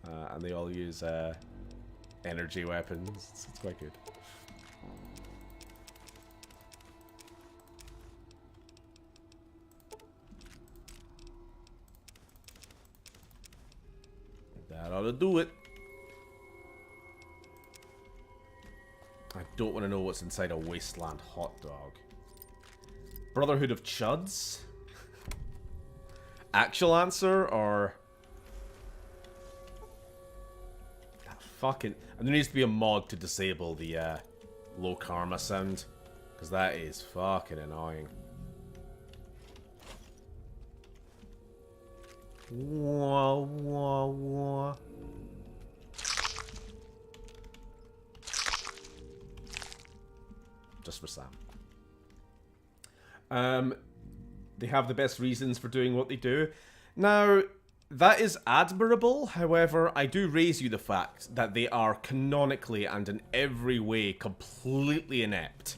and they all use energy weapons. It's quite good. That ought to do it. I don't want to know what's inside a Wasteland hot dog. Brotherhood of Chuds? Actual answer, or... Fucking... And there needs to be a mod to disable the low karma sound, because that is fucking annoying. Wah, wah, wah. Just for Sam. They have the best reasons for doing what they do. Now, that is admirable. However, I do raise you the fact that they are canonically and in every way completely inept.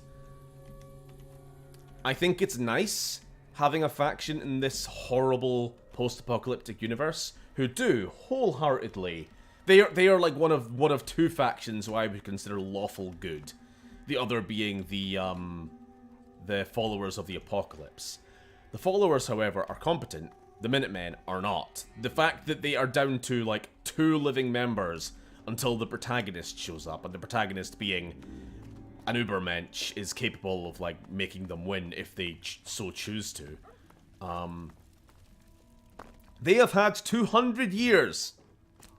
I think it's nice having a faction in this horrible post-apocalyptic universe who do wholeheartedly. They are like one of two factions who I would consider lawful good. The other being the followers of the apocalypse. The followers, however, are competent. The Minutemen are not. The fact that they are down to, like, 2 living members until the protagonist shows up, and the protagonist being an Ubermensch is capable of, like, making them win if they so choose to. They have had 200 years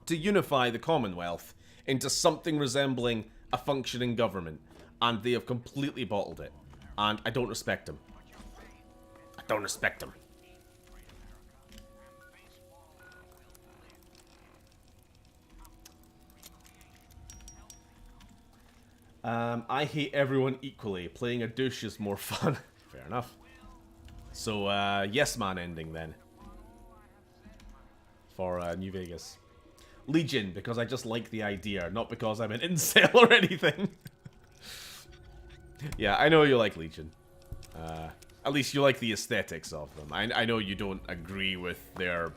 to unify the Commonwealth into something resembling a functioning government, and they have completely bottled it. And I don't respect them. I don't respect them. I hate everyone equally. Playing a douche is more fun. Fair enough. So, yes man ending then. For New Vegas. Legion, because I just like the idea, not because I'm an incel or anything. Yeah, I know you like Legion. At least you like the aesthetics of them. I know you don't agree with their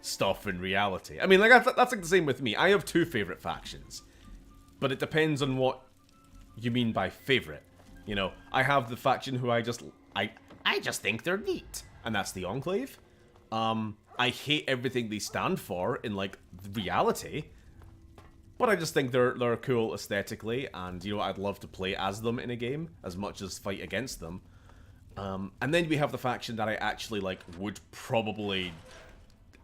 stuff in reality. I mean, like, that's like the same with me. I have 2 favorite factions. But it depends on what you mean by favorite. You know, I have the faction who I just think they're neat. And that's the Enclave. I hate everything they stand for in, like, reality. But I just think they're cool aesthetically, and, you know, I'd love to play as them in a game, as much as fight against them. And then we have the faction that I actually, like, would probably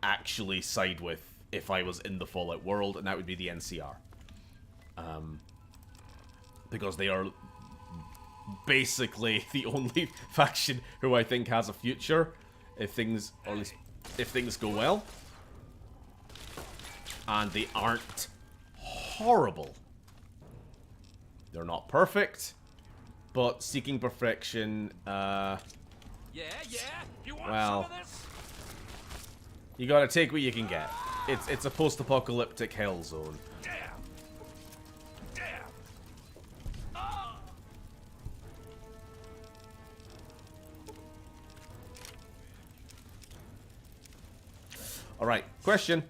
actually side with if I was in the Fallout world, and that would be the NCR. Because they are basically the only faction who I think has a future, if things, or at least if things go well. And they aren't horrible. They're not perfect, but seeking perfection, Yeah? You want well, some of this? you gotta take what you can get. It's a post-apocalyptic hell zone. Alright, question.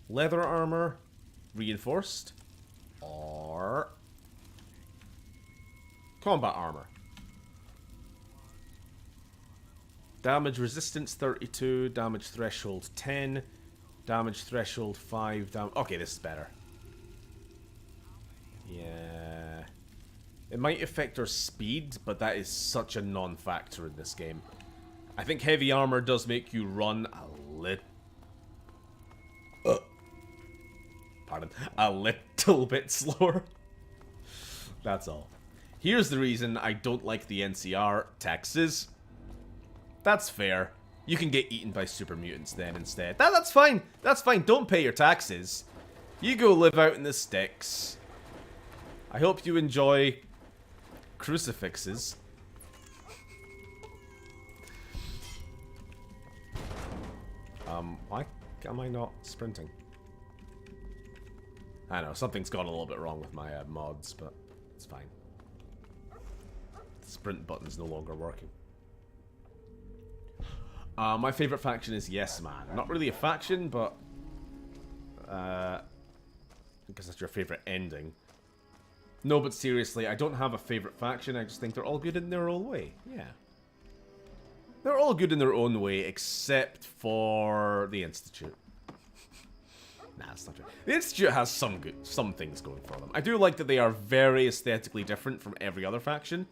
Leather armor, reinforced, or Combat armor. Damage resistance 32, damage threshold 10, damage threshold 5, okay, this is better. Yeah. It might affect our speed, but that is such a non-factor in this game. I think heavy armor does make you run a little bit slower. That's all. Here's the reason I don't like the NCR taxes. That's fair. You can get eaten by super mutants then instead. That's fine. That's fine. Don't pay your taxes. You go live out in the sticks. I hope you enjoy crucifixes. Why am I not sprinting? I know, something's gone a little bit wrong with my mods, but it's fine. The sprint button's no longer working. My favorite faction is Yes Man. Not really a faction, but because that's your favorite ending. No, but seriously, I don't have a favorite faction. I just think they're all good in their own way. Yeah. They're all good in their own way, except for the Institute. Nah, that's not true. The Institute has some things going for them. I do like that they are very aesthetically different from every other faction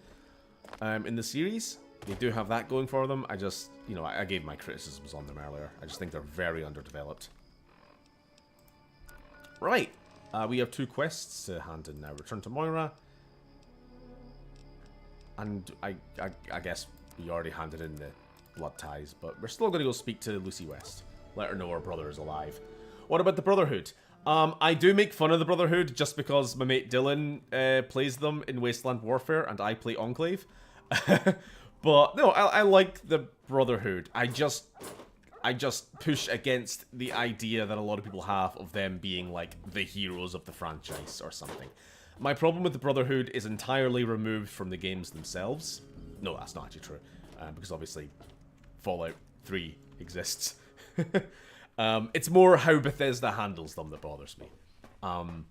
in the series. They do have that going for them. I just, you know, I gave my criticisms on them earlier. I just think they're very underdeveloped. Right. We have 2 quests to hand in now. Return to Moira. And I guess we already handed in the blood ties, but we're still going to go speak to Lucy West. Let her know her brother is alive. What about the Brotherhood? I do make fun of the Brotherhood just because my mate Dylan plays them in Wasteland Warfare and I play Enclave. But no, I like the Brotherhood. I just push against the idea that a lot of people have of them being like the heroes of the franchise or something. My problem with the Brotherhood is entirely removed from the games themselves. No, that's not actually true, because obviously Fallout 3 exists. It's more how Bethesda handles them that bothers me. And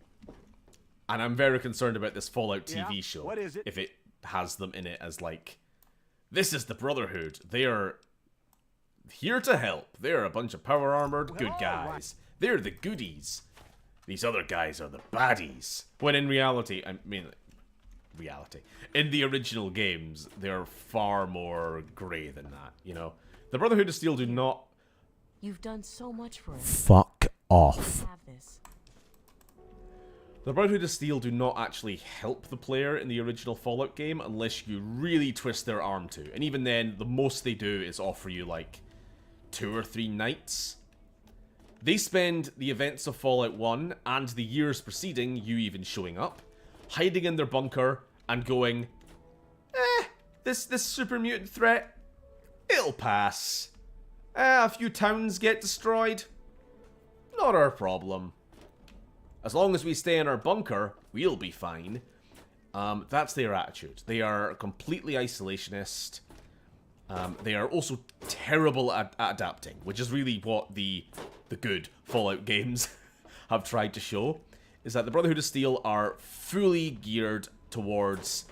I'm very concerned about this Fallout TV show. What is it? If it has them in it as like, this is the Brotherhood. They are here to help. They're a bunch of power-armored good guys. They're the goodies. These other guys are the baddies. When in reality, I mean, reality. In the original games, they're far more grey than that, you know? The Brotherhood of Steel do not... You've done so much for us. Fuck off. Have this. The Brotherhood of Steel do not actually help the player in the original Fallout game unless you really twist their arm to. And even then, the most they do is offer you, like, 2 or 3 nights. They spend the events of Fallout 1 and the years preceding you even showing up, hiding in their bunker and going, this super mutant threat, it'll pass. A few towns get destroyed. Not our problem. As long as we stay in our bunker, we'll be fine. That's their attitude. They are completely isolationist. They are also terrible at adapting, which is really what the good Fallout games have tried to show, is that the Brotherhood of Steel are fully geared towards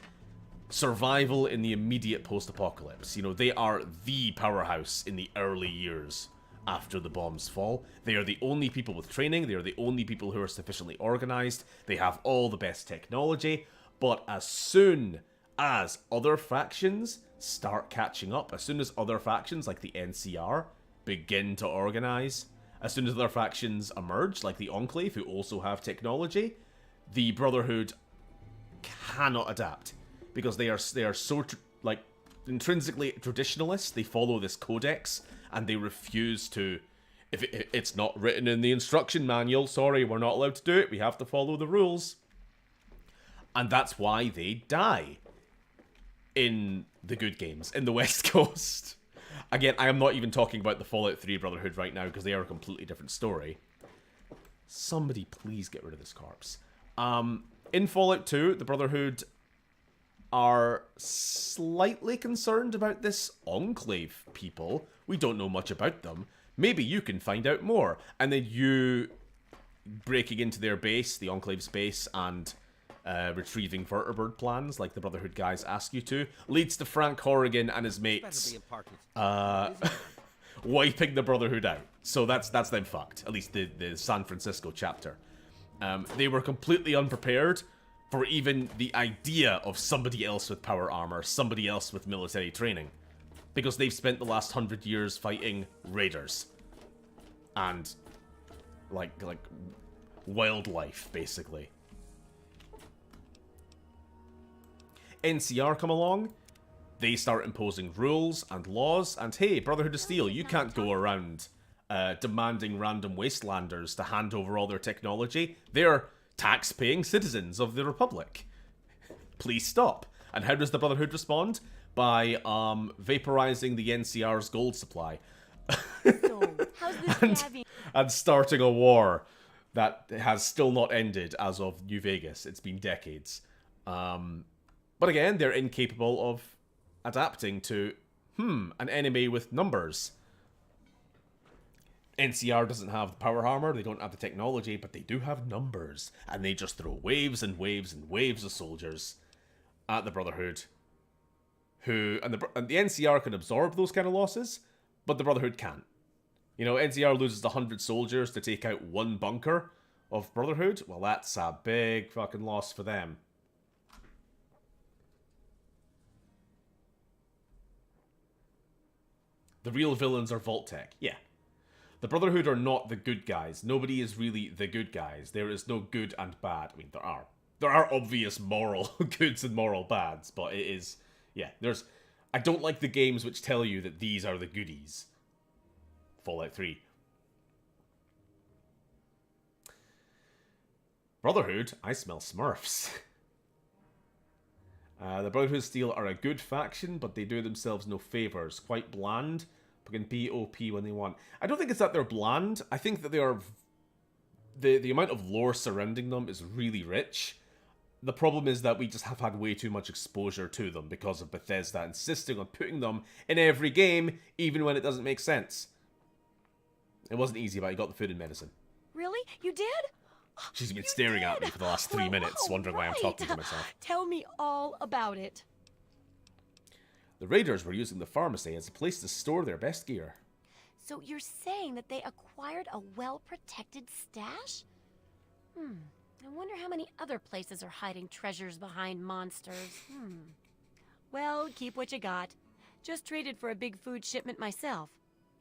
survival in the immediate post-apocalypse. You know, they are the powerhouse in the early years after the bombs fall. They are the only people with training. They are the only people who are sufficiently organized. They have all the best technology. But as soon as other factions start catching up, as soon as other factions like the NCR begin to organize, as soon as other factions emerge, like the Enclave, who also have technology, the Brotherhood cannot adapt. Because they are so, like, intrinsically traditionalist. They follow this codex, and they refuse to... If it's not written in the instruction manual, sorry, we're not allowed to do it. We have to follow the rules. And that's why they die in the good games, in the West Coast. Again, I am not even talking about the Fallout 3 Brotherhood right now, because they are a completely different story. Somebody please get rid of this corpse. In Fallout 2, the Brotherhood are slightly concerned about this Enclave people. We don't know much about them. Maybe you can find out more. And then you breaking into their base, the Enclave's base, and retrieving vertibird plans, like the Brotherhood guys ask you to, leads to Frank Horrigan and his mates wiping the Brotherhood out. So that's them fucked. At least the San Francisco chapter. They were completely unprepared for even the idea of somebody else with power armor, somebody else with military training. Because they've spent the last 100 years fighting raiders. And, like wildlife, basically. NCR come along, they start imposing rules and laws, and hey, Brotherhood of Steel, you can't go around demanding random Wastelanders to hand over all their technology. They're tax-paying citizens of the Republic. Please stop. And how does the Brotherhood respond? By vaporizing the NCR's gold supply. and starting a war that has still not ended as of New Vegas. It's been decades. But again, they're incapable of adapting to, an enemy with numbers. NCR doesn't have the power armor, they don't have the technology, but they do have numbers. And they just throw waves and waves and waves of soldiers at the Brotherhood. And the NCR can absorb those kind of losses, but the Brotherhood can't. You know, NCR loses 100 soldiers to take out one bunker of Brotherhood. Well, that's a big fucking loss for them. The real villains are Vault-Tec. Yeah. The Brotherhood are not the good guys. Nobody is really the good guys. There is no good and bad. I mean, there are. There are obvious moral goods and moral bads, but it is... Yeah, there's... I don't like the games which tell you that these are the goodies. Fallout 3. Brotherhood? I smell Smurfs. The Brotherhood of Steel are a good faction, but they do themselves no favours. Quite bland, but can be OP when they want. I don't think it's that they're bland. I think that they are... The amount of lore surrounding them is really rich. The problem is that we just have had way too much exposure to them because of Bethesda insisting on putting them in every game, even when it doesn't make sense. It wasn't easy, but I got the food and medicine. Really? You did? She's been staring at me for the last 3 minutes, wondering why I'm talking to myself. Tell me all about it. The Raiders were using the pharmacy as a place to store their best gear. So you're saying that they acquired a well-protected stash? I wonder how many other places are hiding treasures behind monsters. Well, keep what you got. Just traded for a big food shipment myself.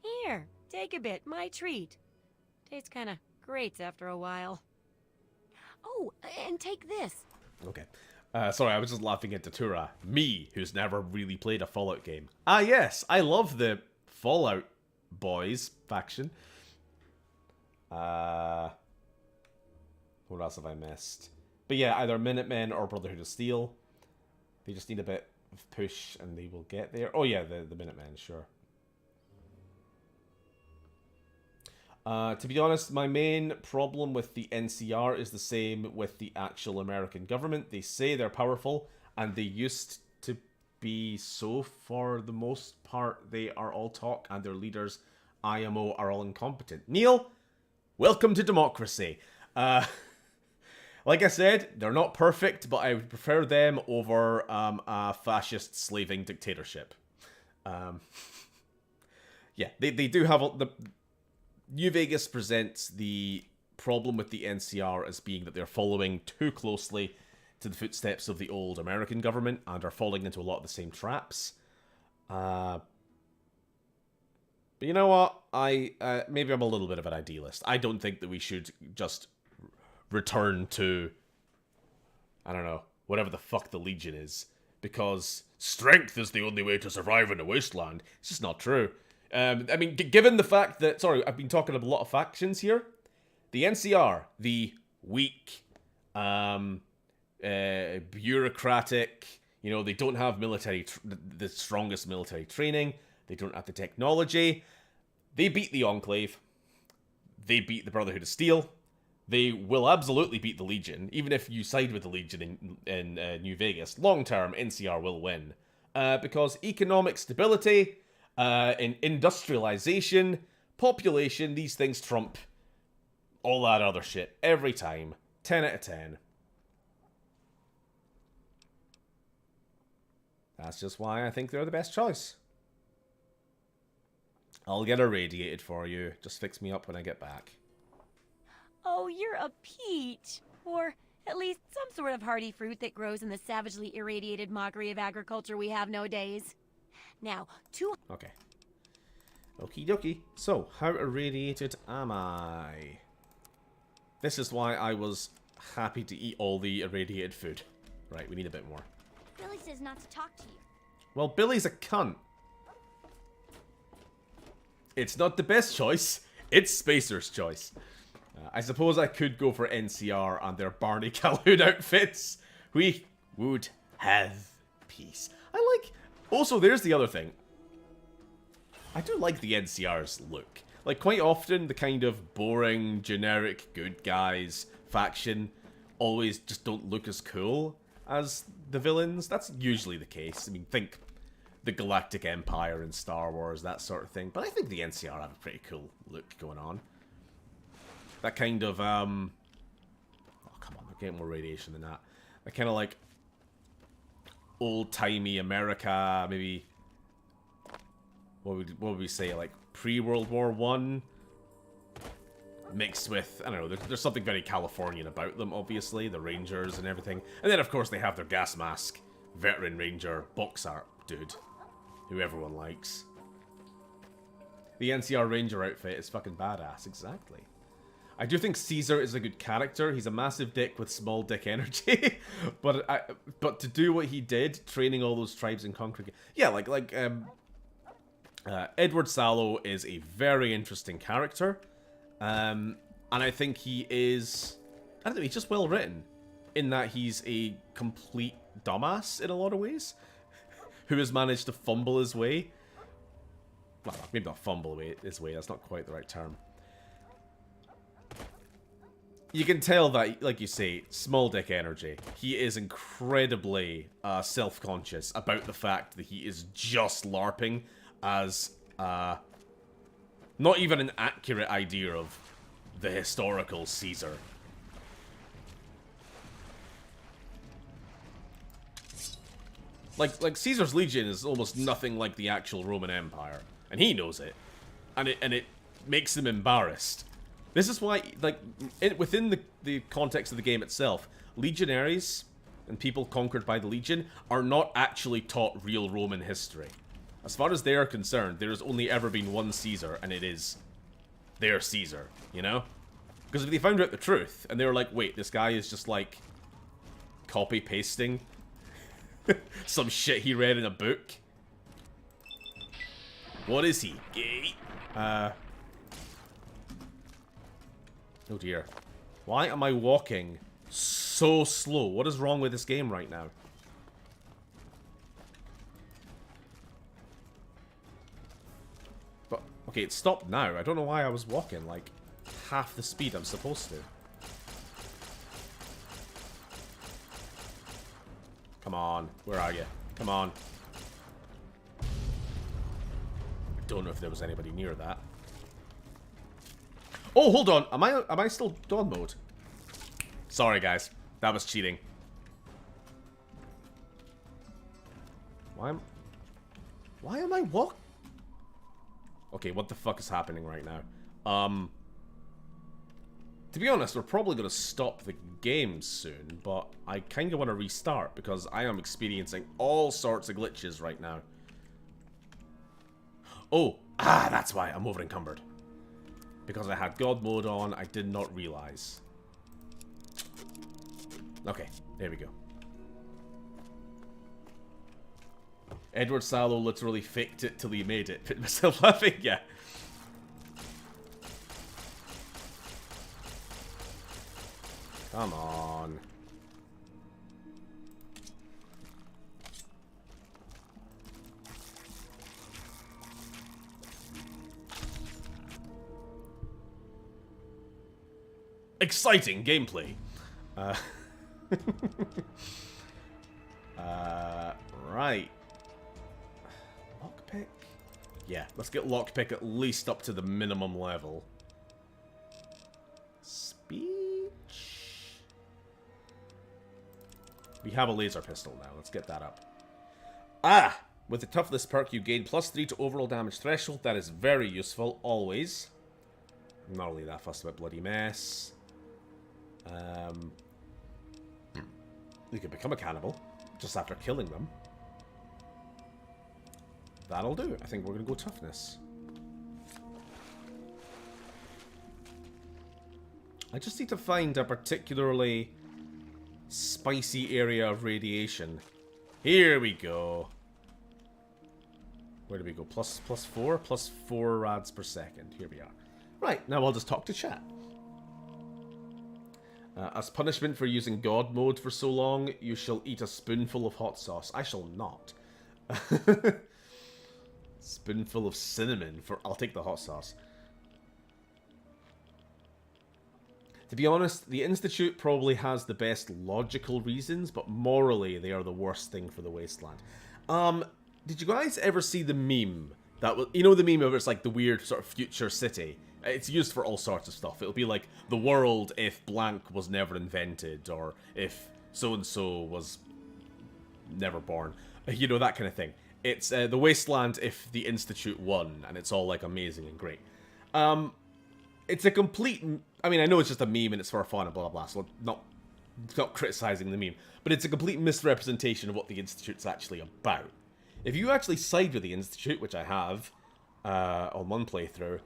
Here, take a bit, my treat. Tastes kinda great after a while. Oh, and take this. Okay. Sorry, I was just laughing at Datura. Me, who's never really played a Fallout game. Ah, yes, I love the Fallout Boys faction. What else have I missed? But yeah, either Minutemen or Brotherhood of Steel. They just need a bit of push and they will get there. Oh yeah, the Minutemen, sure. To be honest, my main problem with the NCR is the same with the actual American government. They say they're powerful, and they used to be so for the most part. They are all talk, and their leaders, IMO, are all incompetent. Neil, welcome to democracy. Like I said, they're not perfect, but I would prefer them over a fascist slaving dictatorship. Yeah, they do have... New Vegas presents the problem with the NCR as being that they're following too closely to the footsteps of the old American government and are falling into a lot of the same traps. But you know what? Maybe I'm a little bit of an idealist. I don't think that we should just return to, I don't know, whatever the fuck the Legion is. Because strength is the only way to survive in a wasteland. It's just not true. I mean, given the fact that... Sorry, I've been talking about a lot of factions here. The NCR, the weak, bureaucratic, you know, they don't have the strongest military training. They don't have the technology. They beat the Enclave. They beat the Brotherhood of Steel. They will absolutely beat the Legion. Even if you side with the Legion in New Vegas, long-term, NCR will win. Because economic stability... in industrialization, population, these things trump all that other shit every time. 10 out of 10. That's just why I think they're the best choice. I'll get irradiated for you. Just fix me up when I get back. Oh, you're a peach. Or at least some sort of hardy fruit that grows in the savagely irradiated mockery of agriculture we have nowadays. Now, Okay. Okie dokie. So, how irradiated am I? This is why I was happy to eat all the irradiated food. Right, we need a bit more. Billy says not to talk to you. Well, Billy's a cunt. It's not the best choice. It's Spacer's choice. I suppose I could go for NCR and their Barney Calhoun outfits. We would have peace. I like... Also, there's the other thing. I do like the NCR's look. Like, quite often, the kind of boring, generic good guys faction always just don't look as cool as the villains. That's usually the case. I mean, think the Galactic Empire in Star Wars, that sort of thing. But I think the NCR have a pretty cool look going on. That kind of, oh, come on, they're getting more radiation than that. That kind of, like, old-timey America, maybe... What would we say, like, pre-World War I? Mixed with, I don't know, there's something very Californian about them, obviously. The Rangers and everything. And then, of course, they have their gas mask, veteran Ranger, box art dude. Who everyone likes. The NCR Ranger outfit is fucking badass, exactly. I do think Caesar is a good character. He's a massive dick with small dick energy. but to do what he did, training all those tribes in concrete... Yeah, Edward Sallow is a very interesting character. And I think he is... I don't know, he's just well written. In that he's a complete dumbass in a lot of ways. Who has managed to fumble his way. Well, maybe not fumble his way, that's not quite the right term. You can tell that, like you say, small dick energy. He is incredibly self-conscious about the fact that he is just LARPing as not even an accurate idea of the historical Caesar. Like Caesar's Legion is almost nothing like the actual Roman Empire, and he knows it, and it makes him embarrassed. This is why, like, within the context of the game itself, legionaries and people conquered by the Legion are not actually taught real Roman history. As far as they are concerned, there has only ever been one Caesar, and it is their Caesar, you know? Because if they found out the truth, and they were like, wait, this guy is just, like, copy-pasting some shit he read in a book. What is he, gay? Oh dear. Why am I walking so slow? What is wrong with this game right now? But, okay, it stopped now. I don't know why I was walking, like, half the speed I'm supposed to. Come on. Where are you? Come on. I don't know if there was anybody near that. Oh, hold on. Am I still dawn mode? Sorry, guys. That was cheating. Why am I walk? Okay, what the fuck is happening right now? To be honest, we're probably going to stop the game soon, but I kind of want to restart because I am experiencing all sorts of glitches right now. Oh, that's why I'm over encumbered. Because I had God mode on, I did not realize. Okay, there we go. Edward Sallow literally faked it till he made it. Put myself laughing, yeah. Come on. Exciting gameplay. Right. Lockpick? Yeah, let's get lockpick at least up to the minimum level. Speech? We have a laser pistol now. Let's get that up. Ah! With the toughness perk, you gain +3 to overall damage threshold. That is very useful, always. I'm not really that fussed about bloody mess. You can become a cannibal just after killing them. That'll do. I think we're going to go toughness. I just need to find a particularly spicy area of radiation. Here we go. Where do we go? +4? +4 rads per second. Here we are. Right, now I'll just talk to chat. As punishment for using God mode for so long, you shall eat a spoonful of hot sauce. I shall not. Spoonful of cinnamon for... I'll take the hot sauce. To be honest, the Institute probably has the best logical reasons, but morally they are the worst thing for the Wasteland. Did you guys ever see the meme? That was, you know the meme of it's like the weird sort of future city? It's used for all sorts of stuff. It'll be like the world if blank was never invented, or if so-and-so was never born. You know, that kind of thing. It's the Wasteland if the Institute won, and it's all like amazing and great. It's a complete... I mean, I know it's just a meme and it's for fun and blah, blah, blah, so not criticizing the meme. But it's a complete misrepresentation of what the Institute's actually about. If you actually side with the Institute, which I have on one playthrough,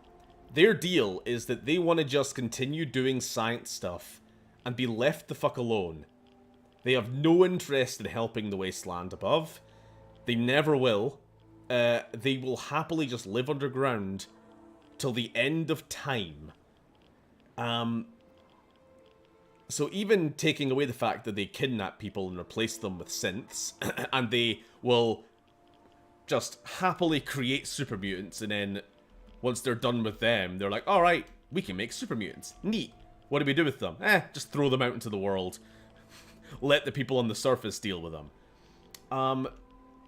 their deal is that they want to just continue doing science stuff and be left the fuck alone. They have no interest in helping the Wasteland above. They never will. They will happily just live underground till the end of time. So even taking away the fact that they kidnap people and replace them with synths, and they will just happily create super mutants, and then once they're done with them, they're like, alright, we can make super mutants. Neat. What do we do with them? Just throw them out into the world. Let the people on the surface deal with them.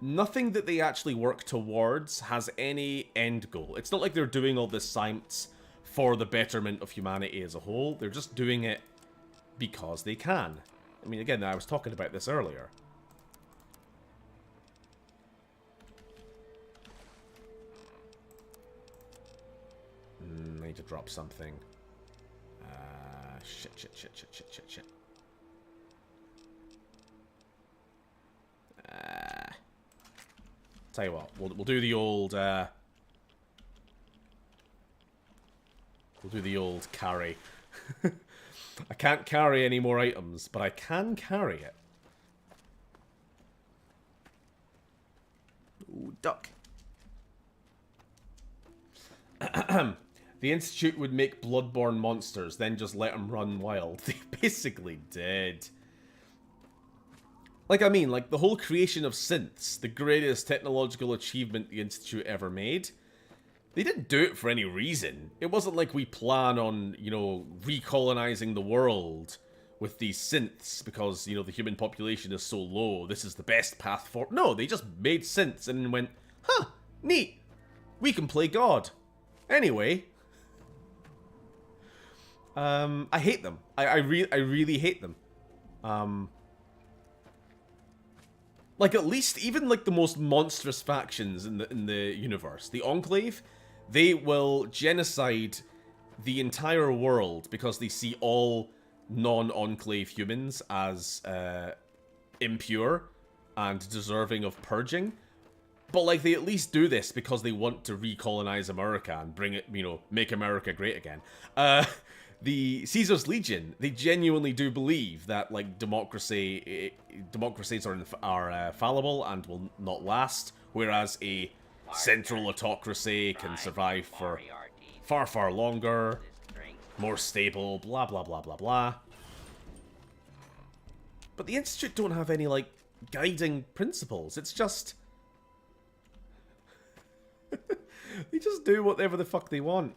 Nothing that they actually work towards has any end goal. It's not like they're doing all this science for the betterment of humanity as a whole. They're just doing it because they can. I mean, again, I was talking about this earlier. I need to drop something. Shit. Tell you what, we'll do the old, we'll do the old carry. I can't carry any more items, but I can carry it. Ooh, duck. The Institute would make bloodborne monsters, then just let them run wild. They basically did. Like, I mean, like, the whole creation of synths, the greatest technological achievement the Institute ever made, they didn't do it for any reason. It wasn't like we plan on, you know, recolonizing the world with these synths because, you know, the human population is so low, this is the best path forward. No, they just made synths and then went, huh, neat, we can play God. Anyway, I hate them. I really hate them. Like, at least, even, like, the most monstrous factions in the universe, the Enclave, they will genocide the entire world because they see all non-Enclave humans as impure and deserving of purging. But, like, they at least do this because they want to recolonize America and bring it, you know, make America great again. The Caesar's Legion, they genuinely do believe that, like, democracies are fallible and will not last, whereas a central autocracy can survive for far, far longer, more stable, blah, blah, blah, blah, blah. But the Institute don't have any, like, guiding principles. It's just... they just do whatever the fuck they want.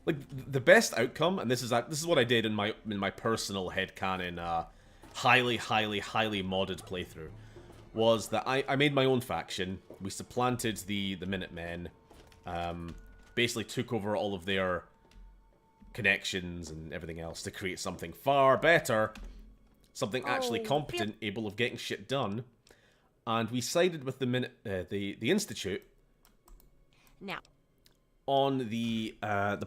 Like, the best outcome, and this is what I did in my personal headcanon, highly modded playthrough, was that I made my own faction. We supplanted the Minutemen, basically took over all of their connections and everything else to create something far better. something actually competent, able of getting shit done, and we sided with the Institute. Now, on the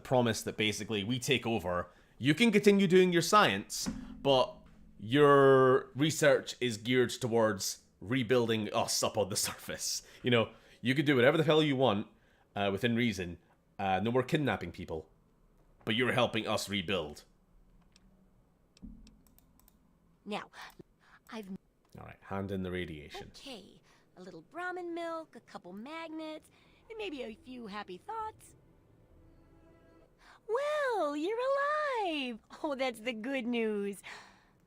promise that basically we take over. You can continue doing your science, but your research is geared towards rebuilding us up on the surface. You know, you can do whatever the hell you want, within reason. No more kidnapping people. But you're helping us rebuild. now, I've... Alright, hand in the radiation. Okay, a little Brahmin milk, a couple magnets, and maybe a few happy thoughts. Well, you're alive! Oh, that's the good news.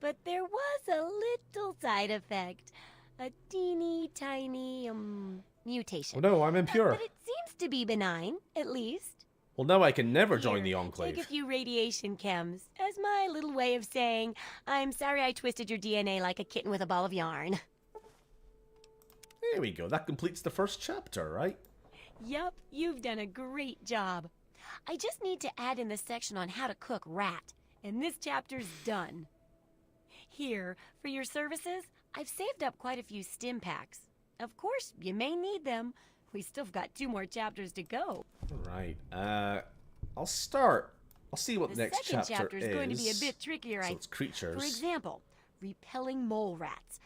But there was a little side effect. A teeny tiny, mutation. Oh no, I'm impure. But it seems to be benign, at least. Well, now I can never join the Enclave. Take a few radiation chems as my little way of saying, I'm sorry I twisted your DNA like a kitten with a ball of yarn. There we go. That completes the first chapter, right? Yup, you've done a great job. I just need to add in the section on how to cook rat, and this chapter's done. Here, for your services, I've saved up quite a few stim packs. Of course, you may need them. We still got 2 more chapters to go. Right. I'll start. I'll see what the next second chapter is going to be a bit trickier. So it's creatures. For example, repelling mole rats,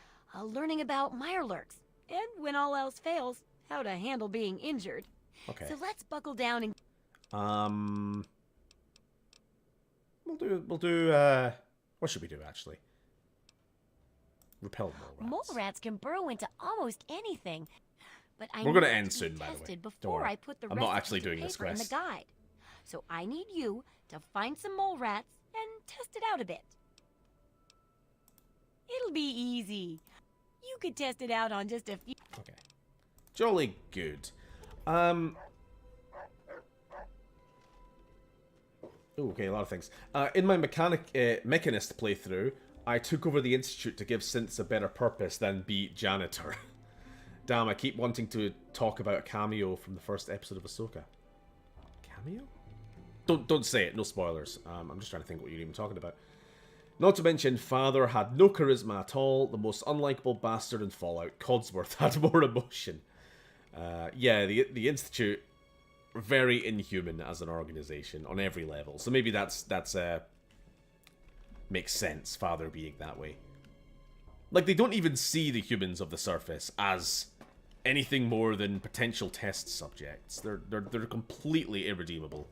learning about mirelurks, and when all else fails, how to handle being injured. Okay. So let's buckle down and... We'll do, what should we do, actually? Repel mole rats. Mole rats can burrow into almost anything. But We're going to end soon, by the way. Don't Before worry. I put the I'm not actually doing this paper in the quest. guide. So I need you to find some mole rats and test it out a bit. It'll be easy. You could test it out on just a few... Okay. Jolly good. Okay, a lot of things. In my Mechanist playthrough, I took over the Institute to give synths a better purpose than be janitor. Damn, I keep wanting to talk about a cameo from the first episode of Ahsoka. Cameo? Don't say it, no spoilers. I'm just trying to think what you're even talking about. Not to mention, Father had no charisma at all, the most unlikable bastard in Fallout. Codsworth had more emotion. Yeah, the Institute, very inhuman as an organization on every level. So maybe that's makes sense, Father being that way. Like, they don't even see the humans of the surface as anything more than potential test subjects. They're completely irredeemable.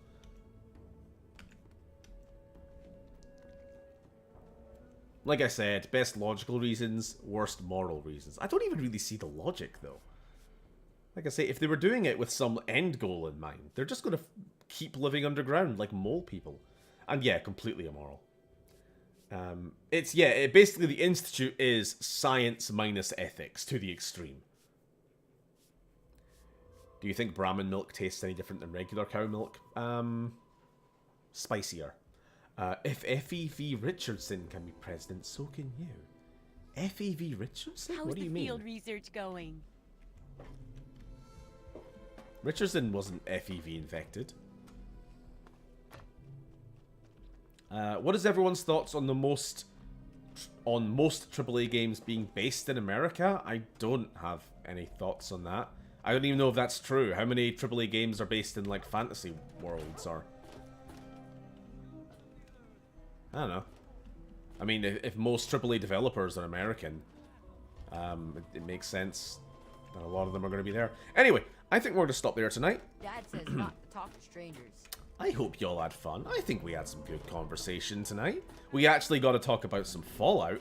Like I said, best logical reasons, worst moral reasons. I don't even really see the logic, though. Like I say, if they were doing it with some end goal in mind, they're just going to keep living underground like mole people. And yeah, completely immoral. Basically the Institute is science minus ethics to the extreme. Do you think Brahmin milk tastes any different than regular cow milk? Spicier. If F.E.V. Richardson can be president, so can you. F.E.V. Richardson? How's What do you the mean? field research going? Richardson wasn't F.E.V. infected. What is everyone's thoughts on most AAA games being based in America? I don't have any thoughts on that. I don't even know if that's true. How many AAA games are based in, like, fantasy worlds, or... I don't know. I mean, if most AAA developers are American, it makes sense that a lot of them are going to be there. Anyway, I think we're going to stop there tonight. Dad says not to talk to strangers. I hope y'all had fun. I think we had some good conversation tonight. We actually got to talk about some Fallout.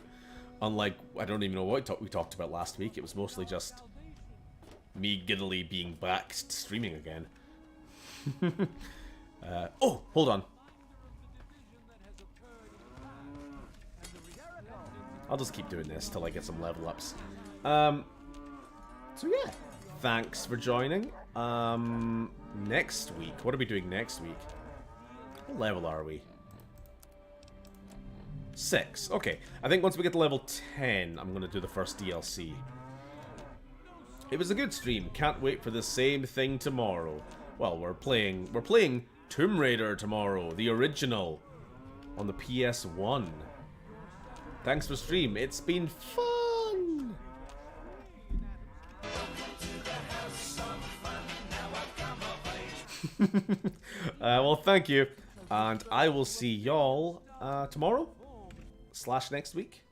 Unlike, I don't even know what we talked about last week. It was mostly just me giddily being back streaming again. Oh, hold on. I'll just keep doing this till I get some level ups. So yeah, thanks for joining. Next week, what are we doing next week? What level are we? 6. Okay, I think once we get to level 10, I'm gonna do the first DLC. It was a good stream. Can't wait for the same thing tomorrow. Well, we're playing Tomb Raider tomorrow, the original, on the PS1. Thanks for stream. It's been fun. Well, thank you. And I will see y'all tomorrow / next week.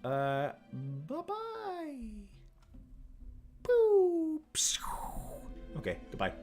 Bye-bye. Boop. Okay, goodbye.